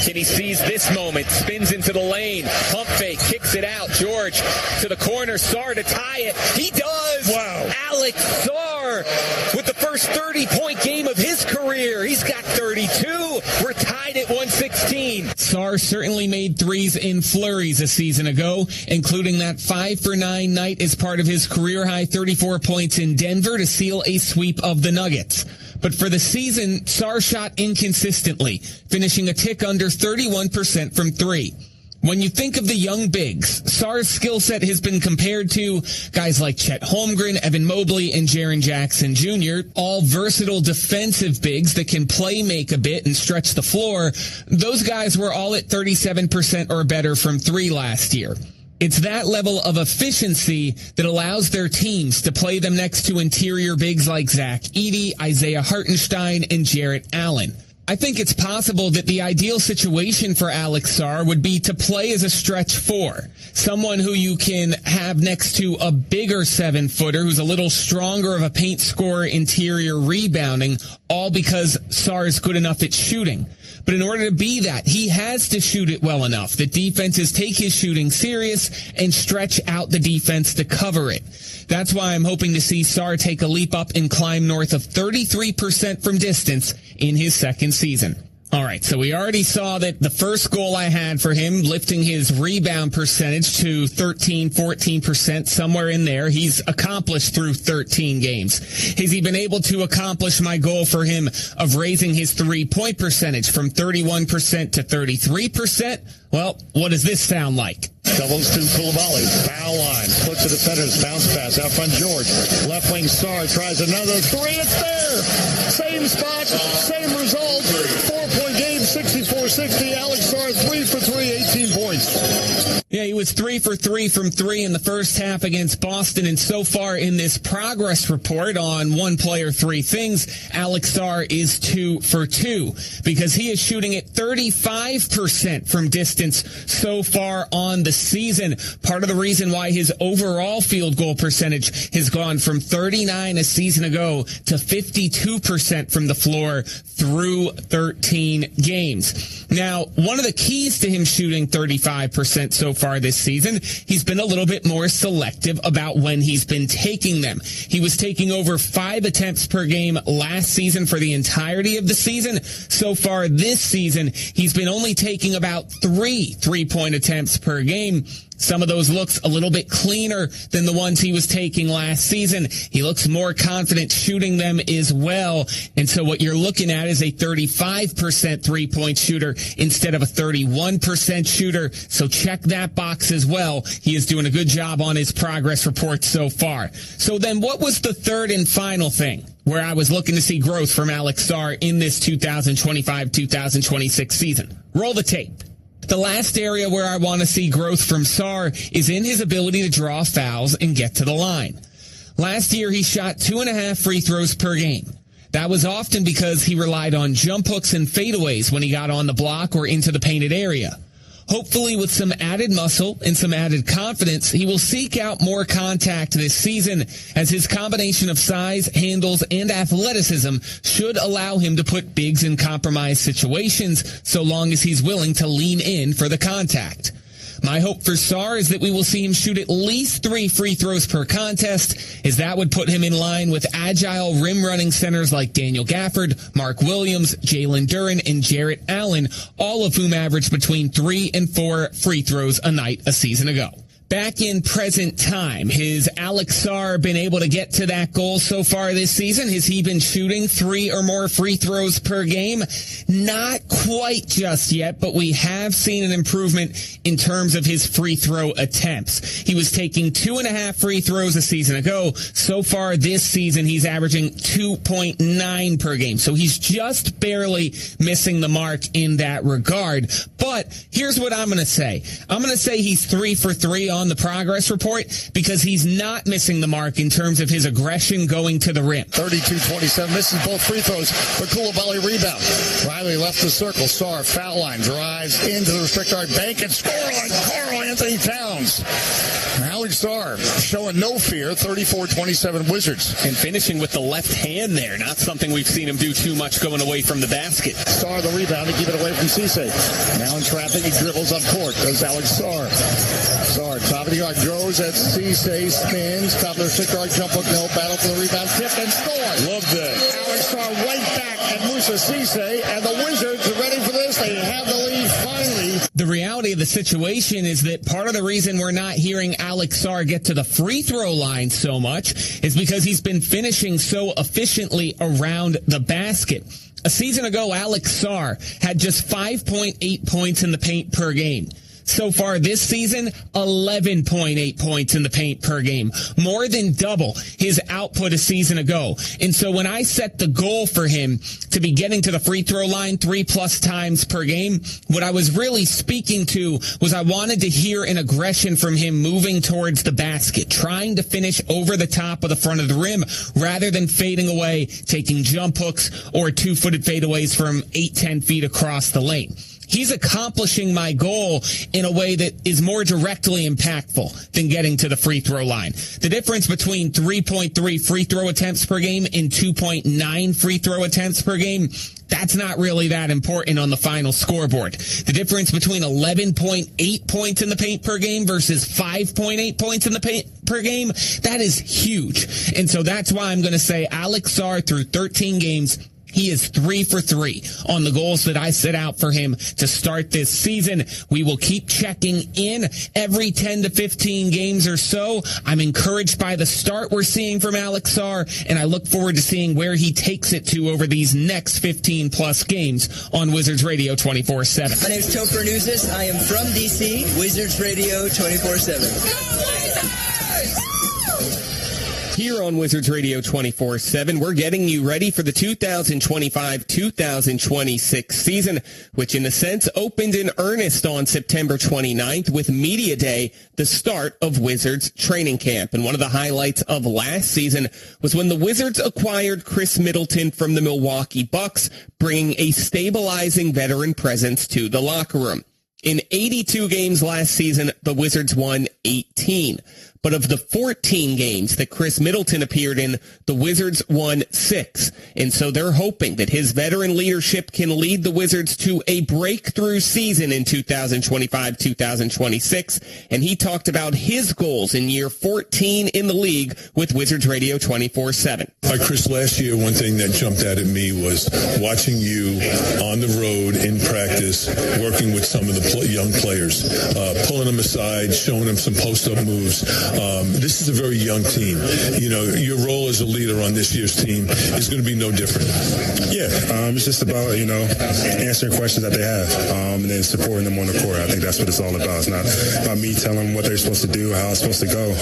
Kenny sees this moment, spins into the lane, pump fake, kicks it out. George to the corner, Sarr to tie it. He does! Wow. Alex Sarr with the first 30-point game of his career. He's got 32. We're tied at 116. Sarr certainly made threes in flurries a season ago, including that 5-for-9 night as part of his career-high 34 points in Denver to seal a sweep of the Nuggets. But for the season, Sarr shot inconsistently, finishing a tick under 31% from 3. When you think of the young bigs, Sarr's skill set has been compared to guys like Chet Holmgren, Evan Mobley, and Jaren Jackson Jr., all versatile defensive bigs that can play make a bit and stretch the floor. Those guys were all at 37% or better from three last year. It's that level of efficiency that allows their teams to play them next to interior bigs like Zach Edey, Isaiah Hartenstein, and Jarrett Allen. I think it's possible that the ideal situation for Alex Sarr would be to play as a stretch four, someone who you can have next to a bigger 7-footer who's a little stronger of a paint scorer, interior rebounding, all because Sarr is good enough at shooting. But in order to be that, he has to shoot it well enough that defenses take his shooting serious and stretch out the defense to cover it. That's why I'm hoping to see Sarr take a leap up and climb north of 33% from distance in his second season. All right, so we already saw that the first goal I had for him, lifting his rebound percentage to 14%, somewhere in there, he's accomplished through 13 games. Has he been able to accomplish my goal for him of raising his three-point percentage from 31% to 33%? Well, what does this sound like? Doubles to Coulibaly. Foul line. Puts the defenders. Bounce pass out front George. Left wing Sarr tries another three. It's there. Same spot. Same result. 4-point game. 64-60. Alex Sarr 3 for 3. 18 points. Yeah, he was 3 for 3 from 3 in the first half against Boston. And so far in this progress report on One Player, Three Things, Alex Sarr is 2 for 2 because he is shooting at 35% from distance so far on the season. Part of the reason why his overall field goal percentage has gone from 39 a season ago to 52% from the floor through 13 games. Now, one of the keys to him shooting 35% so far this season, he's been a little bit more selective about when he's been taking them. He was taking over 5 attempts per game last season for the entirety of the season. So far this season, he's been only taking about 3 3-point attempts per game. Some of those looks a little bit cleaner than the ones he was taking last season. He looks more confident shooting them as well. And so what you're looking at is a 35% three-point shooter instead of a 31% shooter. So check that box as well. He is doing a good job on his progress report so far. So then what was the third and final thing where I was looking to see growth from Alex Sarr in this 2025-2026 season? Roll the tape. The last area where I want to see growth from Sarr is in his ability to draw fouls and get to the line. Last year, he shot 2.5 free throws per game. That was often because he relied on jump hooks and fadeaways when he got on the block or into the painted area. Hopefully, with some added muscle and some added confidence, he will seek out more contact this season as his combination of size, handles, and athleticism should allow him to put bigs in compromised situations so long as he's willing to lean in for the contact. My hope for Sarr is that we will see him shoot at least 3 free throws per contest, as that would put him in line with agile rim-running centers like Daniel Gafford, Mark Williams, Jalen Duren, and Jarrett Allen, all of whom averaged between 3 and 4 free throws a night a season ago. Back in present time, has Alex Sarr been able to get to that goal so far this season? Has he been shooting 3 or more free throws per game? Not quite just yet, but we have seen an improvement in terms of his free throw attempts. He was taking 2.5 free throws a season ago. So far this season, he's averaging 2.9 per game. So he's just barely missing the mark in that regard. But here's what I'm going to say. I'm going to say he's 3 for 3 on the progress report because he's not missing the mark in terms of his aggression going to the rim. 32-27, misses both free throws, but Coulibaly rebound. Riley left the circle. Sarr foul line, drives into the restricted area, bank and score on Karl Anthony Towns. Alex Sarr showing no fear, 34-27 Wizards. And finishing with the left hand there, not something we've seen him do too much going away from the basket. Sarr the rebound to keep it away from Cisse. Now in traffic, he dribbles up court. Goes Alex Sarr. Sarr, top of the arc, goes at Cisse, spins, top of the restricted area, jump hook, no, battle for the rebound, tip and score. Love that. Alex Sarr right back at Moussa Cisse, and the Wizards are ready for this. They have the lead finally. The reality of the situation is that part of the reason we're not hearing Alex Sarr get to the free throw line so much is because he's been finishing so efficiently around the basket. A season ago, Alex Sarr had just 5.8 points in the paint per game. So far this season, 11.8 points in the paint per game, more than double his output a season ago. And so when I set the goal for him to be getting to the free throw line 3+ times per game, what I was really speaking to was I wanted to hear an aggression from him moving towards the basket, trying to finish over the top of the front of the rim rather than fading away, taking jump hooks or 2-footed fadeaways from 8-10 feet across the lane. He's accomplishing my goal in a way that is more directly impactful than getting to the free throw line. The difference between 3.3 free throw attempts per game and 2.9 free throw attempts per game, that's not really that important on the final scoreboard. The difference between 11.8 points in the paint per game versus 5.8 points in the paint per game, that is huge. And so that's why I'm going to say Alex Sarr through 13 games, he is 3 for 3 on the goals that I set out for him to start this season. We will keep checking in every 10 to 15 games or so. I'm encouraged by the start we're seeing from Alex Sarr, and I look forward to seeing where he takes it to over these next 15+ games on Wizards Radio 24/7. My name is Topher Newsis. I am from DC, Wizards Radio 24/7. Here on Wizards Radio 24/7, we're getting you ready for the 2025-2026 season, which in a sense opened in earnest on September 29th with Media Day, the start of Wizards training camp. And one of the highlights of last season was when the Wizards acquired Chris Middleton from the Milwaukee Bucks, bringing a stabilizing veteran presence to the locker room. In 82 games last season, the Wizards won 18. But of the 14 games that Chris Middleton appeared in, the Wizards won 6. And so they're hoping that his veteran leadership can lead the Wizards to a breakthrough season in 2025-2026. And he talked about his goals in year 14 in the league with Wizards Radio 24/7. Like Chris, last year, one thing that jumped out at me was watching you on the road in practice, working with some of the young players, pulling them aside, showing them some post-up moves. This is a very young team. You know, your role as a leader on this year's team is going to be no different. Yeah, it's just about, answering questions that they have and then supporting them on the court. I think that's what it's all about. It's not about me telling them what they're supposed to do, how it's supposed to go.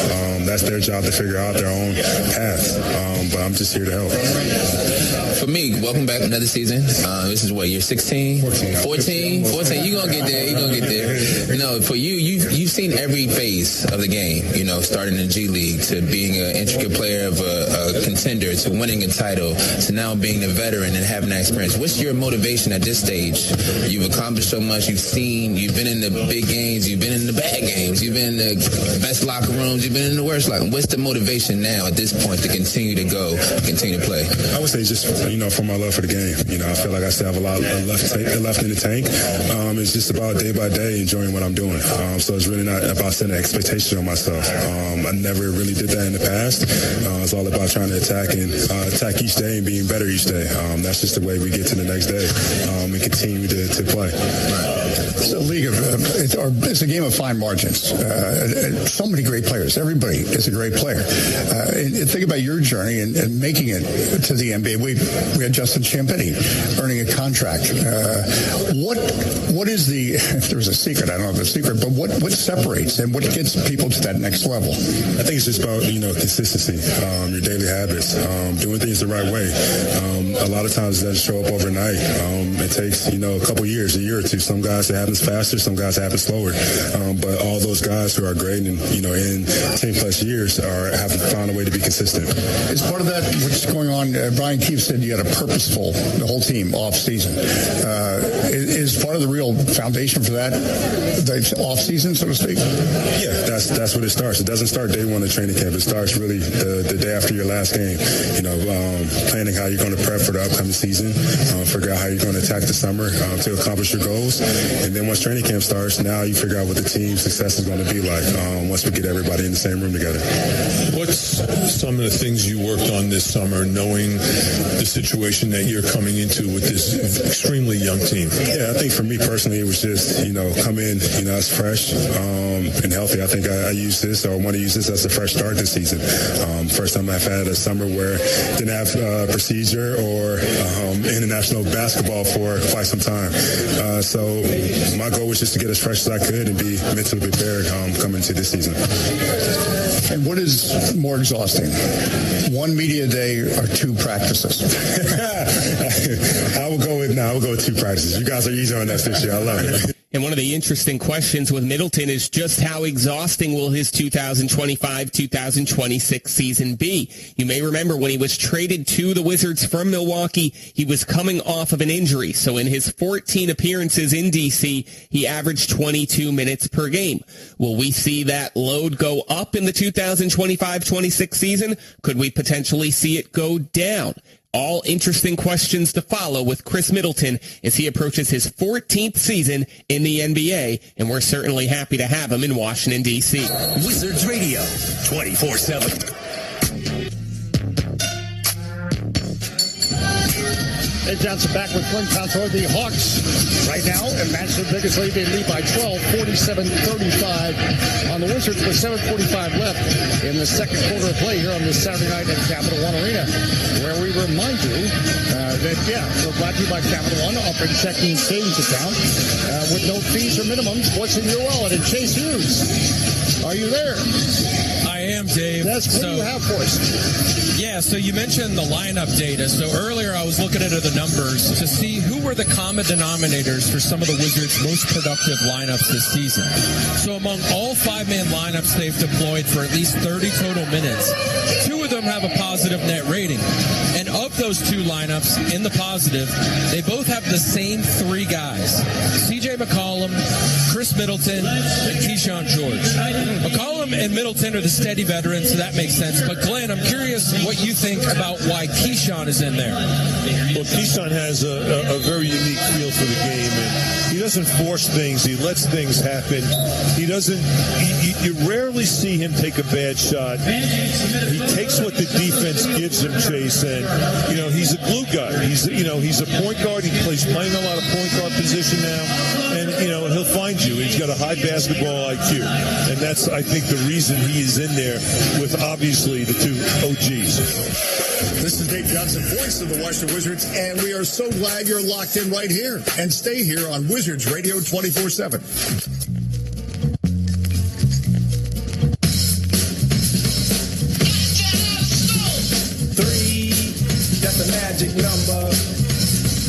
That's their job to figure out their own path. But I'm just here to help. For me, welcome back another season. This is what, year 16? 14? You're going to get there. For you've seen every phase of the game, starting in G League to being an intricate player of a contender to winning a title to now being a veteran and having that experience. What's your motivation at this stage? You've accomplished so much. You've been in the big games. You've been in the bad games. You've been in the best locker rooms. You've been in the worst locker rooms. What's the motivation now at this point to continue to go, continue to play? I would say just, for my love for the game. I feel like I still have a lot left in the tank. It's just about day by day enjoying what I'm doing. So it's really not about setting an expectation on myself. I never really did that in the past. It's all about trying to attack each day and being better each day. That's just the way we get to the next day and continue to play. It's a league of it's a game of fine margins. So many great players. Everybody is a great player. And think about your journey and making it to the NBA. We had Justin Champetti earning a contract. What is the, if there's a secret, I don't know if it's a secret, but what separates and what gets people to that next level? I think it's just about, consistency, your daily habits, doing things the right way. A lot of times it doesn't show up overnight. It takes, a couple years, a year or two. Some guys it happens faster, some guys it happens slower. But all those guys who are great and, in 10 plus years have found a way to be consistent. Is part of that what's going on? Brian Keefe said you had a purposeful, the whole team off season. Is part of the real foundation for that the off season, so to speak? Yeah, that's what it starts. It doesn't start day one of training camp. It starts really the day after your last game. Planning how you're going to prep for the upcoming season, figure out how you're going to attack the summer to accomplish your goals, and then once training camp starts, now you figure out what the team's success is going to be like once we get everybody in the same room together. What's some of the things you worked on this summer, knowing the situation that you're coming into with this extremely young team? Yeah, I think for me personally, personally, it was just, come in, as fresh and healthy. I think I use this or want to use this as a fresh start this season. First time I've had a summer where I didn't have procedure or international basketball for quite some time. So my goal was just to get as fresh as I could and be mentally prepared coming into this season. And what is more exhausting, one media day or two practices? I will go with 2 practices. You guys are easy on that this year. I love it. And one of the interesting questions with Middleton is just how exhausting will his 2025-2026 season be? You may remember when he was traded to the Wizards from Milwaukee, he was coming off of an injury. So in his 14 appearances in D.C., he averaged 22 minutes per game. Will we see that load go up in the 2025-26 season? Could we potentially see it go down? All interesting questions to follow with Chris Middleton as he approaches his 14th season in the NBA, and we're certainly happy to have him in Washington, D.C. Wizards Radio, 24/7. Dave Johnson back with Clint Contour. The Hawks right now match the biggest lead. They lead by 12, 47-35 on the Wizards with 7:45 left in the second quarter of play here on this Saturday night at Capital One Arena, where we remind you we're brought to you by Capital One, offering checking savings account with no fees or minimums. What's in your wallet? And Chase Hughes, are you there? I am, Dave. What do you have for us? Yeah, so you mentioned the lineup data. So earlier I was looking at the numbers to see who were the common denominators for some of the Wizards' most productive lineups this season. So among all 5-man lineups they've deployed for at least 30 total minutes, 2 of them have a positive net rating. And of those 2 lineups in the positive, they both have the same 3 guys: C.J. McCollum, Chris Middleton, and Keyshawn George. McCollum and Middleton are the steady veterans, so that makes sense. But Glenn, I'm curious what you think about why Keyshawn is in there. Well, Keyshawn has a very unique feel for the game, and he doesn't force things. He lets things happen. He doesn't. You rarely see him take a bad shot. He takes what the defense gives him, Chase, and he's a glue guy. He's a point guard. He plays playing a lot of point guard position now, and he'll find you. He's got a high basketball IQ, and that's, I think, the reason he is in there with obviously the 2 OGs. This is Dave Johnson, voice of the Washington Wizards, and we are so glad you're locked in right here. And stay here on Wizards Radio 24/7. 3, that's a magic number.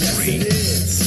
Yes, it is.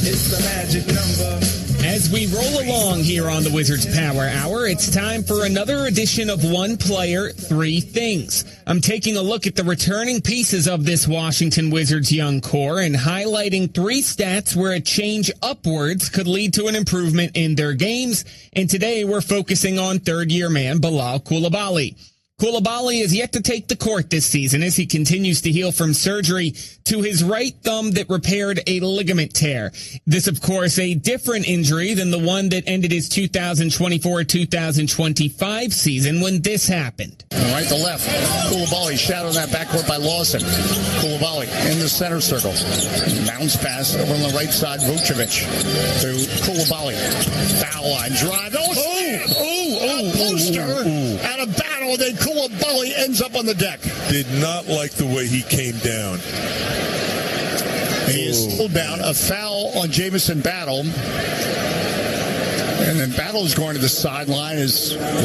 It's the magic number. As we roll along here on the Wizards Power Hour, it's time for another edition of One Player, 3 Things. I'm taking a look at the returning pieces of this Washington Wizards young core and highlighting 3 stats where a change upwards could lead to an improvement in their games. And today we're focusing on third-year man Bilal Coulibaly. Coulibaly is yet to take the court this season as he continues to heal from surgery to his right thumb that repaired a ligament tear. This, of course, a different injury than the one that ended his 2024-2025 season when this happened. Right to left. Coulibaly shadowed on that backcourt by Lawson. Coulibaly in the center circle. Bounce pass over on the right side. Vucevic to Coulibaly. Foul line drive. Poster out of battle. Then Coulibaly ends up on the deck. Did not like the way he came down. He is pulled down. A foul on Jamison Battle. And then Battle is going to the sideline.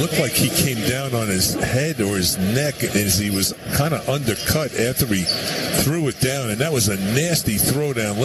Looked like he came down on his head or his neck as he was kind of undercut after he threw it down. And that was a nasty throwdown.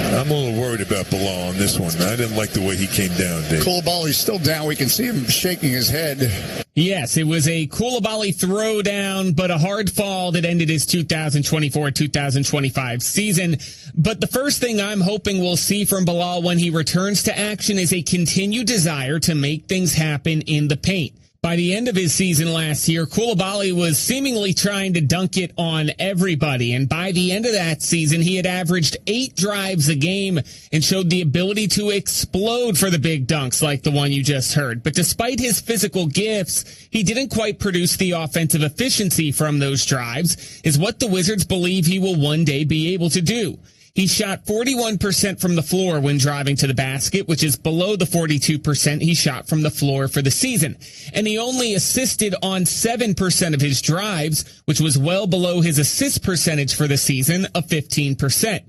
I'm a little worried about Bilal on this one. I didn't like the way he came down, Dave. Coulibaly's still down. We can see him shaking his head. Yes, it was a Coulibaly throwdown, but a hard fall that ended his 2024-2025 season. But the first thing I'm hoping we'll see from Bilal when he returns to action is a continued desire to make things happen in the paint. By the end of his season last year, Coulibaly was seemingly trying to dunk it on everybody. And by the end of that season, he had averaged 8 drives a game and showed the ability to explode for the big dunks like the one you just heard. But despite his physical gifts, he didn't quite produce the offensive efficiency from those drives, is what the Wizards believe he will one day be able to do. He shot 41% from the floor when driving to the basket, which is below the 42% he shot from the floor for the season. And he only assisted on 7% of his drives, which was well below his assist percentage for the season of 15%.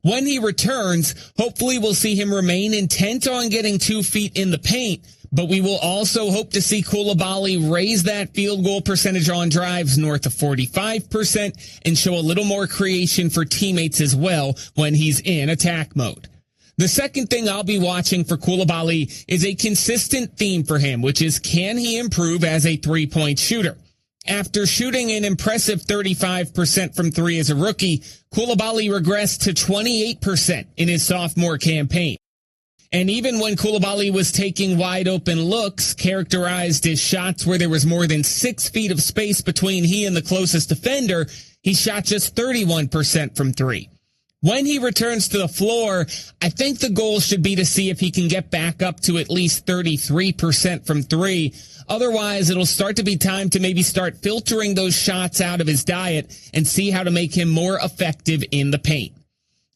When he returns, hopefully we'll see him remain intent on getting 2 feet in the paint, but we will also hope to see Coulibaly raise that field goal percentage on drives north of 45% and show a little more creation for teammates as well when he's in attack mode. The second thing I'll be watching for Coulibaly is a consistent theme for him, which is can he improve as a three-point shooter? After shooting an impressive 35% from three as a rookie, Coulibaly regressed to 28% in his sophomore campaign. And even when Coulibaly was taking wide open looks, characterized as shots where there was more than 6 feet of space between he and the closest defender, he shot just 31% from three. When he returns to the floor, I think the goal should be to see if he can get back up to at least 33% from three. Otherwise, it'll start to be time to maybe start filtering those shots out of his diet and see how to make him more effective in the paint.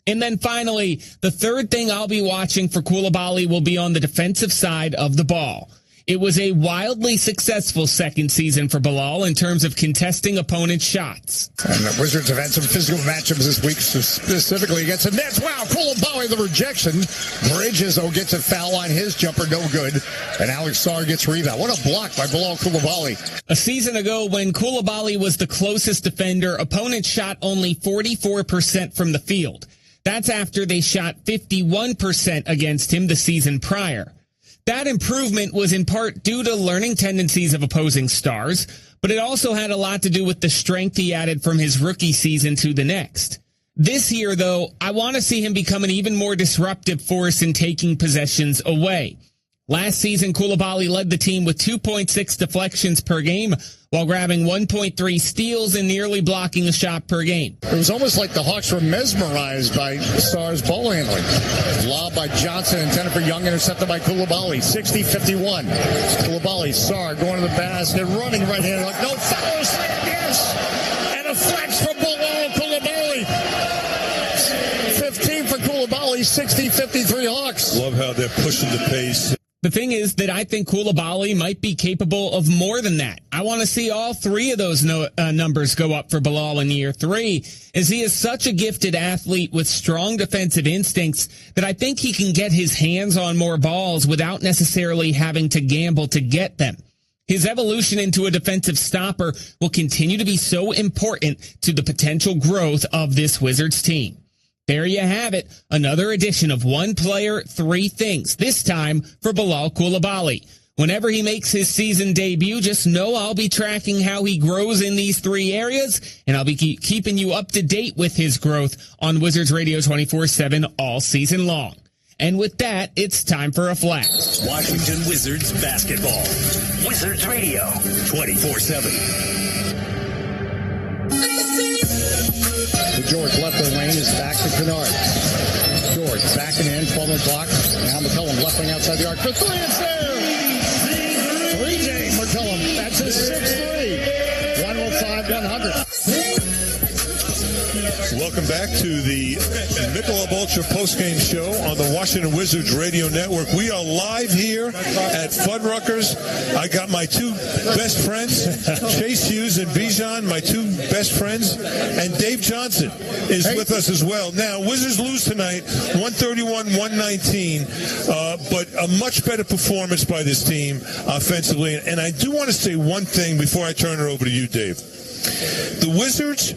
And then finally, the third thing I'll be watching for Coulibaly will be on the defensive side of the ball. It was a wildly successful second season for Bilal in terms of contesting opponents' shots. And the Wizards have had some physical matchups this week, specifically against the Nets. Wow, Coulibaly, the rejection. Bridges, gets a foul line. His jumper, no good. And Alex Sarr gets rebound. What a block by Bilal Coulibaly. A season ago, when Coulibaly was the closest defender, opponents shot only 44% from the field. That's after they shot 51% against him the season prior. That improvement was in part due to learning tendencies of opposing stars, but it also had a lot to do with the strength he added from his rookie season to the next. This year, though, I want to see him become an even more disruptive force in taking possessions away. Last season, Coulibaly led the team with 2.6 deflections per game, while grabbing 1.3 steals and nearly blocking a shot per game. It was almost like the Hawks were mesmerized by Sarr's ball handling. Lob by Johnson, intended for Young, intercepted by Coulibaly. 60-51. Coulibaly, Sarr going to the basket, running right-handed, like no fouls. Yes! And a flex for Bilal Coulibaly. 15 for Coulibaly, 60-53 Hawks. Love how they're pushing the pace. The thing is that I think Coulibaly might be capable of more than that. I want to see all three of those numbers go up for Bilal in year three, as he is such a gifted athlete with strong defensive instincts that I think he can get his hands on more balls without necessarily having to gamble to get them. His evolution into a defensive stopper will continue to be so important to the potential growth of this Wizards team. There you have it, another edition of One Player, Three Things, this time for Bilal Coulibaly. Whenever he makes his season debut, just know I'll be tracking how he grows in these three areas, and I'll be keeping you up to date with his growth on Wizards Radio 24/7 all season long. And with that, it's time for a flash. Washington Wizards basketball. Wizards Radio 24/7. George left the lane, is back to Kennard. George backing in, 12 o'clock. Now McCollum left wing outside the arc for three. It's there. 3J McCollum. That's his 6-3. 105-100. Welcome back to the Michelob Ultra postgame show on the Washington Wizards Radio Network. We are live here at Fuddruckers. I got my two best friends, Chase Hughes and Bijan, my two best friends, and Dave Johnson is with us as well. Now, Wizards lose tonight, 131-119, but a much better performance by this team offensively. And I do want to say one thing before I turn it over to you, Dave. The Wizards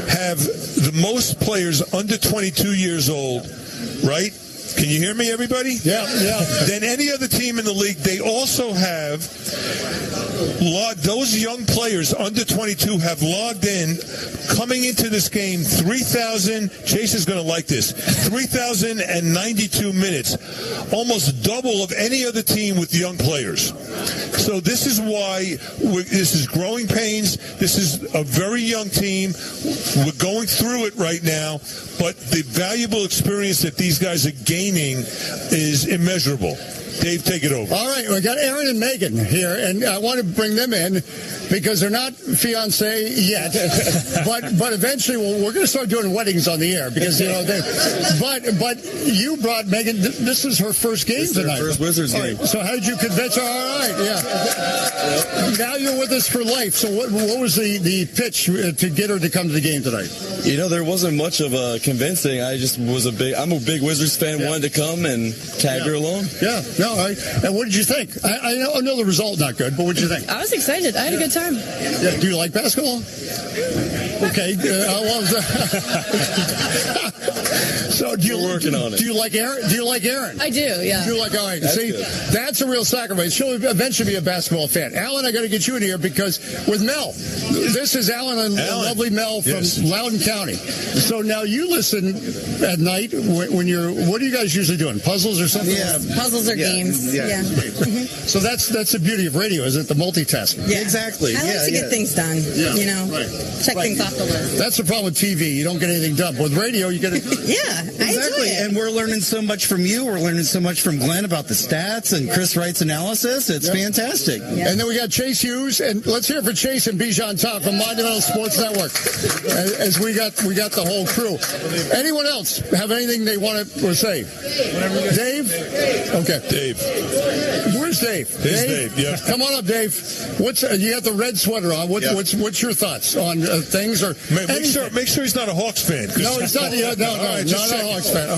have the most players under 22 years old, right? Can you hear me, everybody? Yeah. Than any other team in the league. They also have those young players under 22 have logged in coming into this game 3,000. Chase is going to like this. 3,092 minutes, almost double of any other team with young players. So this is why this is growing pains. This is a very young team. We're going through it right now, but the valuable experience that these guys are gaining is immeasurable. Dave, take it over. All right, we got Aaron and Megan here, and I want to bring them in because they're not fiancé yet, but eventually we're going to start doing weddings on the air because but you brought Megan. This is her first game tonight. First Wizards game. Right, so how did you convince her? All right, yeah. Now you're with us for life. So what was the pitch to get her to come to the game tonight? There wasn't much of a convincing. I'm a big Wizards fan. Wanted to come and tag her along. Yeah, no. And what did you think? I know the result not good, but what did you think? I was excited. I had a good time. Yeah, do you like basketball? Okay. So we're working on it. Do you like Aaron? I do. Yeah. Do you like? All right. That's See, good. that's a real sacrifice. She'll eventually be a basketball fan. Alan, I got to get you in here because with Mel, this is Alan and lovely Mel from Loudoun County. So now you listen at night when you're. What are you guys usually doing? Puzzles or something? Yeah, puzzles or games. Yeah. So that's the beauty of radio, isn't it? The multitasking. Yeah, exactly. I like to get things done. Check things off the list. That's the problem with TV. You don't get anything done. With radio, you get it. Yeah, exactly. And we're learning so much from you. We're learning so much from Glenn about the stats and Chris Wright's analysis. It's fantastic. Yeah. And then we got Chase Hughes, and let's hear for Chase and Bijan Top from Monumental Sports Network. As we got the whole crew. Anyone else have anything they want to say? Dave? Okay. Dave. Where's Dave? There's Dave. Yeah. Come on up, Dave. You got the red sweater on. What's your thoughts on things or make sure he's not a Hawks fan. No, he's not. No, not a Hawks fan.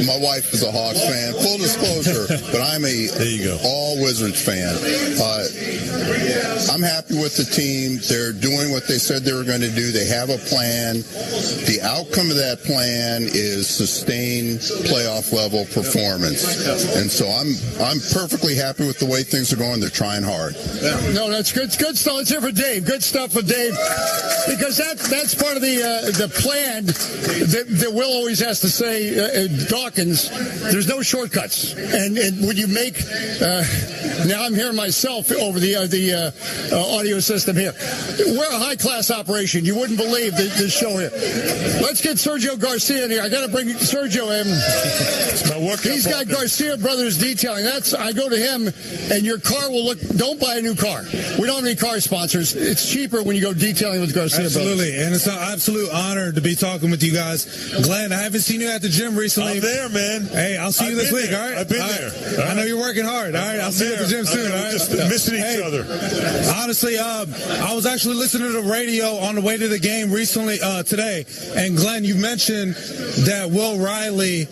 My wife is a Hawks fan. Full disclosure, but I'm all Wizards fan. I'm happy with the team. They're doing what they said they were going to do. They have a plan. The outcome of that plan is sustained playoff level performance, and so I'm perfectly happy with the way things are going. They're trying hard. No, that's good. Good stuff. Let's hear for Dave. Good stuff for Dave, because that's part of the plan that Will always has to say. Dawkins, there's no shortcuts, and when you make now I'm hearing myself over the audio system here. We're a high class operation. You wouldn't believe this show here. Let's get Sergio Garcia in here. I got to bring Sergio in. He's got Garcia Brothers Detailing. I go to him, and your car will look. Don't buy a new car. We don't have any car sponsors. It's cheaper when you go detailing with Garcia Absolutely. Brothers. And it's an absolute honor to be talking with you guys. Glenn, I haven't seen you at the gym recently. I'm there, man. Hey, I'll see you this week, all right? I've been there. I know you're working hard, all right? I'll see you at the gym soon, all right? Just missing each other. Honestly, I was actually listening to the radio on the way to the game recently, today, and Glenn, you mentioned that Will Riley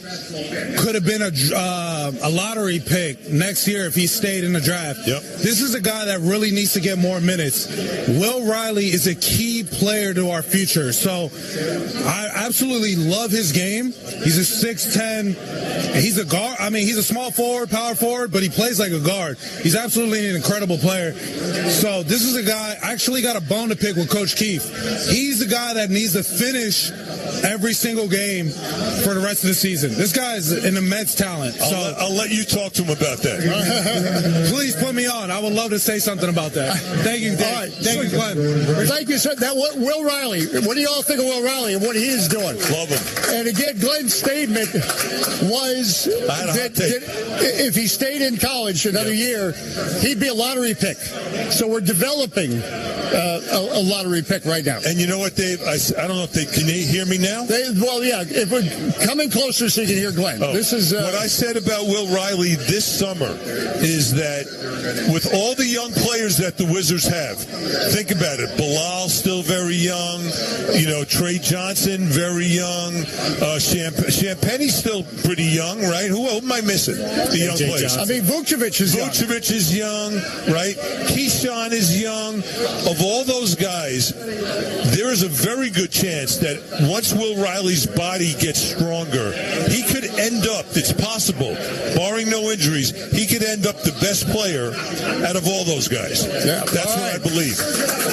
could have been a lottery pick next year if he stayed in the draft. Yep. This is a guy that really needs to get more minutes. Will Riley is a key player to our future, so I absolutely love his game. He's a 6'10". He's a guard. I mean, he's a small forward, power forward, but he plays like a guard. He's absolutely an incredible player. So this is a guy, I actually got a bone to pick with Coach Keefe. He's the guy that needs to finish every single game for the rest of the season. This guy is an immense talent. So I'll let you talk to him about that. Please put me on. I would love to say something about that. Thank you, Dave. All right. Thank you, Glenn. Like you said, Will Riley. What do you all think of Will Riley and what he is doing? Love him. And again, Glenn's statement was that if he stayed in college another year, he'd be a lottery pick. So we're developing a lottery pick right now. And you know what, Dave? I don't know if can they hear me now? If we're coming closer so you can hear Glenn. This is what I said about Will Riley this summer is that with all the young players that the Wizards have, think about it. Bilal still very young. Trey Johnson very young. Champagne's still pretty young, right? Who am I missing? The young players. I mean, Vucevic is young. Vucevic is young, right? Keyshawn is young. Of all those guys, there is a very good chance that once Will Riley's body gets stronger, he could end up, it's possible, barring no injuries, he could end up the best player out of all those guys. Yeah. That's what I believe.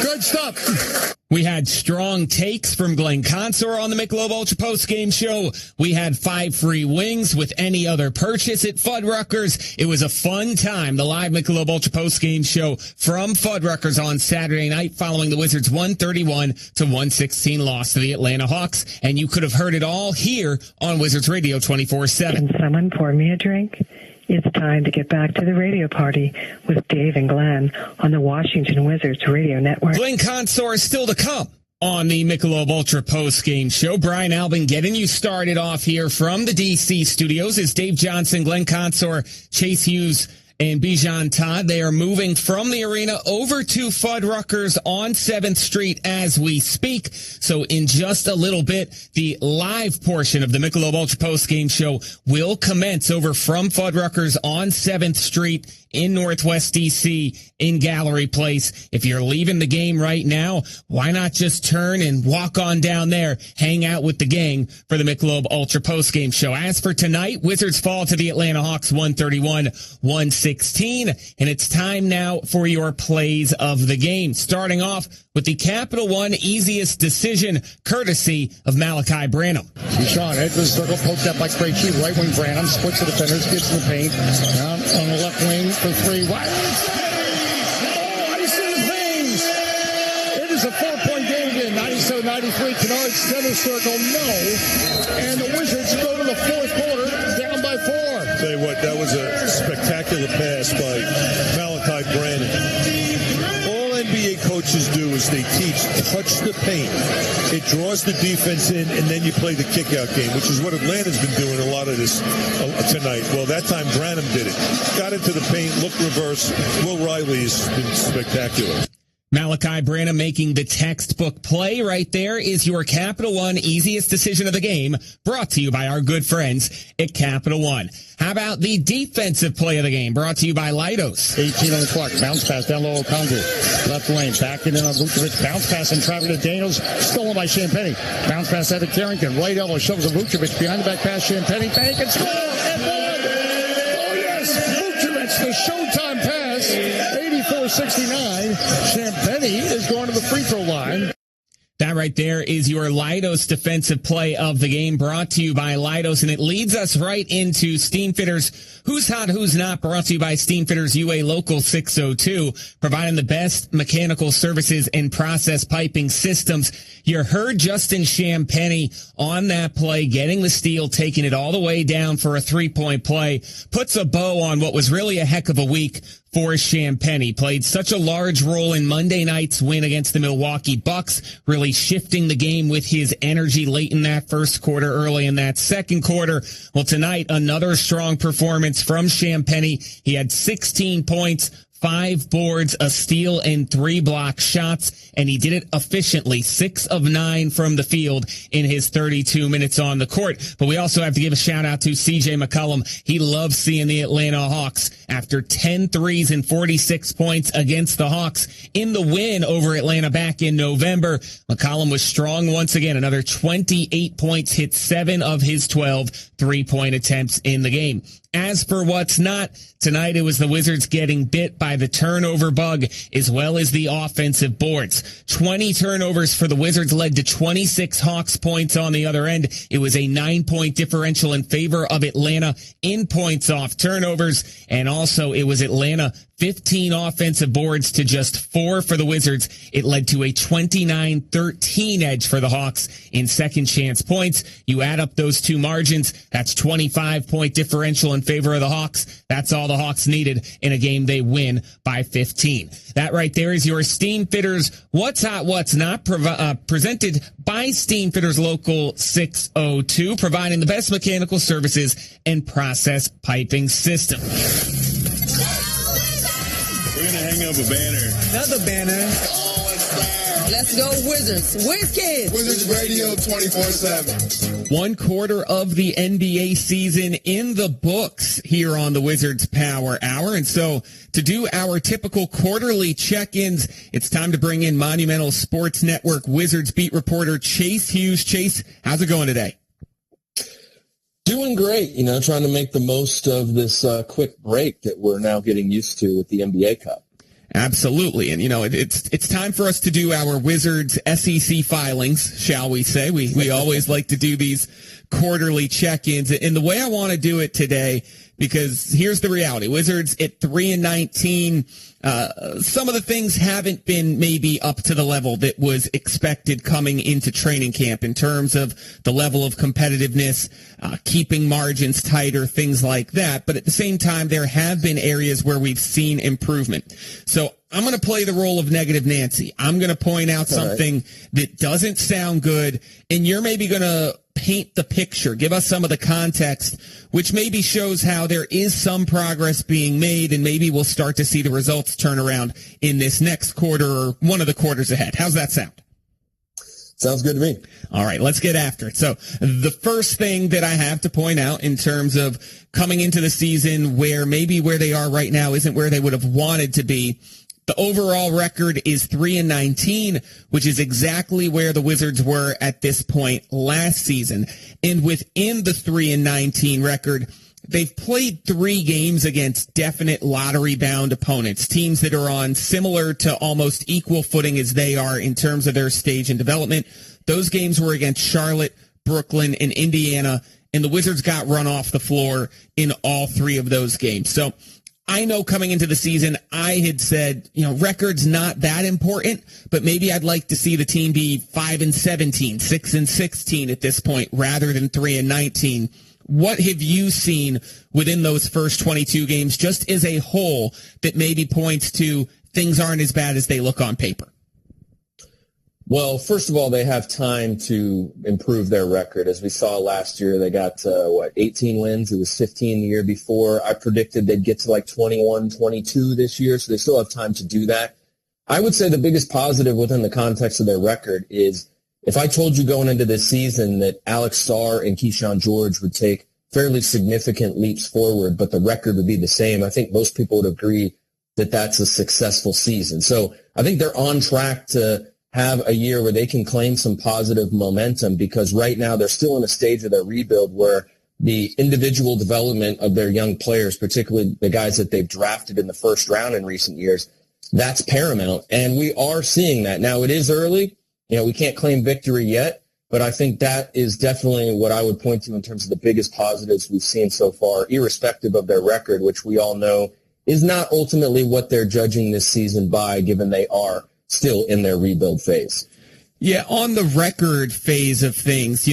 Good stuff. We had strong takes from Glenn Consor on the Michelob Ultra Post Game Show. We had 5 free wings with any other purchase at Fuddruckers. It was a fun time. The live Michelob Ultra Post Game Show from Fuddruckers on Saturday night following the Wizards' 131-116 loss to the Atlanta Hawks. And you could have heard it all here on Wizards Radio 24/7. Can someone pour me a drink? It's time to get back to the radio party with Dave and Glenn on the Washington Wizards Radio Network. Glenn Consor is still to come on the Michelob Ultra post-game show. Brian Albin getting you started off here from the D.C. studios is Dave Johnson, Glenn Consor, Chase Hughes, and Bijan Todd. They are moving from the arena over to Fuddruckers on 7th Street as we speak. So in just a little bit, the live portion of the Michelob Ultra post-game show will commence over from Fuddruckers on 7th Street in Northwest D.C. in Gallery Place. If you're leaving the game right now, why not just turn and walk on down there, hang out with the gang for the Michelob Ultra post-game show. As for tonight, Wizards fall to the Atlanta Hawks 131-116, and it's time now for your plays of the game. Starting off with the Capital One easiest decision, courtesy of Malachi Branham. Sean heads to the circle, poked up by Krejci, right wing Branham, splits the defenders, gets in the paint, down on the left wing for three. Wide ice in the paint. It is a 4-point game again, 97-93. Kennard center circle, no. And the Wizards go to the fourth quarter, down by 4. Tell you what, that was a spectacular pass by Malachi Branham. NBA coaches do is they teach touch the paint. It draws the defense in, and then you play the kick-out game, which is what Atlanta's been doing a lot of this tonight. Well, that time Branham did it. Got into the paint, looked reverse. Will Riley's been spectacular. Malachi Branham making the textbook play right there is your Capital One easiest decision of the game, brought to you by our good friends at Capital One. How about the defensive play of the game, brought to you by Leidos? 18 on the clock, bounce pass down low, Conjure, left lane, back in on Vucevic, bounce pass and traffic to Daniels, stolen by Champagnie. Bounce pass out to Carrington, right elbow shoves to Vucevic, behind the back pass, Champagnie, bank and score, and one! Oh yes, Vucevic, the showtime pass, 84-69. Champagnie is going to the free throw line. That right there is your Leidos defensive play of the game, brought to you by Leidos, and it leads us right into Steamfitters Who's Hot, Who's Not, brought to you by Steamfitters UA Local 602, providing the best mechanical services and process piping systems. You heard Justin Champagnie on that play, getting the steal, taking it all the way down for a three-point play, puts a bow on what was really a heck of a week for Champagnie. Played such a large role in Monday night's win against the Milwaukee Bucks, really shifting the game with his energy late in that first quarter, early in that second quarter. Well, tonight, another strong performance from Champagnie. He had 16 points, 5 boards, a steal, and 3 block shots, and he did it efficiently, 6 of 9 from the field in his 32 minutes on the court. But we also have to give a shout out to CJ McCollum. He loves seeing the Atlanta Hawks after 10 threes and 46 points against the Hawks in the win over Atlanta back in November. McCollum was strong once again, another 28 points, hit 7 of his 12 3-point attempts in the game. As for what's not, tonight it was the Wizards getting bit by the turnover bug as well as the offensive boards. 20 turnovers for the Wizards led to 26 Hawks points on the other end. It was a 9-point differential in favor of Atlanta in points off turnovers. And also it was Atlanta 15 offensive boards to just 4 for the Wizards. It led to a 29-13 edge for the Hawks in second chance points. You add up those two margins, that's 25-point differential in favor of the Hawks. That's all the Hawks needed in a game they win by 15. That right there is your Steamfitters What's Hot, What's Not, presented by Steamfitters Local 602, providing the best mechanical services and process piping system. We're going to hang up a banner. Another banner. Let's go Wizards. WizKids. Wizards Radio 24/7. 1 quarter of the NBA season in the books here on the Wizards Power Hour. And so to do our typical quarterly check-ins, it's time to bring in Monumental Sports Network Wizards beat reporter Chase Hughes. Chase, how's it going today? Doing great, trying to make the most of this quick break that we're now getting used to with the NBA Cup. Absolutely. And, it's time for us to do our Wizards SEC filings, shall we say. We always like to do these quarterly check-ins. And the way I want to do it today, Because here's the reality. Wizards at 3-19, some of the things haven't been maybe up to the level that was expected coming into training camp in terms of the level of competitiveness, keeping margins tighter, things like that. But at the same time, there have been areas where we've seen improvement. So I'm going to play the role of negative Nancy. I'm going to point out something that doesn't sound good, and you're maybe going to paint the picture, give us some of the context, which maybe shows how there is some progress being made, and maybe we'll start to see the results turn around in this next quarter or one of the quarters ahead. How's that sound? Sounds good to me. All right, let's get after it. So the first thing that I have to point out in terms of coming into the season where maybe where they are right now isn't where they would have wanted to be, the overall record is 3-19, which is exactly where the Wizards were at this point last season. And within the 3-19 record, they've played 3 games against definite lottery-bound opponents, teams that are on similar to almost equal footing as they are in terms of their stage and development. Those games were against Charlotte, Brooklyn, and Indiana, and the Wizards got run off the floor in all 3 of those games. So I know coming into the season, I had said, record's not that important, but maybe I'd like to see the team be 5-17, 6-16 at this point, rather than 3-19. What have you seen within those first 22 games, just as a whole, that maybe points to things aren't as bad as they look on paper? Well, first of all, they have time to improve their record. As we saw last year, they got, 18 wins. It was 15 the year before. I predicted they'd get to like 21, 22 this year, so they still have time to do that. I would say the biggest positive within the context of their record is if I told you going into this season that Alex Sarr and Keyshawn George would take fairly significant leaps forward, but the record would be the same, I think most people would agree that that's a successful season. So I think they're on track to have a year where they can claim some positive momentum, because right now they're still in a stage of their rebuild where the individual development of their young players, particularly the guys that they've drafted in the first round in recent years, that's paramount. And we are seeing that. Now, it is early. We can't claim victory yet, but I think that is definitely what I would point to in terms of the biggest positives we've seen so far, irrespective of their record, which we all know is not ultimately what they're judging this season by, given they are still in their rebuild phase. Yeah, on the record phase of things,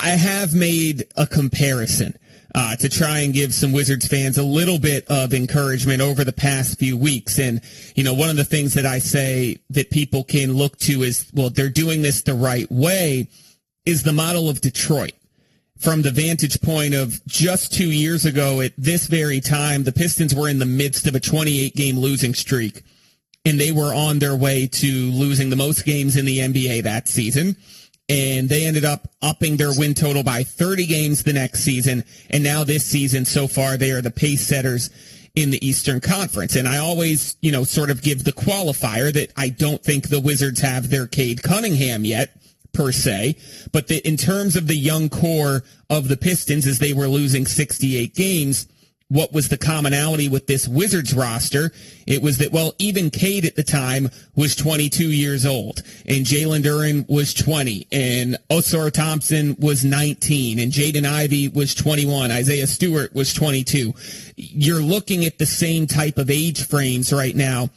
I have made a comparison to try and give some Wizards fans a little bit of encouragement over the past few weeks. And, one of the things that I say that people can look to is, well, they're doing this the right way, is the model of Detroit. From the vantage point of just 2 years ago at this very time, the Pistons were in the midst of a 28-game losing streak, and they were on their way to losing the most games in the NBA that season. And they ended up upping their win total by 30 games the next season. And now this season, so far, they are the pace setters in the Eastern Conference. And I always, sort of give the qualifier that I don't think the Wizards have their Cade Cunningham yet, per se. But in terms of the young core of the Pistons, as they were losing 68 games, what was the commonality with this Wizards roster? It was that, even Cade at the time was 22 years old, and Jalen Duren was 20, and Oscar Thompson was 19, and Jaden Ivey was 21, Isaiah Stewart was 22. You're looking at the same type of age frames right now